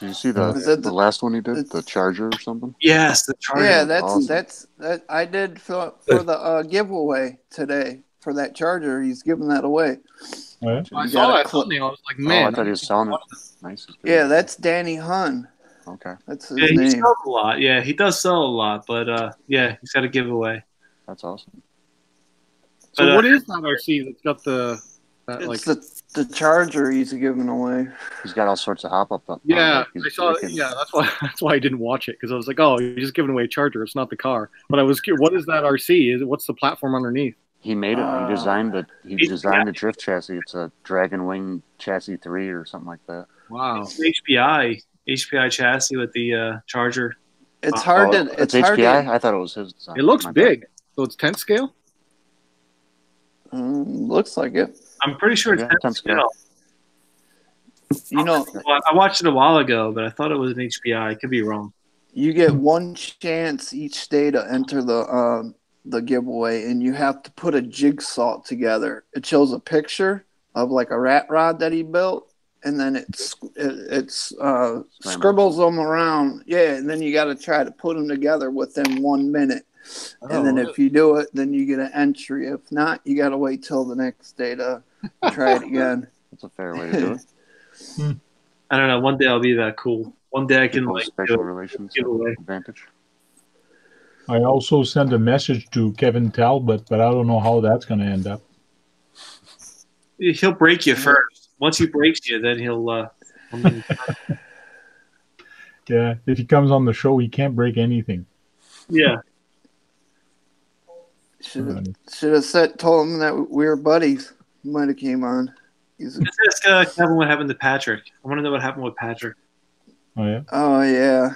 Did you see the last one he did, the Charger or something? Yes, the Charger. Yeah, that's I did for the giveaway today for that Charger. He's giving that away. Yeah. I saw that thumbnail. I was like, man. Oh, I thought he was selling it. Nice. Yeah, that's Danny Hun. Okay. That's his name. He sells a lot. Yeah, he does sell a lot, but yeah, he's got a giveaway. That's awesome. So what is that RC that's got the it's the Charger he's giving away. He's got all sorts of hop up. Yeah, I saw. Yeah, that's why I didn't watch it, because I was like, oh, you're just giving away a Charger. It's not the car. But I was curious, what is that RC? What's the platform underneath? He made it. He designed it. He designed the drift chassis. It's a Dragonwing Chassis 3 or something like that. Wow. It's HPI chassis with the Charger. It's hard to. It's HPI. I thought it was his design. It looks big. So it's 10 scale. Looks like it. I'm pretty sure it's 10 scale. You know, I watched it a while ago, but I thought it was an HPI. I could be wrong. You get one chance each day to enter the giveaway, and you have to put a jigsaw together. It shows a picture of like a rat rod that he built, and then it scribbles them around. Yeah, and then you got to try to put them together within 1 minute. And then if you do it, then you get an entry. If not, you got to wait till the next day to try it again. That's a fair way to do it. I don't know. One day I'll be that cool. One day I can special relations advantage. I also sent a message to Kevin Talbot, but I don't know how that's going to end up. He'll break you first. Once he breaks you, then he'll Yeah, if he comes on the show, he can't break anything. Yeah. Should have said told him that we were buddies. He might have came on. Let's ask Kevin what happened to Patrick. I want to know what happened with Patrick. Oh yeah. Oh yeah,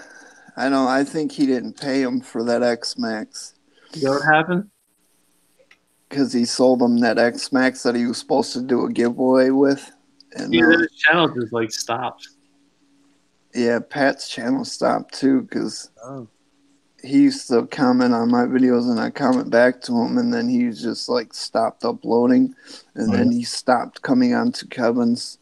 I know. I think he didn't pay him for that X Max. You know what happened? Because he sold him that X Max that he was supposed to do a giveaway with. And Yeah, his channel just like stopped. Yeah, Pat's channel stopped too because he used to comment on my videos and I comment back to him, and then he just like stopped uploading, and then he stopped coming onto Kevin's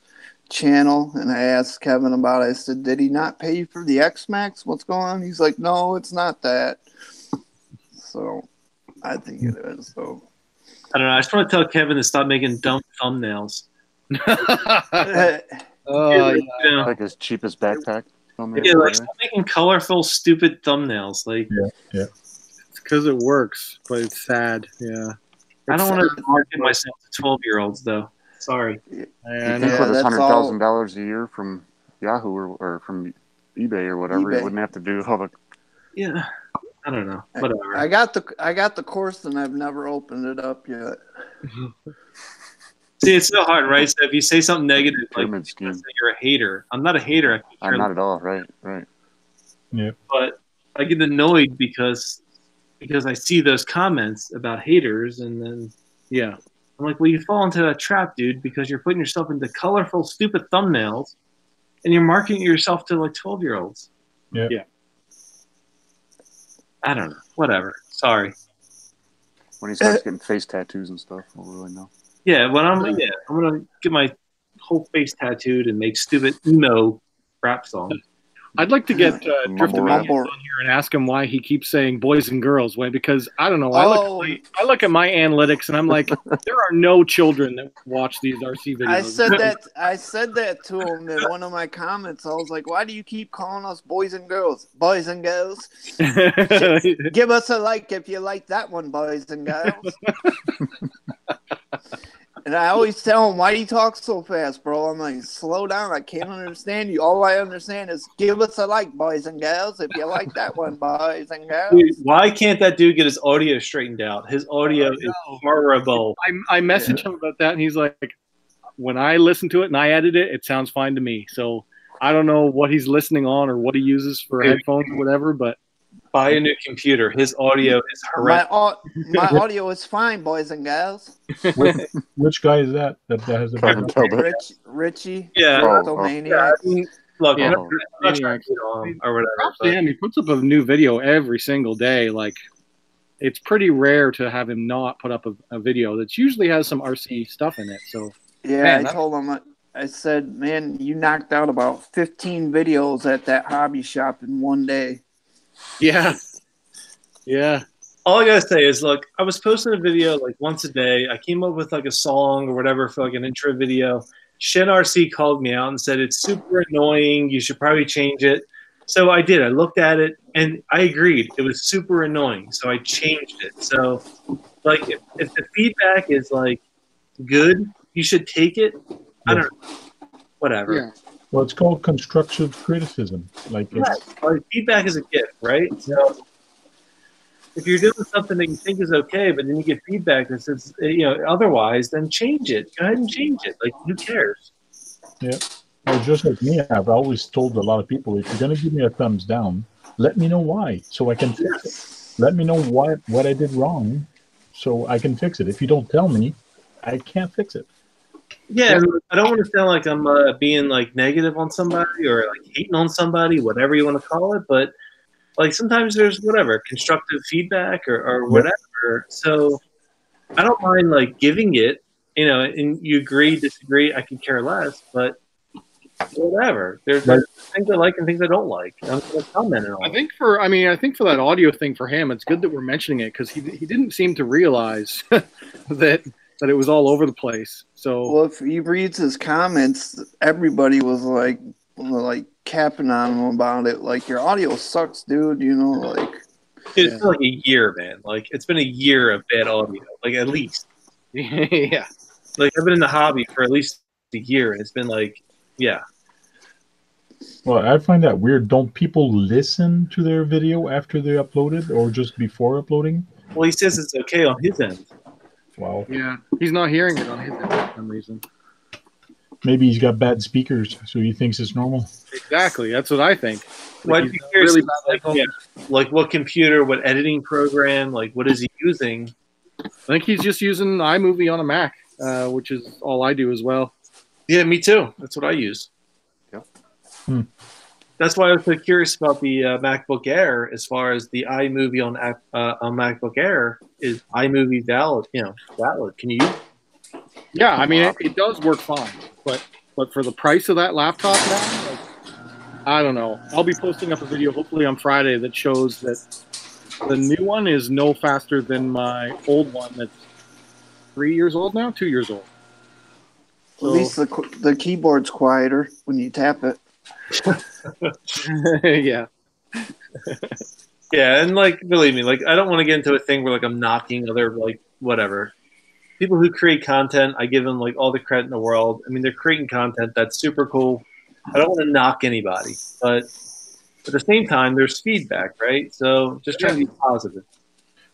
channel. And I asked Kevin about it. I said, "Did he not pay you for the X Max? What's going on?" He's like, "No, it's not that." So I think it is though. I don't know. I just want to tell Kevin to stop making dumb thumbnails. Like his cheapest backpack. Yeah, like stop making colorful, stupid thumbnails. Like, yeah. It's because it works, but it's sad. Yeah. I don't want to market myself to 12-year-olds, though. Sorry. You think with his $100,000 a year from Yahoo or from eBay or whatever, he wouldn't have to do all the. Yeah. I don't know. Whatever. I got the course and I've never opened it up yet. See, it's so hard, right? So if you say something negative, like you're a hater. I'm not a hater. I'm not at all. Right. Yeah. But I get annoyed because I see those comments about haters, and then I'm like, well, you fall into that trap, dude, because you're putting yourself into colorful, stupid thumbnails, and you're marketing yourself to like 12-year-olds. Yeah. I don't know. Whatever. Sorry. When he starts getting face tattoos and stuff, we'll really know. Yeah, I'm gonna get my whole face tattooed and make stupid emo rap songs. I'd like to get Drifted on here and ask him why he keeps saying boys and girls. Why? Because I don't know. I look at my analytics and I'm like, there are no children that watch these RC videos. I said that to him in one of my comments. I was like, why do you keep calling us boys and girls? Boys and girls. Give us a like if you like that one, boys and girls. And I always tell him, why do you talk so fast, bro? I'm like, slow down. I can't understand you. All I understand is give us a like, boys and girls, if you like that one, boys and girls. Dude, why can't that dude get his audio straightened out? His audio is horrible. I messaged him about that, and he's like, when I listen to it and I edit it, it sounds fine to me. So I don't know what he's listening on or what he uses for headphones or whatever, but buy a new computer. His audio is horrendous. My audio is fine, boys and girls. Which guy is that? That has a Richie. Yeah. Maniac. Look, I'm not trying to get on or whatever. Damn, he puts up a new video every single day. Like, it's pretty rare to have him not put up a video that usually has some RC stuff in it. So yeah, man, I told him. I said, man, you knocked out about 15 videos at that hobby shop in one day. Yeah. All I gotta say is, look, I was posting a video like once a day. I came up with like a song or whatever for like an intro video. Shen RC called me out and said it's super annoying. You should probably change it. So I did. I looked at it and I agreed. It was super annoying. So I changed it. So, like, if the feedback is like good, you should take it. I don't know. Whatever. Yeah. Well, it's called constructive criticism. Like feedback is a gift, right? So if you're doing something that you think is okay, but then you get feedback that says, otherwise, then change it. Go ahead and change it. Like, who cares? Yeah. Well, just like me, I've always told a lot of people, if you're going to give me a thumbs down, let me know why, so I can fix it. Let me know what I did wrong, so I can fix it. If you don't tell me, I can't fix it. Yeah, I don't want to sound like I'm being like negative on somebody or like hating on somebody, whatever you want to call it. But like sometimes there's whatever constructive feedback or whatever. So I don't mind like giving it, and you agree, disagree. I could care less, but whatever. There's things I like and things I don't like. I'm going to comment on. I think for that audio thing for him, it's good that we're mentioning it because he didn't seem to realize that it was all over the place. So, well, if he reads his comments, everybody was like capping on him about it. Like, your audio sucks, dude. It's been like a year, man. Like, it's been a year of bad audio, like at least. Yeah. Like, I've been in the hobby for at least a year, and it's been like, yeah. Well, I find that weird. Don't people listen to their video after they upload it, or just before uploading? Well, he says it's okay on his end. Wow. Yeah, he's not hearing it on his end for some reason. Maybe he's got bad speakers, so he thinks it's normal. Exactly, that's what I think. Like, he's really bad like, yeah, like what computer, what editing program, like what is he using? I think he's just using iMovie on a Mac, which is all I do as well. Yeah, me too. That's what I use. Hmm. That's why I was so curious about the MacBook Air. As far as the iMovie on MacBook Air, is iMovie valid? Valid? Can you use it? Yeah, I mean it does work fine, but for the price of that laptop now, like, I don't know. I'll be posting up a video hopefully on Friday that shows that the new one is no faster than my old one that's 3 years old now, 2 years old. At least the keyboard's quieter when you tap it. Yeah. Yeah, and like, believe me, like I don't want to get into a thing where like I'm knocking other like whatever people who create content. I give them like all the credit in the world. I mean, they're creating content that's super cool. I don't want to knock anybody, but at the same time, there's feedback, right? So just trying to be positive.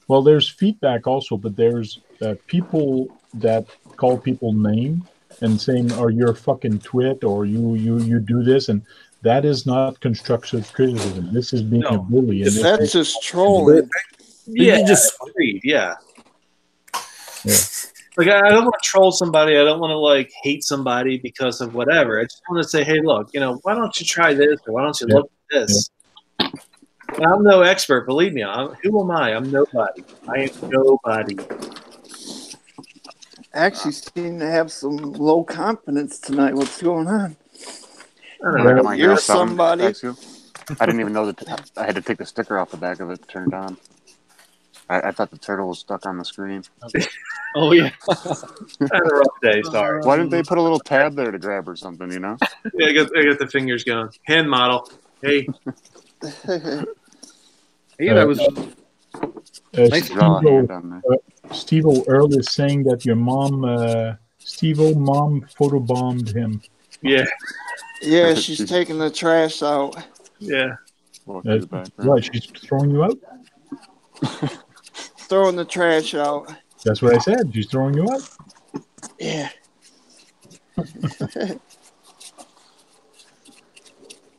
Well, there's feedback also, but there's people that call people name and saying, "Oh, you're a fucking twit," or "you do this," and that is not constructive criticism. This is being a bully. And That's just trolling. Yeah, just agreed. Yeah. Like I don't want to troll somebody. I don't want to like hate somebody because of whatever. I just want to say, hey, look, why don't you try this or why don't you look at this? And I'm no expert, believe me. Who am I? I'm nobody. I am nobody. Actually, seem to have some low confidence tonight. What's going on? I don't know. You're somebody. I didn't even know that I had to take the sticker off the back of it to turn it on. I thought the turtle was stuck on the screen. Oh, yeah. I had a rough day, sorry. Why didn't they put a little tab there to grab or something, Yeah, I got the fingers going. Hand model. Hey. Yeah, that was nice. Steve-O Earl is saying that your mom, Steve-O mom photobombed him. Yeah. Yeah, she's taking the trash out. Yeah. Right, she's throwing you out? Throwing the trash out. That's what I said. She's throwing you out. Yeah.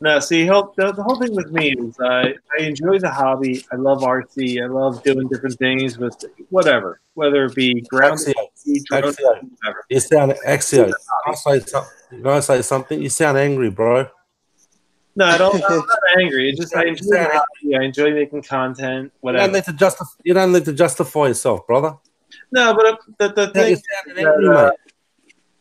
No, see, the whole thing with me is I enjoy the hobby. I love RC. I love doing different things with whatever, whether it be ground, whatever. You sound Axio. I say something. You sound angry, bro. No, I'm not angry. It's just I enjoy the hobby. I enjoy making content. Whatever. You don't need to justify yourself, brother. No, but the thing you're sounding angry, mate.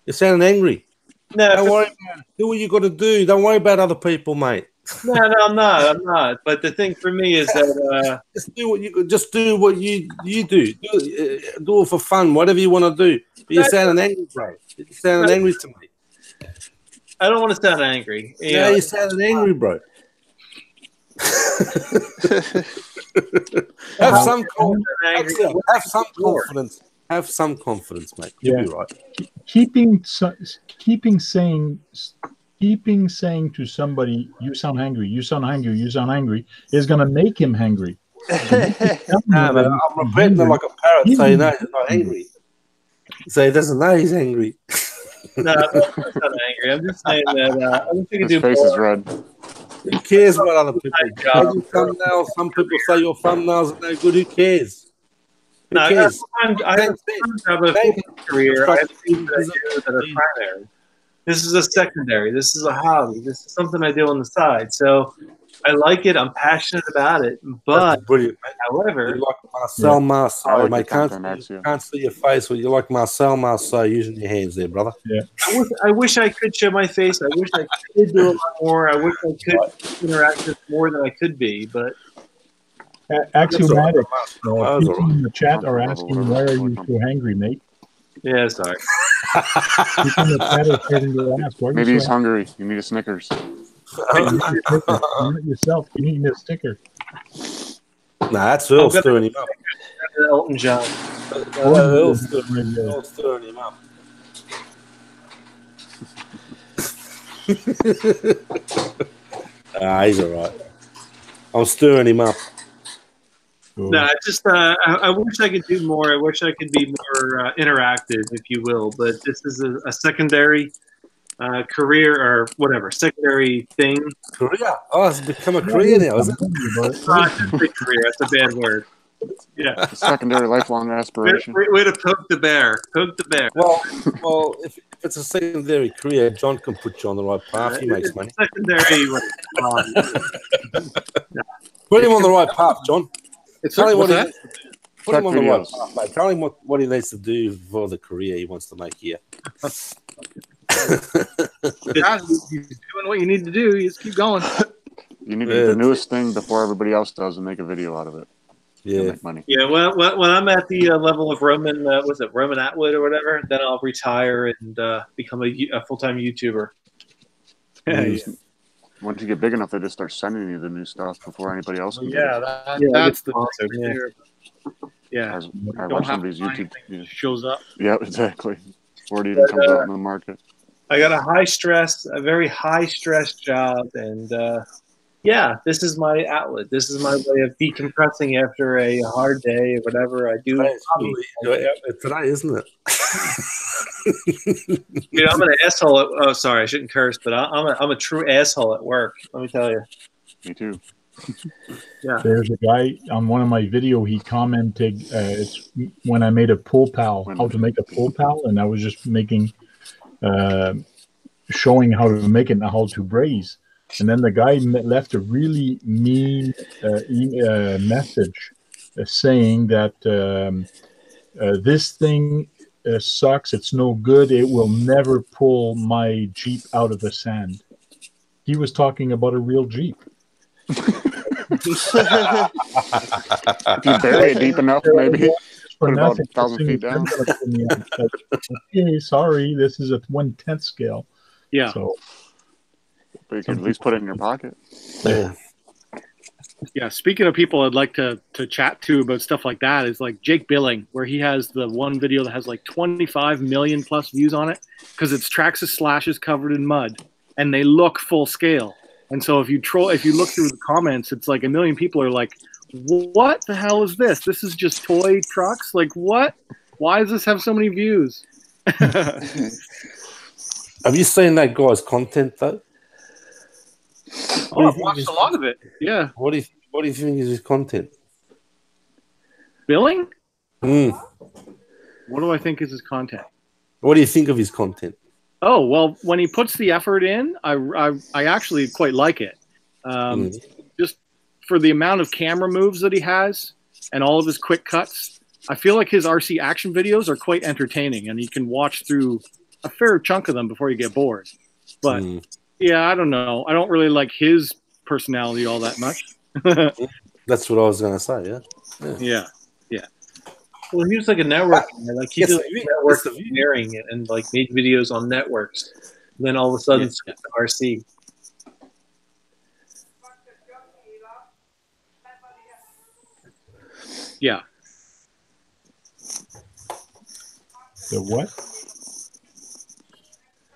You're sounding angry. No, don't worry about it. Do what you got to do. Don't worry about other people, mate. No, I'm not. But the thing for me is that just do what you do. Do it for fun, whatever you want to do. But you're sounding angry, bro. You're sounding angry to me. I don't want to sound angry. You're sounding angry, bro. Have some confidence. Have some confidence, mate. You'll be right. Keeping saying to somebody, "You sound angry. You sound angry. You sound angry," is going to make him angry. I'm repeating it like a parrot, so you know he's not angry. So he doesn't know he's angry. No, I'm not angry. I'm just saying that I wish I could do face more. is red. Who cares what other people do? Thumbnails, some people say your thumbnails are no good. Who cares? No, I have a career. I have things that I do that are primary. This is a secondary. This is a hobby. This is something I do on the side. So I like it. I'm passionate about it. But, brilliant, however, you like Marcel Marceau, mate. Can't see your face, but you like Marcel Marceau using your hands there, brother. Yeah. I wish I could show my face. I wish I could do a lot more. I wish I could interact with more than I could be. But Axiomatic, people in the chat are asking, "Why are you so angry, mate?" Yeah, sorry. People in the chat are starting to ask, "Why are Maybe you he's so hungry. You need a Snickers. Not yourself. You need a sticker." Nah, that's Earl stirring him up. Elton John. Earl's stirring him up. He's all right. I'm stirring him up. No, I just I wish I could do more. I wish I could be more interactive, if you will. But this is a secondary career or whatever, secondary thing. Career? Oh, it's become a career now, is it? I shouldn't say career. That's a bad word. Yeah. A secondary lifelong aspiration. Way to poke the bear. Poke the bear. Well, if it's a secondary career, John can put you on the right path. He makes money. Secondary. Put him on the right path, John. Tell him what put him on the right videos. path, mate. Tell him what he needs to do for the career he wants to make here. Yeah, you're doing what you need to do. You just keep going. You need to do the newest thing before everybody else does and make a video out of it. Yeah, make money. Yeah, well, when I'm at the level of Roman, Roman Atwood or whatever, then I'll retire and become a full-time YouTuber. Yeah. Once you get big enough, they just start sending you the new stuff before anybody else can. That's the awesome. Yeah. I watch somebody's YouTube shows up. Yeah, exactly. Before it even comes out in the market. I got a very high stress job, and yeah, this is my outlet. This is my way of decompressing after a hard day or whatever I do. Today, isn't it? Dude, I'm an asshole. Oh, sorry, I shouldn't curse, but I'm a true asshole at work. Let me tell you. Me too. Yeah. There's a guy on one of my video. He commented, "It's when I made a pull pal, how to make a pull pal," and I was just making, showing how to make it and how to braise. And then the guy left a really mean message saying that this thing sucks. It's no good. It will never pull my Jeep out of the sand. He was talking about a real Jeep. If you bury it deep enough, maybe put it about 1,000 feet down. Okay, sorry, this is a 1/10 scale. Yeah. So, but you can at least put it in your pocket. Yeah. Yeah. Speaking of people I'd like to chat to about stuff like that is like Jake Billing, where he has the one video that has like 25 million plus views on it because it's tracks of slashes covered in mud and they look full scale. And so if you look through the comments, it's like a million people are like, "What the hell is this? This is just toy trucks. Like what? Why does this have so many views?" Have you seen that guy's content though? Oh, I've watched a lot of it. Yeah. What do you think is his content? Billing? Mm. What do I think is his content? What do you think of his content? Oh, well, when he puts the effort in, I actually quite like it. Just for the amount of camera moves that he has and all of his quick cuts, I feel like his RC action videos are quite entertaining, and you can watch through a fair chunk of them before you get bored. But, yeah, I don't know. I don't really like his personality all that much. That's what I was going to say, Yeah. Well, he was like a network guy. Like he did network engineering and like made videos on networks. And then all of a sudden, switched to RC. Yeah. The what?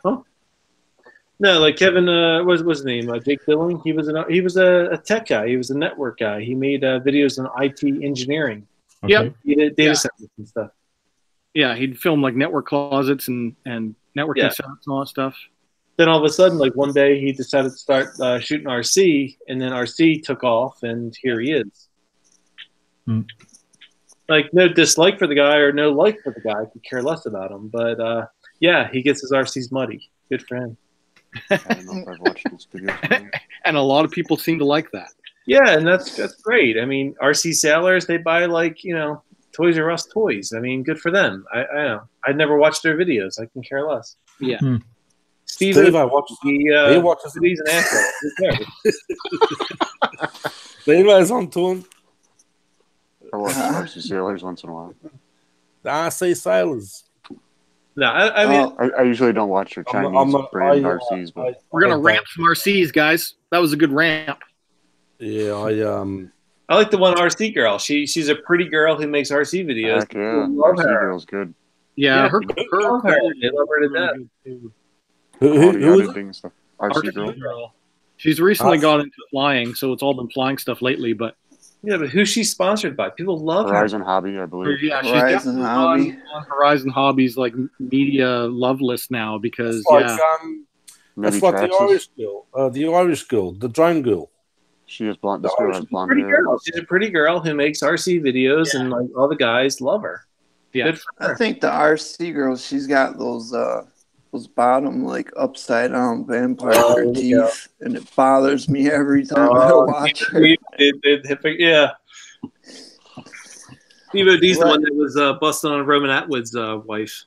Huh? No, like Kevin. What's his name? Jake Billing. He was a tech guy. He was a network guy. He made videos on IT engineering. Okay. Yep. He did data centers and stuff. Yeah, he'd film like network closets and networking setups and all that stuff. Then all of a sudden, like one day, he decided to start shooting RC, and then RC took off, and here he is. Like no dislike for the guy or no like for the guy. I could care less about him, but yeah, he gets his RCs muddy. Good for him. I don't know if I've watched this video. And a lot of people seem to like that. Yeah, and that's great. I mean, RC sailors, they buy like, Toys R Us toys. I mean, good for them. I know. I'd never watched their videos. I can care less. Yeah. Steve, I watch. He watches. He's an asshole. Steve is on to him. I watch RC sailors once in a while. The RC sailors. No, I mean, I usually don't watch their Chinese brand RCs, but we're gonna ramp some RCs, guys. That was a good ramp. Yeah, I like the one RC girl. She's a pretty girl who makes RC videos. Heck yeah, RC girl's good. Yeah, her they love her to death. Who stuff. RC girl. She's recently got into flying, so it's all been flying stuff lately. But Yeah, but who's she sponsored by? People love her. Horizon Hobby, I believe. yeah, she's Horizon definitely Hobby. on Horizon Hobby's like media love list now because Like, Maybe that's like the Traxxas. Irish girl, the drone girl. She has blonde. This girl has blonde Pretty hair. girl. She's a pretty girl who makes RC videos, and like all the guys love her. Yeah. Good for I her. think the RC girl, she's got those bottom like upside down vampire teeth, and it bothers me every time I watch her. Yeah. Evo D's the one that was busting on Roman Atwood's wife.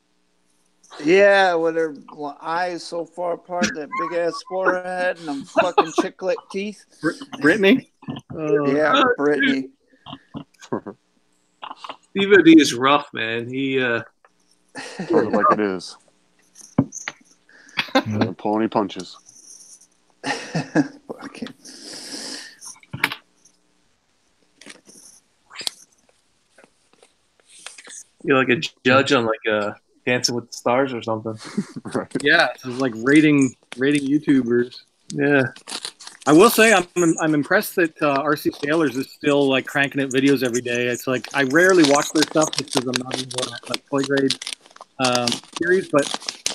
Yeah, with her eyes so far apart, that big ass forehead, and them fucking chicklet teeth. Brittany. Yeah, Brittany. Evo D is rough, man. He Sort of like it is. Doesn't pull any punches. Fucking. you're like a judge on like Dancing with the Stars or something. Right. Yeah, it's like rating YouTubers. Yeah. I will say I'm impressed that RC Sailors is still like cranking out videos every day. It's like I rarely watch their stuff because I'm not into that like toy grade series. But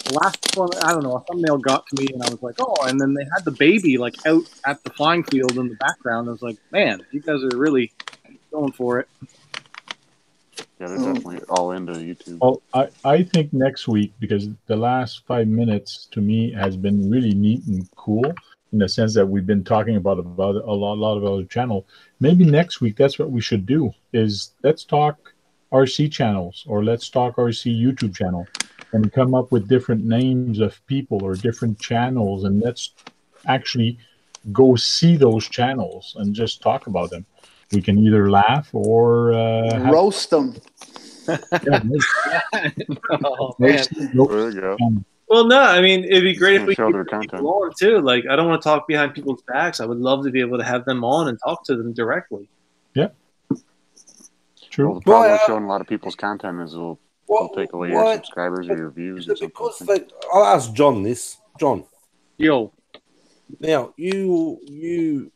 the last one, I don't know, a thumbnail got to me and I was like, oh, and then they had the baby like out at the flying field in the background. I was like, man, you guys are really going for it. Yeah, they're definitely all into YouTube. Well, I think next week, because the last 5 minutes to me has been really neat and cool in the sense that we've been talking about a lot of other channel. Maybe next week that's what we should do is let's talk RC channels or let's talk RC YouTube channel and come up with different names of people or different channels, and let's actually go see those channels and just talk about them. We can either laugh or roast them. Oh, man. There you go. Well, no, I mean, it'd be great if we show could their get content. people on too. Like, I don't want to talk behind people's backs. I would love to be able to have them on and talk to them directly. Yeah. True. Well, the problem with showing a lot of people's content is it'll take away your subscribers or your views or something. I'll ask John this. John. Yo. Now, you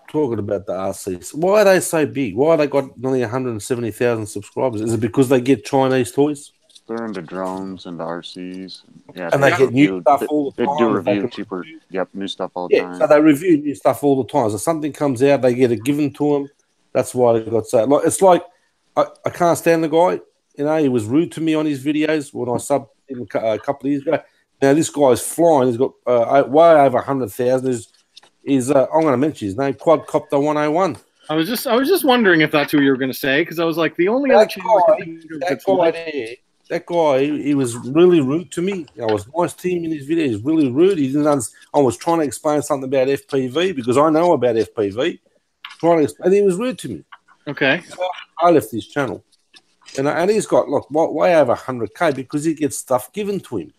talking about the RCs. Why are they so big? Why are they got nearly 170,000 subscribers? Is it because they get Chinese toys? They're into drones, into RCs. Yeah, And they get new stuff all the time. They do review cheaper. Yep, new stuff all the time. So they review new stuff all the time. So something comes out, they get it given to them. That's why they got so. Like, it's like I can't stand the guy. You know, he was rude to me on his videos when I subbed him a couple of years ago. Now this guy's flying. He's got way over 100,000. I'm going to mention his name, Quadcopter 101. I was just wondering if that's who you were going to say, because I was like, the only other channel I can think of that guy, he was really rude to me. I was nice to him in his video. He's really rude. He didn't I was trying to explain something about FPV because I know about FPV. And he was rude to me. Okay. So I left his channel. And he's got, look, way over 100K because he gets stuff given to him.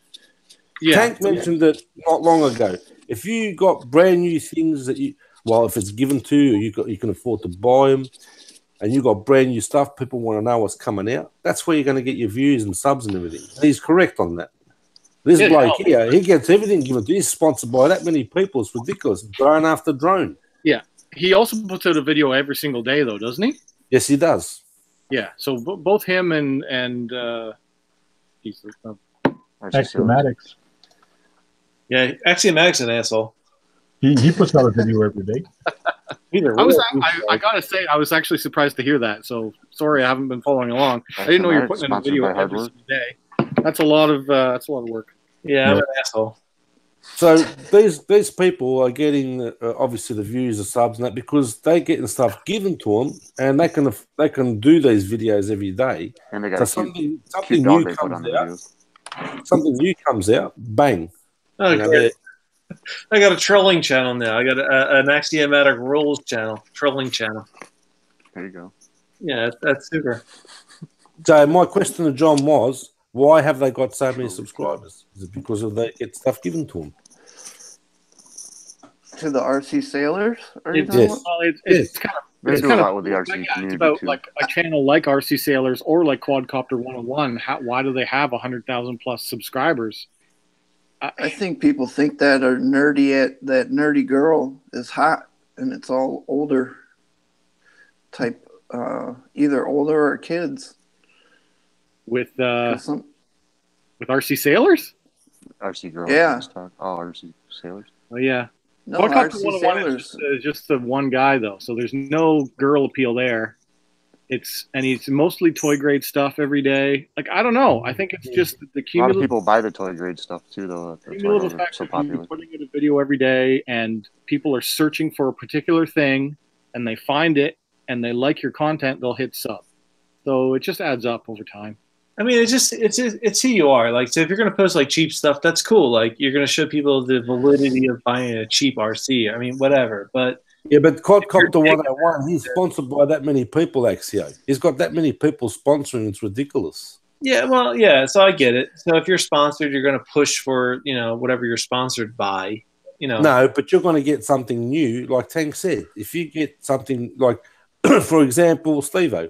Yeah. Tank mentioned it not long ago. If you got brand new things that if it's given to you, you can afford to buy them, and you got brand new stuff, people want to know what's coming out. That's where you're going to get your views and subs and everything. And he's correct on that. This bloke here, he gets everything given to him. He's sponsored by that many people. It's ridiculous. Drone after drone. Yeah. He also puts out a video every single day, though, doesn't he? Yes, he does. Yeah. So both him and Axiomatics. Yeah, Axiomatic's an asshole. He puts out a video every day. I gotta say, I was actually surprised to hear that. So sorry, I haven't been following along. I didn't know you were putting in a video every single day. That's a lot of work. Yeah, I'm an asshole. So these people are getting obviously the views, the subs, and that because they getting stuff given to them, and they can do these videos every day. And they got something new comes out. Something new comes out, bang. Oh, great. I got a trolling channel now. I got an Axiomatic Rules channel, trolling channel. There you go. Yeah, that's super. So my question to John was, why have they got so many subscribers? Is it because they get stuff given to them? To the RC Sailors? It's kind of They do a lot with the RC community it's about too. like a channel like RC Sailors or like Quadcopter 101. Why do they have 100,000 plus subscribers? I think people think that that nerdy girl is hot, and it's all older type, either older or kids. With RC Sailors? RC girls. Yeah. Oh, RC sailors. Oh yeah. No, Well, RC one-on-one Sailors. is just the one guy though, so there's no girl appeal there. It's mostly toy grade stuff every day. Like I don't know. I think it's just the A lot of cumulative. people buy the toy grade stuff too, though. That's why Cumulative they're effect so of you popular. putting out a video every day, and people are searching for a particular thing, and they find it, and they like your content, they'll hit sub. So it just adds up over time. I mean, it's who you are. Like, so if you're gonna post like cheap stuff, that's cool. Like, you're gonna show people the validity of buying a cheap RC. I mean, whatever. But yeah, but Quadcopter 101, he's sponsored by that many people, Axio. He's got that many people sponsoring. It's ridiculous. yeah, well, yeah. So I get it. So if you're sponsored, you're gonna push for whatever you're sponsored by. No, but you're going to get something new, like Tank said. If you get something like, for example, Steve-O,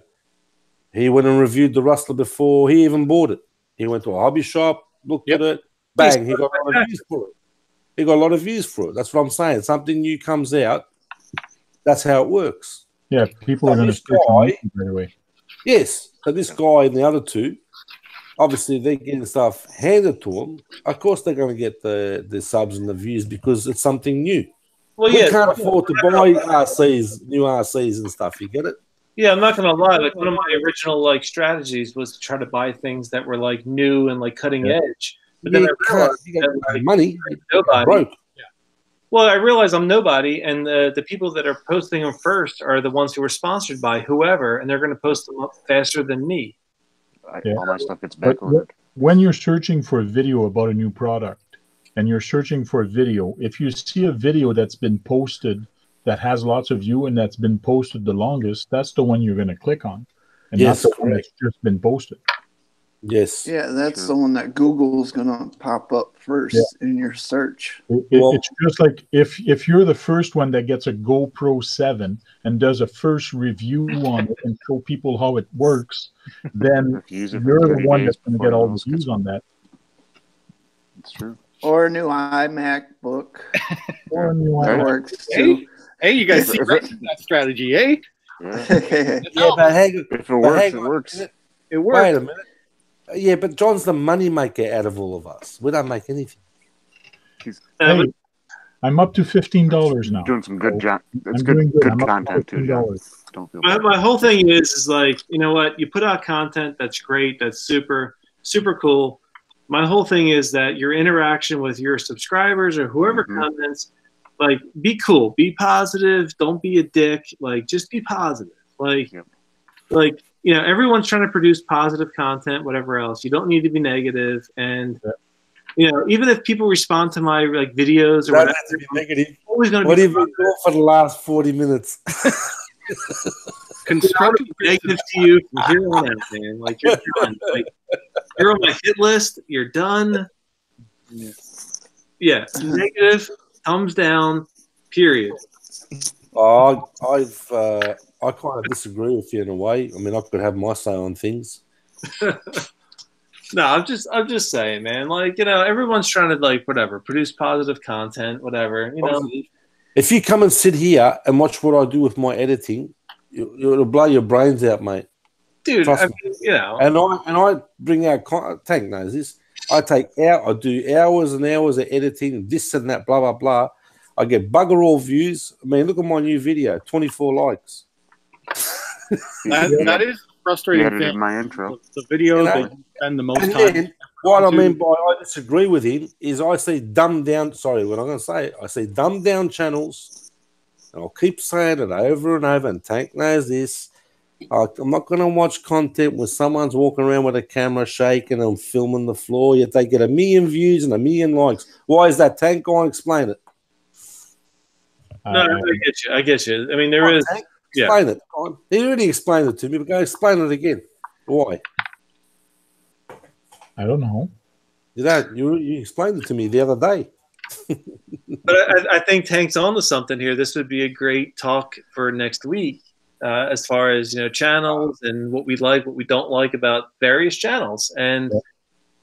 he went and reviewed the Rustler before he even bought it. He went to a hobby shop, looked at it, bang, he got a lot of views for it. He got a lot of views for it. That's what I'm saying. Something new comes out. That's how it works. Yeah, people are going to search on YouTube right away. Yes. So this guy and the other two, obviously they're getting stuff handed to them. Of course they're going to get the subs and the views because it's something new. Well, we yeah, can't afford to buy RCs, new RCs and stuff. You get it? Yeah, I'm not gonna lie. Like one of my original strategies was to try to buy things that were like new and like cutting edge. But then I realized that, money, nobody. Broke. Yeah. Well, I realize I'm nobody, and the people that are posting them first are the ones who are sponsored by whoever, and they're going to post them up faster than me. All my stuff gets backordered. When you're searching for a video about a new product, and you're searching for a video, if you see a video that's been posted that has lots of views and that's been posted the longest, that's the one you're going to click on, and yes, not the one that's just been posted. Yes. Yeah, that's the one that Google's going to pop up first in your search. It's just like if you're the first one that gets a GoPro 7 and does a first review on it and show people how it works, then you're the one that's going to get all the views on that. It's true. Or a new iMac book. Or a new that iMac. works too. Hey, you guys see that strategy, eh? Yeah, but hang, if it works, it works. It works. Wait a minute. Yeah, but John's the money maker out of all of us. We don't make anything. Hey, I'm up to $15 now. Doing some good job. It's I'm doing good I'm up to content too, John. $15. Don't feel My whole thing is like, you know what? You put out content that's great, that's super, super cool. My whole thing is that your interaction with your subscribers or whoever comments, like, be cool, be positive, don't be a dick, like, just be positive. Like, everyone's trying to produce positive content, whatever else. You don't need to be negative, and even if people respond to my videos or whatever, to be negative. Always going to what be have you been doing for the last 40 minutes? Constructive negative to you from here on out, man. Like, you're done. Like, you're on my hit list. You're done. Yeah, negative, thumbs down, period. I kind of disagree with you in a way. I mean, I could have my say on things. No, I'm just saying, man. Like, everyone's trying to produce positive content, whatever. If you come and sit here and watch what I do with my editing, it'll blow your brains out, mate. Dude, Trust me. And I bring out Tank knows this. I do hours and hours of editing, this and that, blah blah blah. I get bugger all views. I mean, look at my new video, 24 likes. That is frustrating thing. In my intro. The video that you spend the most time. Then, what I mean by I disagree with him is I see dumbed down. Sorry, what I'm going to say. I see dumbed down channels, and I'll keep saying it over and over. And Tank knows this. I'm not going to watch content where someone's walking around with a camera shaking and filming the floor, yet they get 1 million views and 1 million likes. Why is that, Tank? Go on, explain it. No, I get you. I mean, there is. Tank, explain it. He already explained it to me, but go explain it again. Why? I don't know. You explained it to me the other day. But I think Tank's on to something here. This would be a great talk for next week, as far as channels and what we like, what we don't like about various channels. And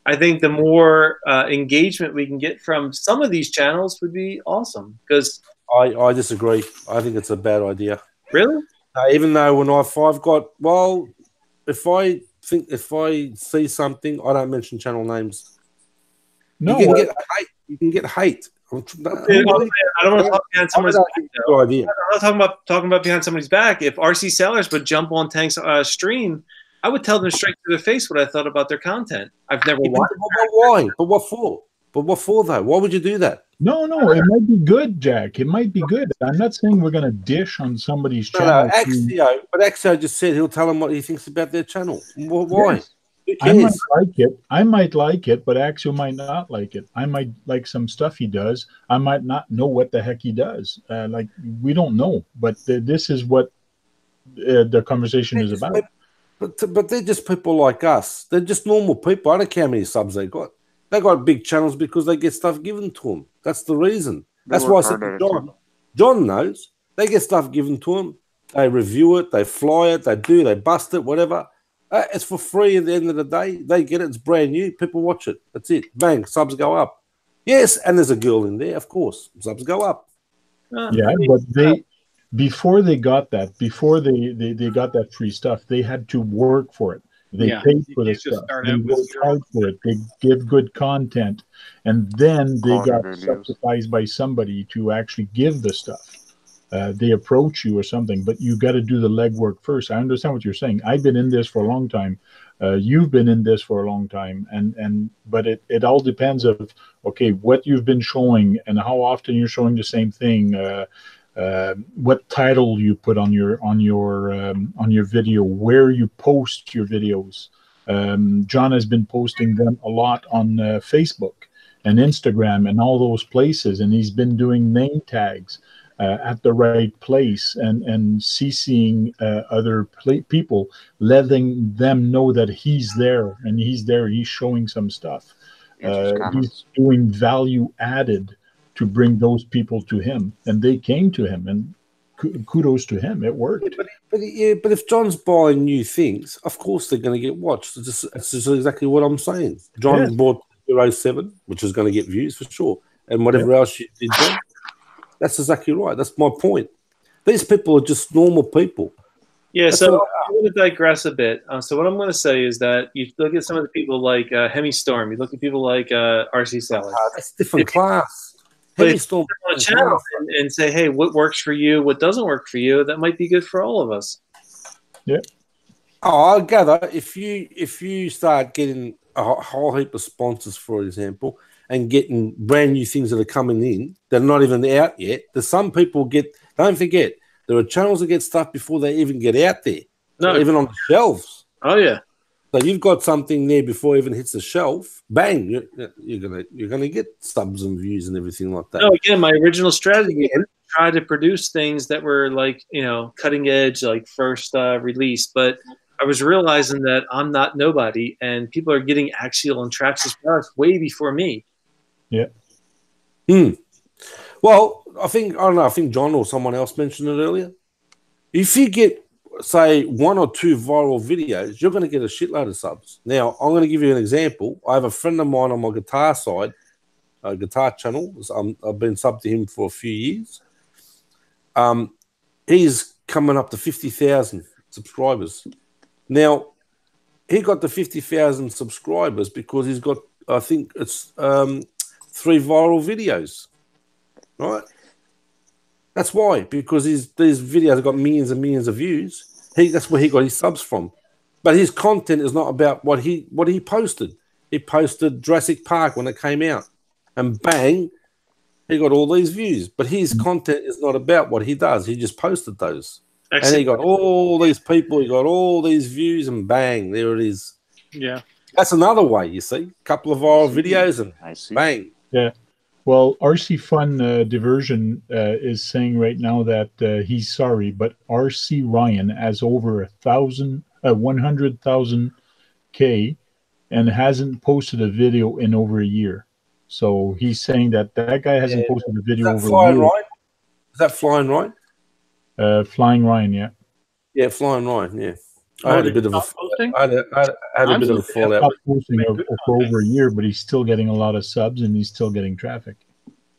I think the more engagement we can get from some of these channels would be awesome. Because I disagree. I think it's a bad idea. really, Even though when I've got, well, if I see something, I don't mention channel names. No, you can get hate. You can get hate. I don't want to talk behind somebody's back. Good idea. I'm not talking about behind somebody's back. If RC sellers would jump on Tank's stream, I would tell them straight to their face what I thought about their content. I've never watched. But why? But what for? But what for though? Why would you do that? No, it might be good, Jack. It might be good. I'm not saying we're going to dish on somebody's channel. No, Axio. But Axio just said he'll tell them what he thinks about their channel. Why? Yes. I might like it. I might like it, but Axio might not like it. I might like some stuff he does. I might not know what the heck he does. Like, we don't know. But this is what the conversation is about. But they're just people like us. They're just normal people. I don't care how many subs they got. They got big channels because they get stuff given to them. That's the reason. That's why I said to John. John knows. They get stuff given to them. They review it. They fly it. They bust it, whatever. It's for free at the end of the day. They get it. It's brand new. People watch it. That's it. Bang. Subs go up. Yes, and there's a girl in there, of course. Subs go up. Yeah, but before they got that, before they got that free stuff, they had to work for it. They paid for the stuff. They worked hard for it. They give good content. And then they got subsidized by somebody to actually give the stuff. They approach you or something, but you got to do the legwork first. I understand what you're saying. I've been in this for a long time. You've been in this for a long time, but it all depends of, okay, what you've been showing and how often you're showing the same thing. What title you put on your video, where you post your videos. John has been posting them a lot on Facebook and Instagram and all those places, and he's been doing name tags at the right place and CCing other people, letting them know that he's there, and he's showing some stuff. He's doing value added to bring those people to him, and they came to him, and kudos to him. It worked. But if John's buying new things, of course they're going to get watched. It's just exactly what I'm saying. John bought 07, which is going to get views for sure, and whatever else you did, John. That's exactly right. That's my point. These people are just normal people. Yeah, that's so I'm going to digress a bit. So what I'm going to say is that you look at some of the people like Hemi Storm. You look at people like RC Sellers. That's different class. Hemi Storm on a channel and say, hey, what works for you? What doesn't work for you? That might be good for all of us. Yeah. Oh, I gather if you start getting a whole heap of sponsors, for example, and getting brand new things that are coming in, they're not even out yet. There's some people don't forget, there are channels that get stuff before they even get out there. No, even on the shelves. Oh yeah. So you've got something there before it even hits the shelf. Bang, you're gonna get subs and views and everything like that. No, again, my original strategy is to try to produce things that were like, cutting edge, like first release. But I was realizing that I'm not nobody, and people are getting Axial and Traxxas products way before me. Yeah. Well, I think John or someone else mentioned it earlier. If you get, say, 1 or 2 viral videos, you're going to get a shitload of subs. Now, I'm going to give you an example. I have a friend of mine on my guitar side, guitar channel. I've been subbed to him for a few years. He's coming up to 50,000 subscribers. Now, he got the 50,000 subscribers because he's got, I think it's 3 viral videos, right? That's why, because these videos have got millions and millions of views. That's where he got his subs from. But his content is not about what he posted. He posted Jurassic Park when it came out, and bang, he got all these views. But his content is not about what he does. He just posted those. Excellent. And he got all these people, he got all these views, and bang, there it is. Yeah. That's another way, you see. A couple of viral videos and bang. Yeah. Well, RC Fun Diversion is saying right now that he's sorry, but RC Ryan has over 100,000 K and hasn't posted a video in over a year. So he's saying that guy hasn't posted a video over a year. Ryan? Is that Flying Ryan? Flying Ryan, yeah. Yeah, Flying Ryan, yeah. I had a bit of a fallout. Stopped posting for over a year, but he's still getting a lot of subs and he's still getting traffic.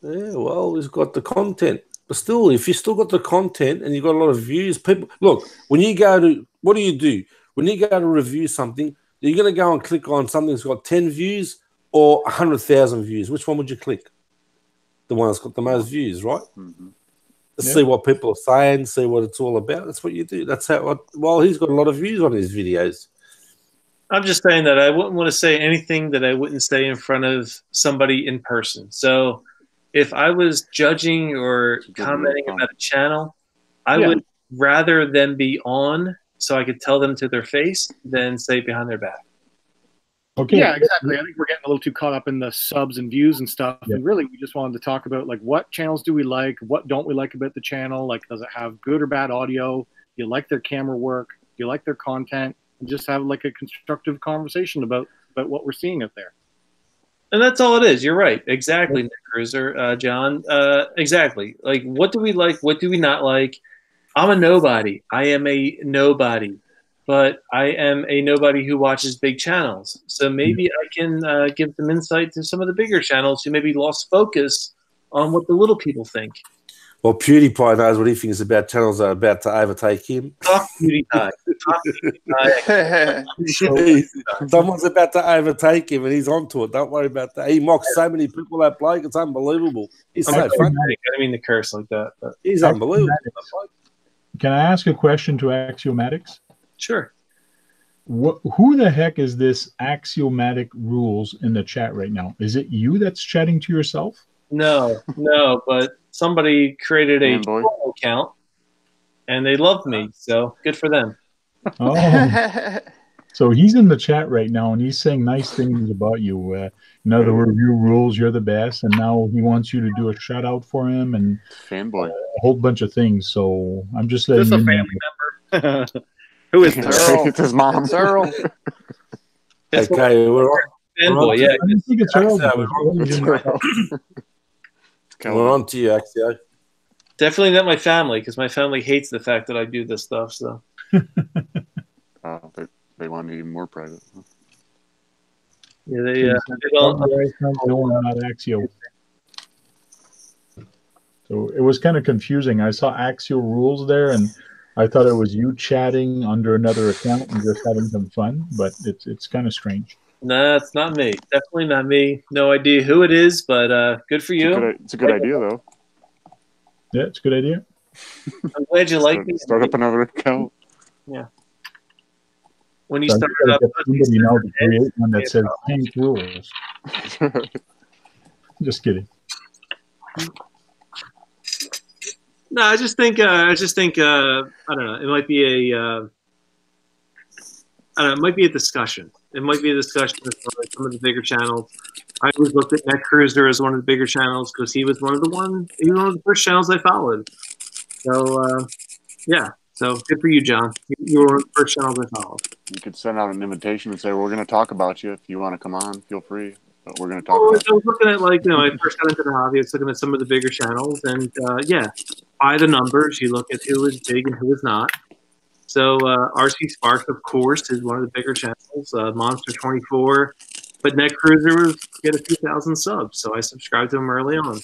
Yeah, well, he's got the content. But still, if you still got the content and you got a lot of views, people look, when you go to what do? When you go to review something, you're gonna go and click on something that's got 10 views or 100,000 views. Which one would you click? The one that's got the most views, right? Let's see what people are saying, see what it's all about. That's what you do. That's how well, he's got a lot of views on his videos. I'm just saying that I wouldn't want to say anything that I wouldn't say in front of somebody in person. So if I was judging or commenting about a channel, I would rather them be on so I could tell them to their face than say it behind their back. Okay. Yeah, exactly. I think we're getting a little too caught up in the subs and views and stuff. Yeah. And really, we just wanted to talk about, like, what channels do we like? What don't we like about the channel? Like, does it have good or bad audio? Do you like their camera work? Do you like their content? And just have, like, a constructive conversation about what we're seeing out there. And that's all it is. You're right. Exactly, Nick Cruiser, John. Exactly. Like, what do we like? What do we not like? I'm a nobody. I am a nobody. But I am a nobody who watches big channels. So maybe I can give some insight to some of the bigger channels who maybe lost focus on what the little people think. Well, PewDiePie knows what he thinks about channels that are about to overtake him. Talk PewDiePie. Someone's about to overtake him and he's onto it. Don't worry about that. He mocks so many people, that bloke. It's unbelievable. He's so funny. I didn't mean to curse like that. But he's unbelievable. Can I ask a question to Axiomatics? Sure. Who the heck is this Axiomatic Rules in the chat right now? Is it you that's chatting to yourself? No, but somebody created a Twitter account and they loved me, so good for them. Oh, so he's in the chat right now and he's saying nice things about you. In other words, you rules, you're the best, and now he wants you to do a shout out for him and fanboy, a whole bunch of things. So I'm just letting you know. Is this a family member? Who is Earl? It's his mom. It's Earl. Okay, we're fanboy. Yeah, I don't think it's Earl. We're on to you, Axio. Definitely not my family, because my family hates the fact that I do this stuff. So they want to be more private. Huh? Yeah, they don't. Not Axio. So it was kind of confusing. I saw Axio Rules there, and I thought it was you chatting under another account and just having some fun, but it's kind of strange. No, it's not me. Definitely not me. No idea who it is, but good for you. It's a good idea, though. Yeah, it's a good idea. I'm glad you like it. Start up another account. Yeah. When you start up, somebody now to create one that says Tank Rules. Just kidding. No, I just think I don't know. It might be a it might be a discussion. It might be a discussion with some of the bigger channels. I always looked at Net Cruiser as one of the bigger channels because he was one of the first channels I followed. So yeah. So good for you, John. You were one of the first channels I followed. You could send out an invitation and say, "We're going to talk about you. If you want to come on, feel free." But we're going to talk about I was looking at, like, I first got into the hobby. I was looking at some of the bigger channels, and yeah, by the numbers, you look at who is big and who is not. So RC Sparks, of course, is one of the bigger channels. Monster 24, but Net Cruiser was get a few thousand subs, so I subscribed to him early on.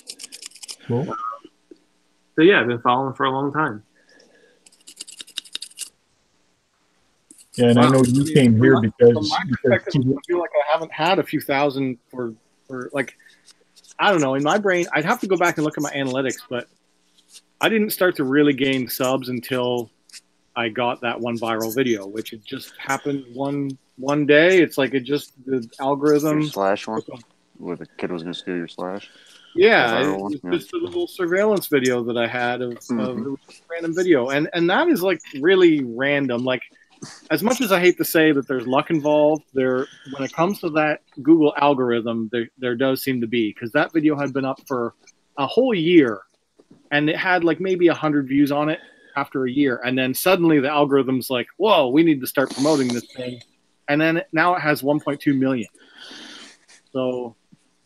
Cool. So yeah, I've been following for a long time. Yeah, and I know you came here because I feel like I haven't had a few thousand for like, I don't know. In my brain, I'd have to go back and look at my analytics, but I didn't start to really gain subs until I got that one viral video, which it just happened one day. It's like the algorithm. Your slash one, where the kid was going to steal your slash. Yeah, it's just a little surveillance video that I had of a random video, and that is like really random. Like, as much as I hate to say that there's luck involved, when it comes to that Google algorithm, there does seem to be, because that video had been up for a whole year, and it had like maybe 100 views on it after a year, and then suddenly the algorithm's like, "Whoa, we need to start promoting this thing," and then now it has 1.2 million. So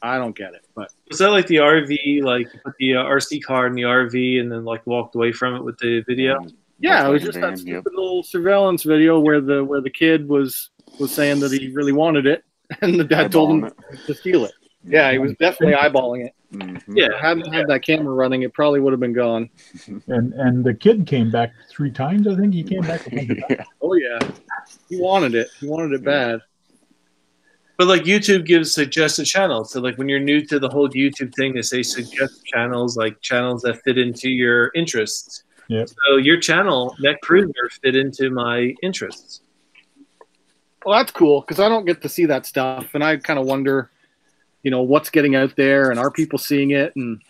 I don't get it. But was that like the RV, like you put the RC car in the RV and then like walked away from it with the video? Yeah, it was Volkswagen just that van, stupid yep. little surveillance video where the kid was saying that he really wanted it, and the dad told him to steal it. Yeah, he was definitely eyeballing it. Mm-hmm. Yeah, hadn't had that camera running, it probably would have been gone. And the kid came back 3 times. I think he came back a bunch of times. Yeah. Oh yeah, he wanted it. He wanted it bad. But like YouTube gives suggested channels. So like when you're new to the whole YouTube thing, they say suggest channels, like channels that fit into your interests. Yep. So your channel, Net Cruiser, fit into my interests. Well, that's cool because I don't get to see that stuff, and I kind of wonder, you know, what's getting out there, and are people seeing it? And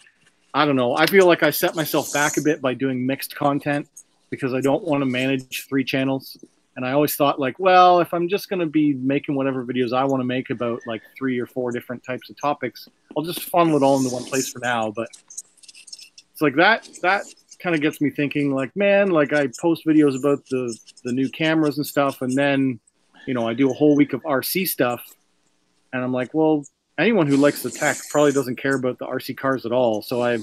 I don't know. I feel like I set myself back a bit by doing mixed content because I don't want to manage 3 channels. And I always thought, like, well, if I'm just going to be making whatever videos I want to make about like 3 or 4 different types of topics, I'll just funnel it all into one place for now. But it's like that kind of gets me thinking, like, man, like I post videos about the new cameras and stuff, and then, you know, I do a whole week of RC stuff, and I'm like, well, anyone who likes the tech probably doesn't care about the RC cars at all. So I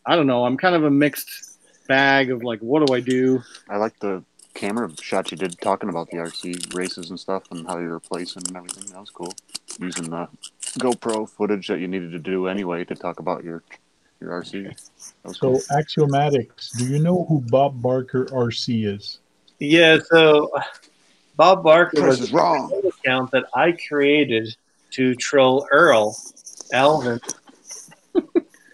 don't know. I'm kind of a mixed bag of like, what do I do? I like the camera shots you did talking about the RC races and stuff and how you're replacing and everything. That was cool. Using the GoPro footage that you needed to do anyway to talk about your RC. That was So cool. Axiomatics, do you know who Bob Barker RC is? Yeah, so Bob Barker Press was is wrong. an account that I created to troll Alvin.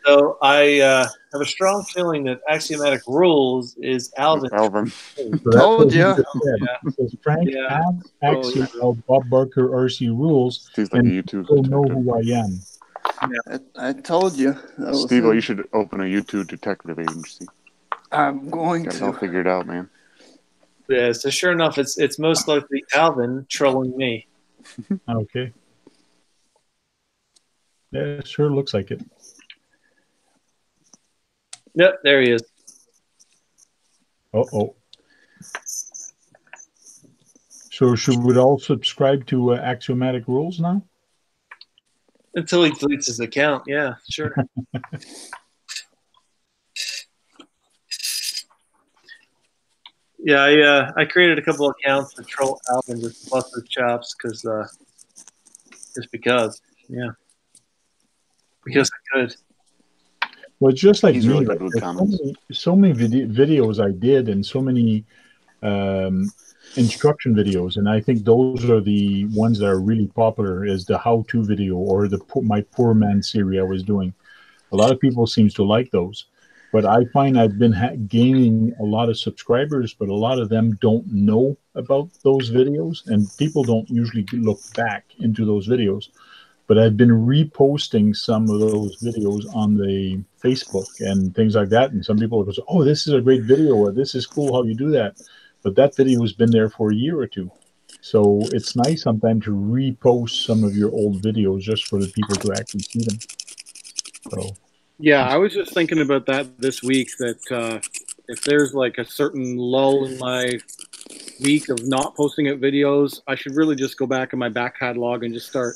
So I have a strong feeling that Axiomatic Rules is Alvin. Alvin. So that's Told what he ya. just said. Yeah. It says Frank Yeah. asked Oh, Axio about Bob Barker RC rules, He's like a and YouTube people know detective. who I am. I told you. That was Steve-O, him. you should open a YouTube detective agency. I'm going Got it all to. figured out, man. Yeah, so sure enough, it's most likely Alvin trolling me. Okay. Yeah, it sure looks like it. Yep, there he is. Uh-oh. So should we all subscribe to Axiomatic Rules now? Until he deletes his account, yeah, sure. Yeah, I created a couple of accounts to troll Alvin, just bust his chops, just because, yeah, because I could. Well, it's just like He's me. really Like, good with there's comments. so many videos I did, and so many instruction videos, and I think those are the ones that are really popular. Is the how-to video or my poor man series I was doing. A lot of people seems to like those, but I find I've been gaining a lot of subscribers, but a lot of them don't know about those videos, and people don't usually look back into those videos. But I've been reposting some of those videos on the Facebook and things like that, and some people go, "Oh, this is a great video," or "This is cool how you do that." But that video has been there for a year or two. So it's nice sometimes to repost some of your old videos just for the people to actually see them. So Yeah, I was just thinking about that this week, that if there's like a certain lull in my week of not posting out videos, I should really just go back in my back catalog and just start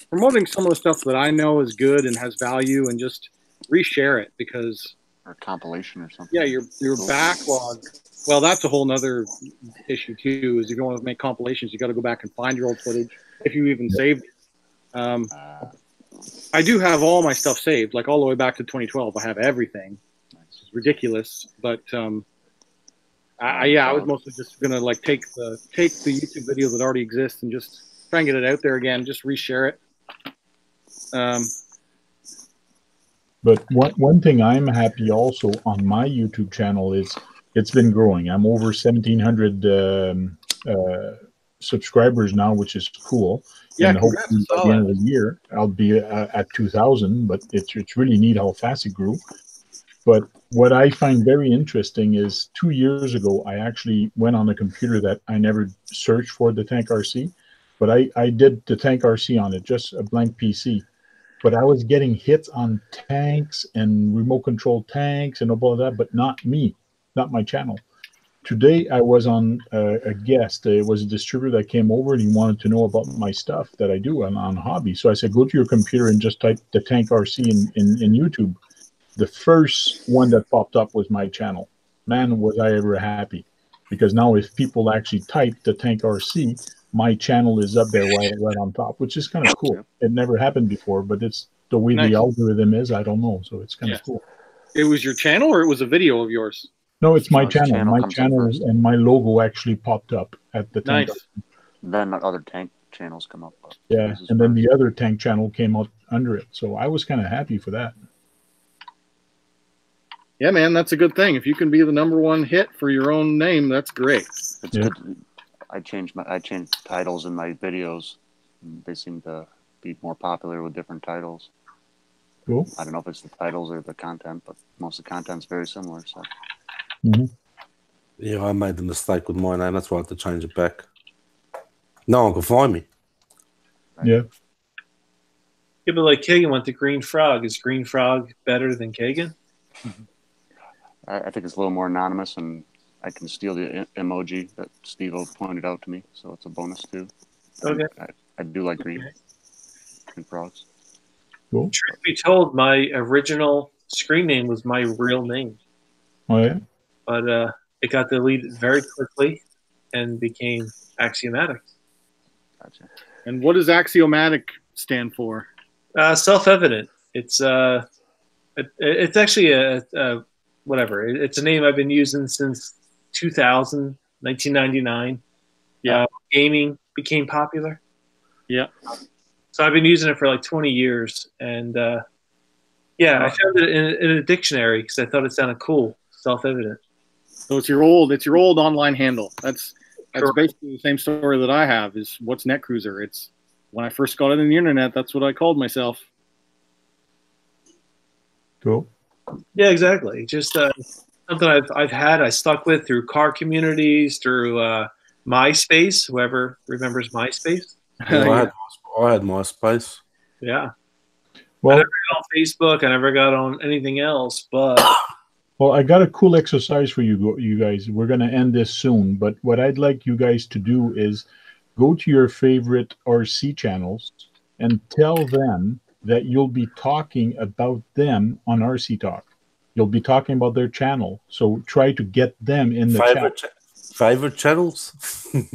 promoting some of the stuff that I know is good and has value, and just reshare it, because Or a compilation or something. yeah, your backlog. Well, that's a whole nother issue too. Is if you want to make compilations, you got to go back and find your old footage if you even saved it. I do have all my stuff saved, like all the way back to 2012. I have everything. It's ridiculous, but I was mostly just gonna like take the YouTube video that already exists and just try and get it out there again, just reshare it. but one thing I'm happy also on my YouTube channel is it's been growing. I'm over 1,700 subscribers now, which is cool. Yeah, and hopefully by the end of the year, I'll be at 2,000. But it's really neat how fast it grew. But what I find very interesting is 2 years ago, I actually went on a computer that I never searched for the Tank RC, but I did the Tank RC on it, just a blank PC. But I was getting hits on tanks and remote control tanks and all of that, but not me, not my channel. Today, I was on a guest. It was a distributor that came over and he wanted to know about my stuff that I do on hobby. So I said, go to your computer and just type the Tank RC in YouTube. The first one that popped up was my channel. man, was I ever happy. Because now if people actually type the Tank RC, my channel is up there right on top, which is kind of cool. It never happened before, but it's the way the algorithm is. I don't know, so it's kind of cool. It was your channel, or it was a video of yours? No, it's my channel. channel My comes in channel first. and my logo actually popped up at the Tank. Nice. Then other tank channels come up. Yeah, and then the other Tank channel came out under it. So I was kind of happy for that. Yeah, man, that's a good thing. If you can be the #1 hit for your own name, that's great. It's good. I changed titles in my videos. They seem to be more popular with different titles. Cool. I don't know if it's the titles or the content, but most of the content's very similar. So. Yeah, I made the mistake with my name. That's why I had to change it back. No one can find me. Yeah. Yeah, but like Kagan went to Green Frog. Is Green Frog better than Kagan? I think it's a little more anonymous, and I can steal the emoji that Steve-O pointed out to me, so it's a bonus too. Okay. I do like green frogs. Cool. Truth be told, my original screen name was my real name. Oh yeah. But it got deleted very quickly and became Axiomatic. Gotcha. And what does Axiomatic stand for? Self-evident. It's actually a whatever. It's a name I've been using since 2000, 1999. Yeah. Gaming became popular. Yeah. So I've been using it for like 20 years. And yeah, I found it in a dictionary because I thought it sounded cool. Self-evident. So it's your old online handle. That's basically the same story that I have. Is what's NetCruiser? It's when I first got it in the internet. That's what I called myself. Cool. Yeah, exactly. Just something I've had. I stuck with through car communities, through MySpace. Whoever remembers MySpace. Yeah, I had MySpace. Yeah. Well, I never got on Facebook. I never got on anything else, but. Well, I got a cool exercise for you guys. We're going to end this soon, but what I'd like you guys to do is go to your favorite RC channels and tell them that you'll be talking about them on RC Talk. You'll be talking about their channel. So try to get them in the chat. Favorite channels?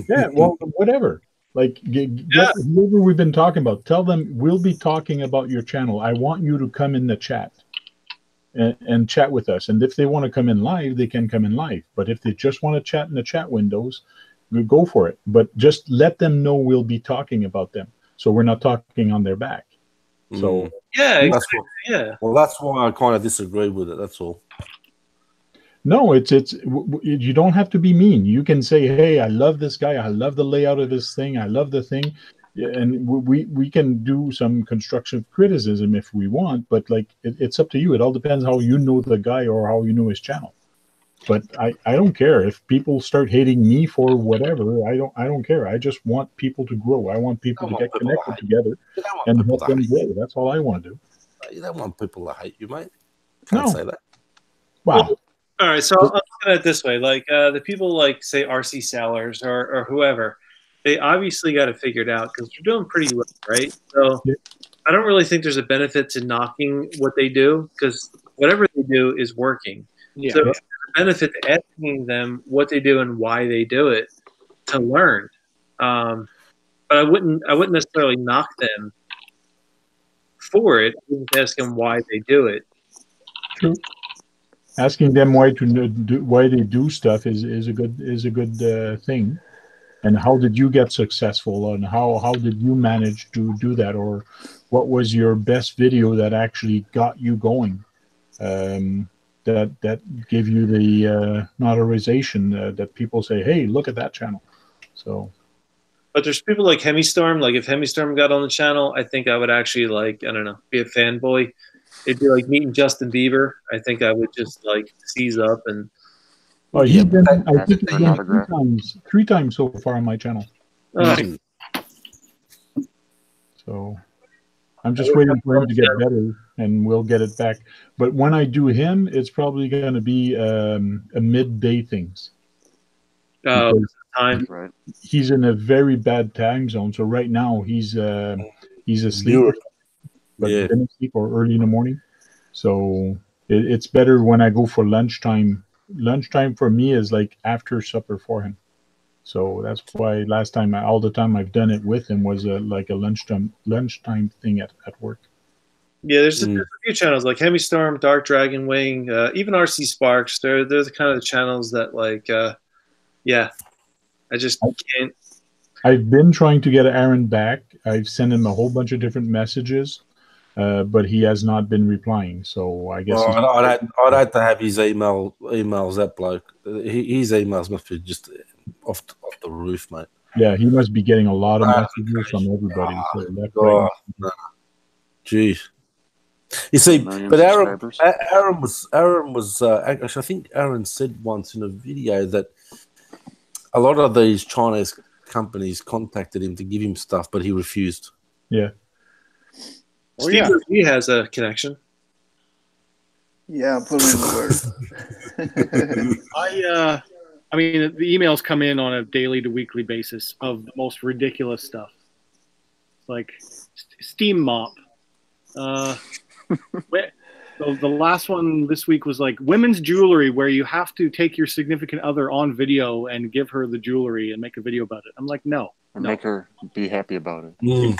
Yeah, well, whatever. Like, get whoever we've been talking about. Tell them we'll be talking about your channel. I want you to come in the chat. And chat with us. And if they want to come in live, they can come in live. But if they just want to chat in the chat windows, we go for it. But just let them know we'll be talking about them, so we're not talking on their back. So yeah, well, that's why I kind of disagree with it. That's all. No, you don't have to be mean. You can say, hey, I love this guy. I love the layout of this thing. I love the thing. And we can do some constructive criticism if we want, but like it's up to you. It all depends how you know the guy or how you know his channel. But I don't care if people start hating me for whatever. I don't care. I just want people to grow. I want people to get connected together and help them grow. That's all I want to do. You don't want people to hate you, mate. Can't say that. Wow. Well, all right, so I'm looking at it this way: like the people like say RC sellers or whoever. They obviously got it figured out because they're doing pretty well, right? So I don't really think there's a benefit to knocking what they do because whatever they do is working. Yeah. So there's a benefit to asking them what they do and why they do it to learn. But I wouldn't necessarily knock them for it. I would ask them why they do it. True. Asking them why they do stuff is a good thing. And how did you get successful, and how did you manage to do that, or what was your best video that actually got you going, that gave you the notarization that people say, hey, look at that channel. So, but there's people like Hemistorm. Like if Hemistorm got on the channel, I think I would actually be a fanboy. It'd be like meeting Justin Bieber. I think I would just like seize up and. Oh, he's been, I think he's been three times so far on my channel. So I'm just waiting for him to get better, and we'll get it back. But when I do him, it's probably going to be a midday things. Time. Right. He's in a very bad time zone. So right now he's asleep, but been asleep or early in the morning. So it's better when I go for lunchtime lunchtime for me is like after supper for him. So that's why last time, all the time I've done it with him was like a lunchtime thing at work. Yeah, there's a few channels like Hemi Storm, Dark Dragon Wing, even RC Sparks. They're the kind of the channels that like, yeah, I just can't. I've been trying to get Aaron back. I've sent him a whole bunch of different messages, but he has not been replying. So I guess I'd have to have his emails. That bloke, his emails must be just off the roof, mate. Yeah, he must be getting a lot of messages from everybody. So left, right, no. Gee. You see, but Aaron was actually, I think Aaron said once in a video that a lot of these Chinese companies contacted him to give him stuff, but he refused. Yeah. Oh, yeah. He has a connection. Yeah, put in the word. I mean, the emails come in on a daily to weekly basis of the most ridiculous stuff, like Steam Mop. The last one this week was like women's jewelry, where you have to take your significant other on video and give her the jewelry and make a video about it. I'm like, no. And make her be happy about it. Yeah.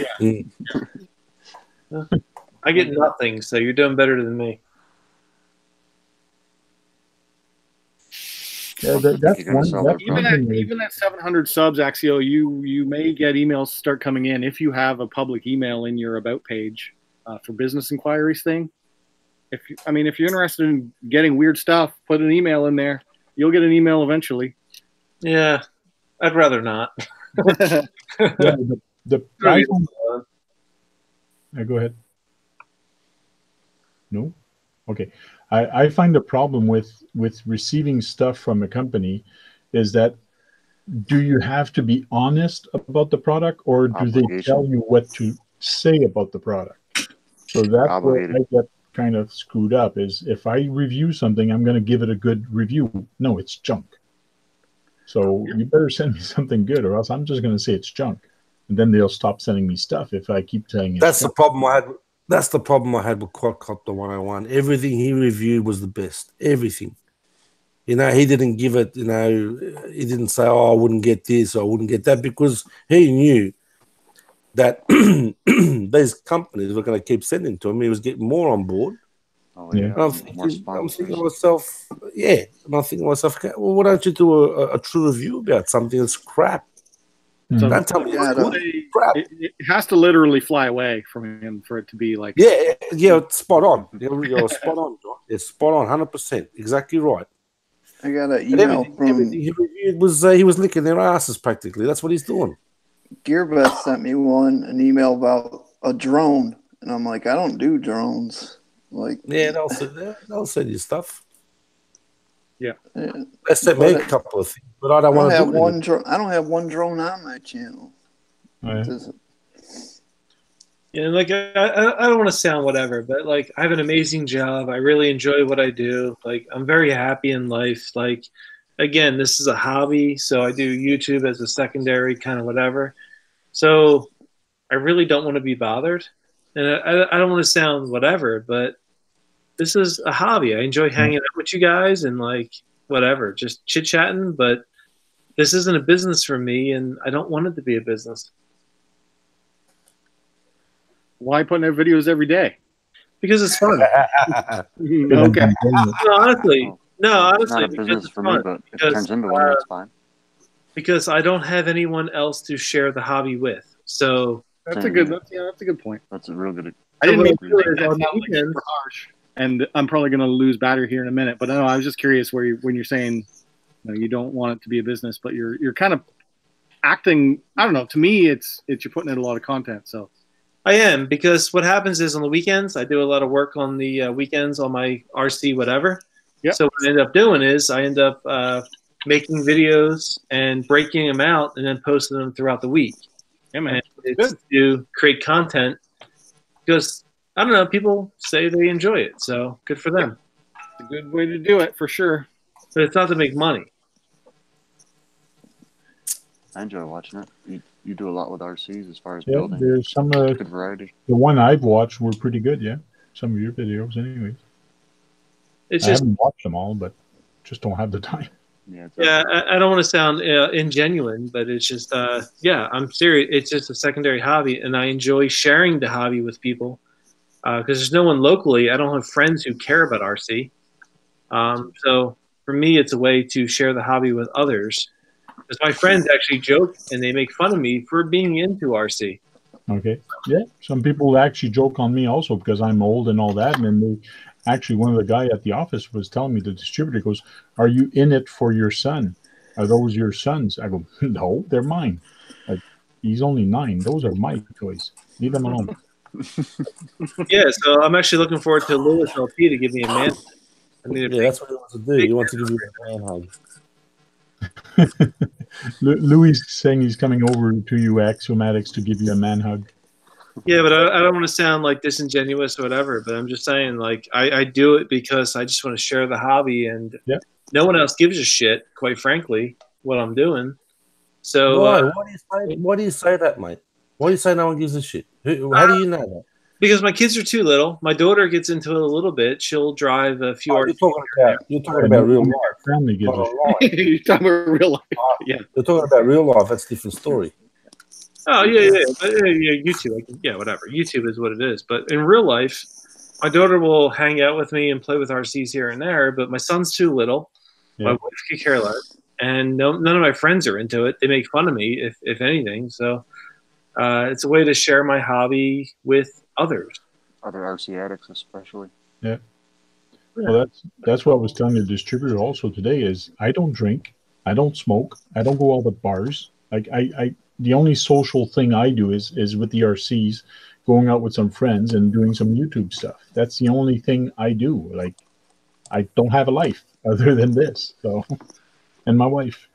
I get nothing, so you're doing better than me. Yeah, that's one. Even at 700 subs, Axio, you may get emails start coming in if you have a public email in your about page for business inquiries thing. If you're interested in getting weird stuff, put an email in there. You'll get an email eventually. Yeah, I'd rather not. Yeah, the price. Go ahead. No? Okay. I find the problem with receiving stuff from a company is that, do you have to be honest about the product, or do they tell you what to say about the product? So that's where I get kind of screwed up, is if I review something, I'm going to give it a good review. No, it's junk. So you better send me something good, or else I'm just going to say it's junk. And then they'll stop sending me stuff if I keep saying it. That's the problem I had. That's the problem I had with Quadcopter 101. Everything he reviewed was the best. Everything. He didn't give it, he didn't say, oh, I wouldn't get this, or I wouldn't get that, because he knew that these companies were going to keep sending to him. He was getting more on board. Oh, yeah. And I'm thinking to myself, yeah. And I'm thinking to myself, okay, well, why don't you do a true review about something that's crap? So Don't tell me it's good. Crap. It has to literally fly away from him for it to be like. Yeah, it's spot on. You're spot on, John. It's spot on, 100%. Exactly right. I got an email from everything he reviewed was he was licking their asses practically. That's what he's doing. Gearbest sent me an email about a drone, and I'm like, I don't do drones. Like, yeah, they'll send you stuff. Yeah, they sent me a couple of things, but I don't want to do one drone. I don't have one drone on my channel. Yeah, like I don't want to sound whatever, but like I have an amazing job. I really enjoy what I do. Like I'm very happy in life. Like again, this is a hobby, so I do YouTube as a secondary kind of whatever. So I really don't want to be bothered, and I don't want to sound whatever, but this is a hobby. I enjoy hanging out with you guys and like whatever, just chit chatting. But this isn't a business for me, and I don't want it to be a business. Why putting out videos every day? Because it's fun. Okay. Honestly, it's not a business for me, but if it turns into one, it's fine. Because I don't have anyone else to share the hobby with. So that's a good point. That's a real good. I didn't mean to harsh, and I'm probably going to lose battery here in a minute. But no, I was just curious when you're saying you don't want it to be a business, but you're kind of acting. I don't know. To me, it's you're putting in a lot of content. So I am, because what happens is on the weekends I do a lot of work on the weekends on my RC whatever. Yep. So what I end up doing is I end up making videos and breaking them out and then posting them throughout the week. Yeah, man. And it's to create content because, I don't know, people say they enjoy it. So good for them. It's a good way to do it for sure. But it's not to make money. I enjoy watching it. You do a lot with RCs as far as building. There's some good variety. The one I've watched were pretty good, yeah. Some of your videos anyways. It's I haven't watched them all, but just don't have the time. Yeah, Yeah, I don't want to sound ingenuine, but it's just, yeah, I'm serious. It's just a secondary hobby, and I enjoy sharing the hobby with people because there's no one locally. I don't have friends who care about RC. So for me, it's a way to share the hobby with others. Because my friends actually joke and they make fun of me for being into RC. Okay. Yeah. Some people actually joke on me also because I'm old and all that. And then they actually, one of the guy at the office was telling me, the distributor goes, "Are you in it for your son? Are those your sons?" I go, "No, they're mine. Like, he's only 9. Those are my toys. Leave them alone." Yeah, so I'm actually looking forward to Lewis LP to give me a man. I mean, Yeah, that's what he wants to do. He wants to give you a man hug. Louis saying he's coming over to you, Axiomatics, to give you a man hug. Yeah, but I don't want to sound like disingenuous or whatever, but I'm just saying, like, I do it because I just want to share the hobby, and no one else gives a shit, quite frankly, what I'm doing. So Why? Why do you say that, mate? Why do you say no one gives a shit? How do you know that? Because my kids are too little. My daughter gets into it a little bit. She'll drive a few. You're talking about real life. Family gives a shit. You're talking about real life. Yeah. You're talking about real life. That's a different story. Oh yeah. But, yeah, YouTube. Whatever. YouTube is what it is. But in real life, my daughter will hang out with me and play with RCs here and there. But my son's too little. Yeah. My wife could care less, and none of my friends are into it. They make fun of me, if anything. So it's a way to share my hobby with others. Other RC addicts, especially. Yeah. Well, that's what I was telling the distributor also today is I don't drink, I don't smoke, I don't go out to bars. Like I the only social thing I do is with the RCs, going out with some friends and doing some YouTube stuff. That's the only thing I do. Like I don't have a life other than this. So, and my wife.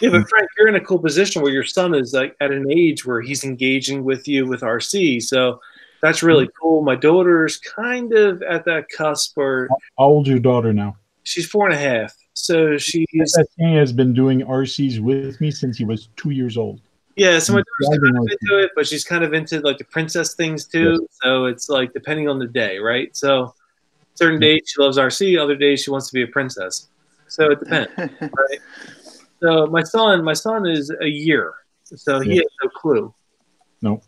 Yeah, but Frank, you're in a cool position where your son is like at an age where he's engaging with you with RC. So that's really cool. My daughter's kind of at that cusp where. How old's your daughter now? She's 4.5. So she's. That thing has been doing RCs with me since he was 2 years old. Yeah, so my daughter's kind of into it, but she's kind of into like the princess things too. Yes. So it's like depending on the day, right? So certain days she loves RC, other days she wants to be a princess. So it depends, right? So my son is a year, so he has no clue. No.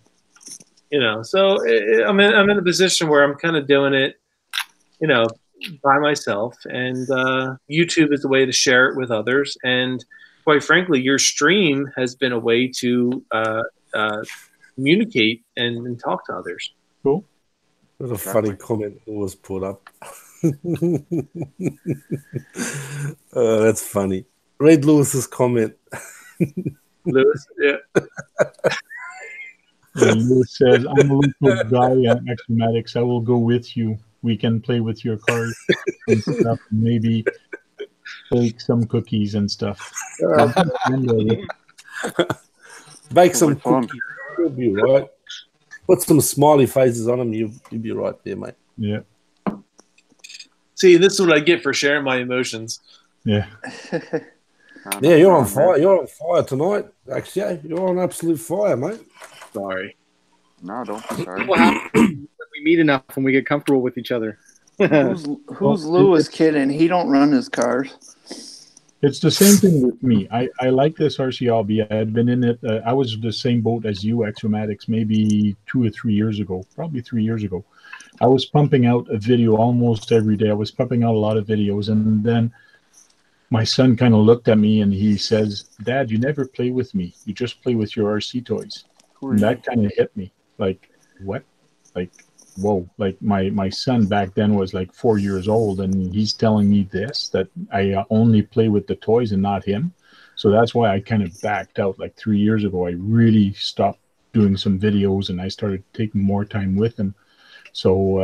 You know, so I'm in a position where I'm kind of doing it, you know, by myself, and YouTube is a way to share it with others. And quite frankly, your stream has been a way to communicate and talk to others. Cool. What a funny comment was put up. That's funny. Read Lewis's comment. Lewis, yeah. Lewis says, "I'm a local guy at Axomatics. I will go with you. We can play with your cars and stuff. And maybe bake some cookies and stuff." Bake some cookies. You'll be right. Put some smiley faces on them. You'll be right there, mate. Yeah. See, this is what I get for sharing my emotions. Yeah. Yeah, you're on fire. You're on fire tonight. Actually, you're on absolute fire, mate. Sorry. No, don't be sorry. What happens when we meet enough when we get comfortable with each other? Who's Lewis kidding? He don't run his cars. It's the same thing with me. I like this RC hobby. I had been in it. I was the same boat as you, Axomatics, maybe 2 or 3 years ago, probably 3 years ago. I was pumping out a video almost every day. I was pumping out a lot of videos, and then my son kind of looked at me and he says, "Dad, you never play with me. You just play with your RC toys." And that kind of hit me. Like, what? Like, whoa. Like, my son back then was like 4 years old, and he's telling me this, that I only play with the toys and not him. So that's why I kind of backed out like 3 years ago. I really stopped doing some videos, and I started taking more time with him. So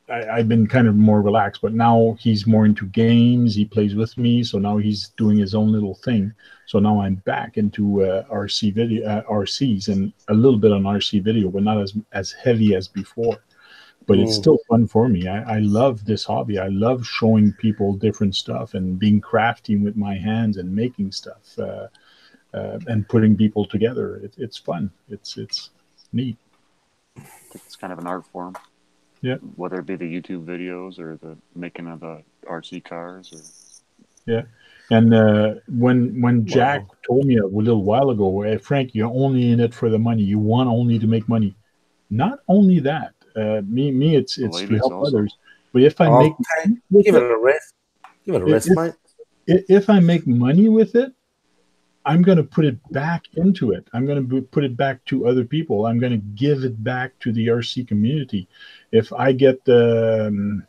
I've been kind of more relaxed, but now he's more into games. He plays with me, so now he's doing his own little thing. So now I'm back into RC video, RCs, and a little bit on RC video, but not as heavy as before. But it's still fun for me. I love this hobby. I love showing people different stuff and being crafty with my hands and making stuff and putting people together. It's fun. It's neat. It's kind of an art form. Yeah. Whether it be the YouTube videos or the making of the RC cars, or Yeah. And when Jack told me a little while ago, hey, Frank, you're only in it for the money. You want only to make money. Not only that, me, it's to ladies help also. others. But if I make Tank, give it a rest. Give it a rest, mate. if I make money with it, I'm going to put it back into it. I'm going to put it back to other people. I'm going to give it back to the RC community. If I get the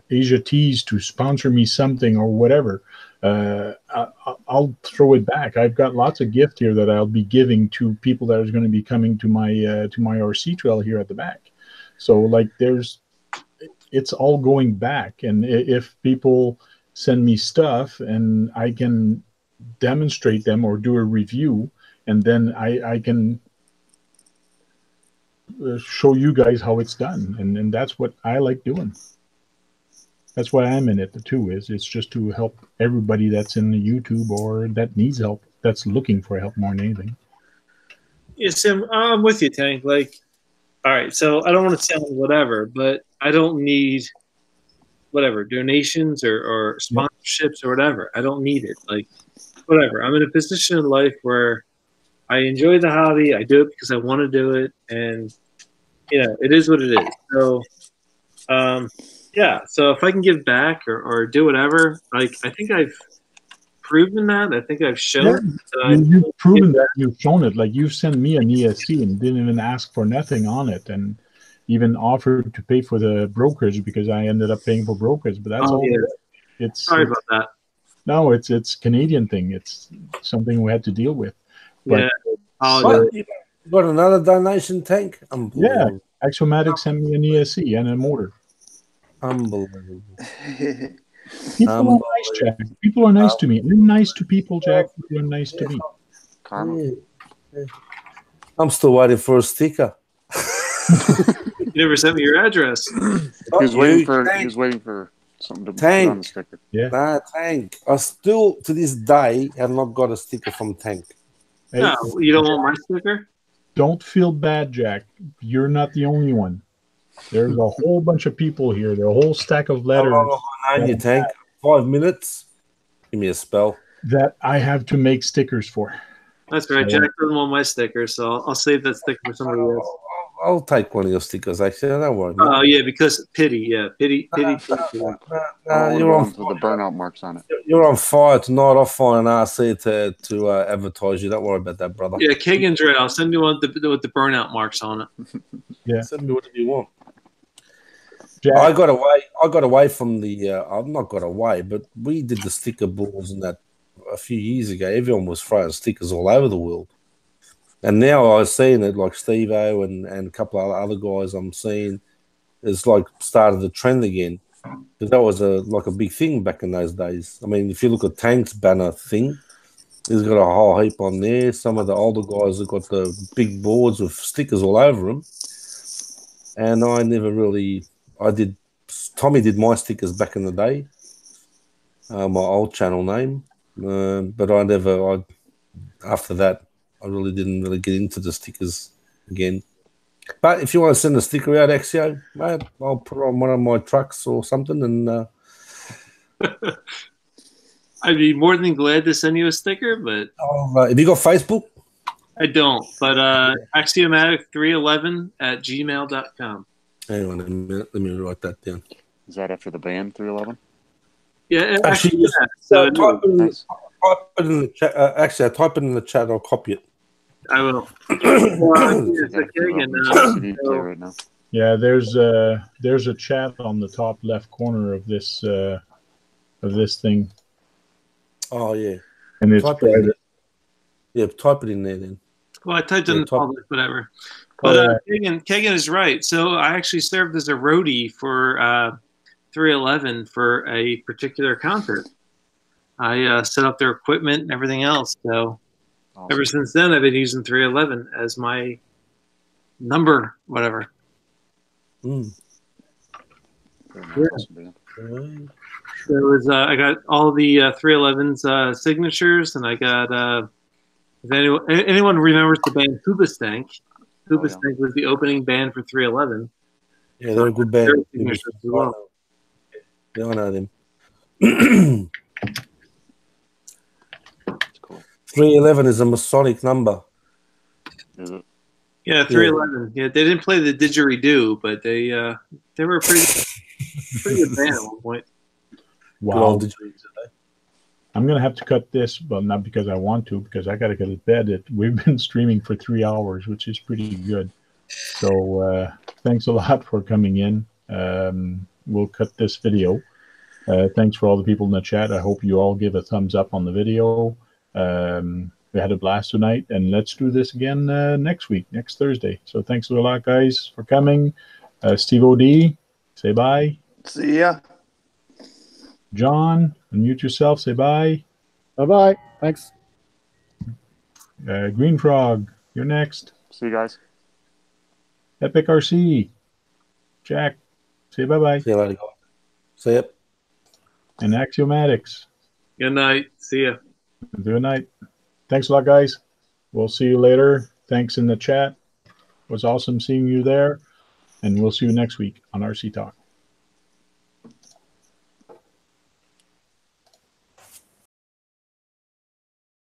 Asia Tees to sponsor me something or whatever, I'll throw it back. I've got lots of gift here that I'll be giving to people that are going to be coming to my RC trail here at the back. So like it's all going back. And if people send me stuff and I can demonstrate them or do a review, and then I can show you guys how it's done, and that's what I like doing. That's why I'm in it too. It's just to help everybody that's in the YouTube or that needs help, that's looking for help more than anything. Yeah, Sim, I'm with you, Tank. Like, all right, so I don't want to sound whatever, but I don't need whatever donations or sponsorships or whatever. I don't need it. Like, whatever. I'm in a position in life where I enjoy the hobby. I do it because I want to do it, and it is what it is. So, yeah. So if I can give back or do whatever, like I think I've proven that. I think I've shown that you've proven that. You've shown it. Like you've sent me an ESC and didn't even ask for nothing on it, and even offered to pay for the brokerage because I ended up paying for brokerage. But that's all. Yeah. It's sorry about that. No, it's Canadian thing. It's something we had to deal with. But, You got another donation, Tank? Yeah, Axomatic sent me an ESC and a motor. Unbelievable. People are nice, Jack. People are nice to me. I'm nice to people, Jack. People are nice to me. I'm still waiting for a sticker. You never sent me your address. He was waiting for something to put on the sticker. Yeah. Nah, Tank. I still, to this day, have not got a sticker from Tank. Hey, No, you don't want my sticker? Don't feel bad, Jack. You're not the only one. There's a whole bunch of people here. There's a whole stack of letters. How long have I known you, Tank? 5 minutes? Give me a spell. That I have to make stickers for. That's right. Jack doesn't want my sticker, so I'll save that sticker for somebody else. I'll take one of your stickers, actually. Don't worry. Oh, yeah, because pity. Yeah, pity. You're on with the burnout marks on it. You're on fire tonight. I'll find an RC to advertise you. Don't worry about that, brother. Yeah, Kagan's right. I'll send you one with the burnout marks on it. Yeah. Send me whatever you want. Jack. I got away from the. I've not got away, but we did the sticker balls and that a few years ago. Everyone was throwing stickers all over the world, and now I was seeing it like Steve-O and a couple of other guys. I'm seeing it's like started the trend again because that was like a big thing back in those days. I mean, if you look at Tank's banner thing, he's got a whole heap on there. Some of the older guys have got the big boards with stickers all over them, and I never really. Tommy did my stickers back in the day, my old channel name, but after that, I really didn't get into the stickers again. But if you want to send a sticker out, Axio, mate, I'll put it on one of my trucks or something. And I'd be more than glad to send you a sticker, but have you got Facebook? I don't. But axiomatic311@gmail.com. Hang on a minute. Let me write that down. Is that after the band 311? Yeah, actually, yeah. So type it in the chat. Actually, I type it in the chat. I'll copy it. I will. Yeah, there's a chat on the top left corner of this thing. Oh yeah, and it's private. Yeah, type it in there then. Well, I typed in the public, whatever. But Kagan is right. So I actually served as a roadie for 311 for a particular concert. I set up their equipment and everything else. So ever since then, I've been using 311 as my number, whatever. Mm. Yeah. There was I got all the 311's signatures, and I got if anyone remembers the band Hoobastank. Hoobastank was the opening band for 311. Yeah, they're a good band. Signatures as well. Yeah, I know them. 311 is a Masonic number. Is it? Yeah, 311. Yeah, they didn't play the didgeridoo, but they were a pretty good band at one point. Good Wow. old didgeridoo. I'm going to have to cut this, but not because I want to, because I got to go to bed. We've been streaming for 3 hours, which is pretty good. So thanks a lot for coming in. We'll cut this video. Thanks for all the people in the chat. I hope you all give a thumbs up on the video. We had a blast tonight, and let's do this again next week, next Thursday. So thanks a lot, guys, for coming. Steve O.D., say bye. See ya. John, unmute yourself, say bye. Bye-bye. Thanks. Green Frog, you're next. See you guys. Epic RC. Jack, say bye-bye. See you later. See ya. And Axiomatics. Good night. See ya. Good night. Thanks a lot, guys. We'll see you later. Thanks in the chat. It was awesome seeing you there. And we'll see you next week on RC Talk.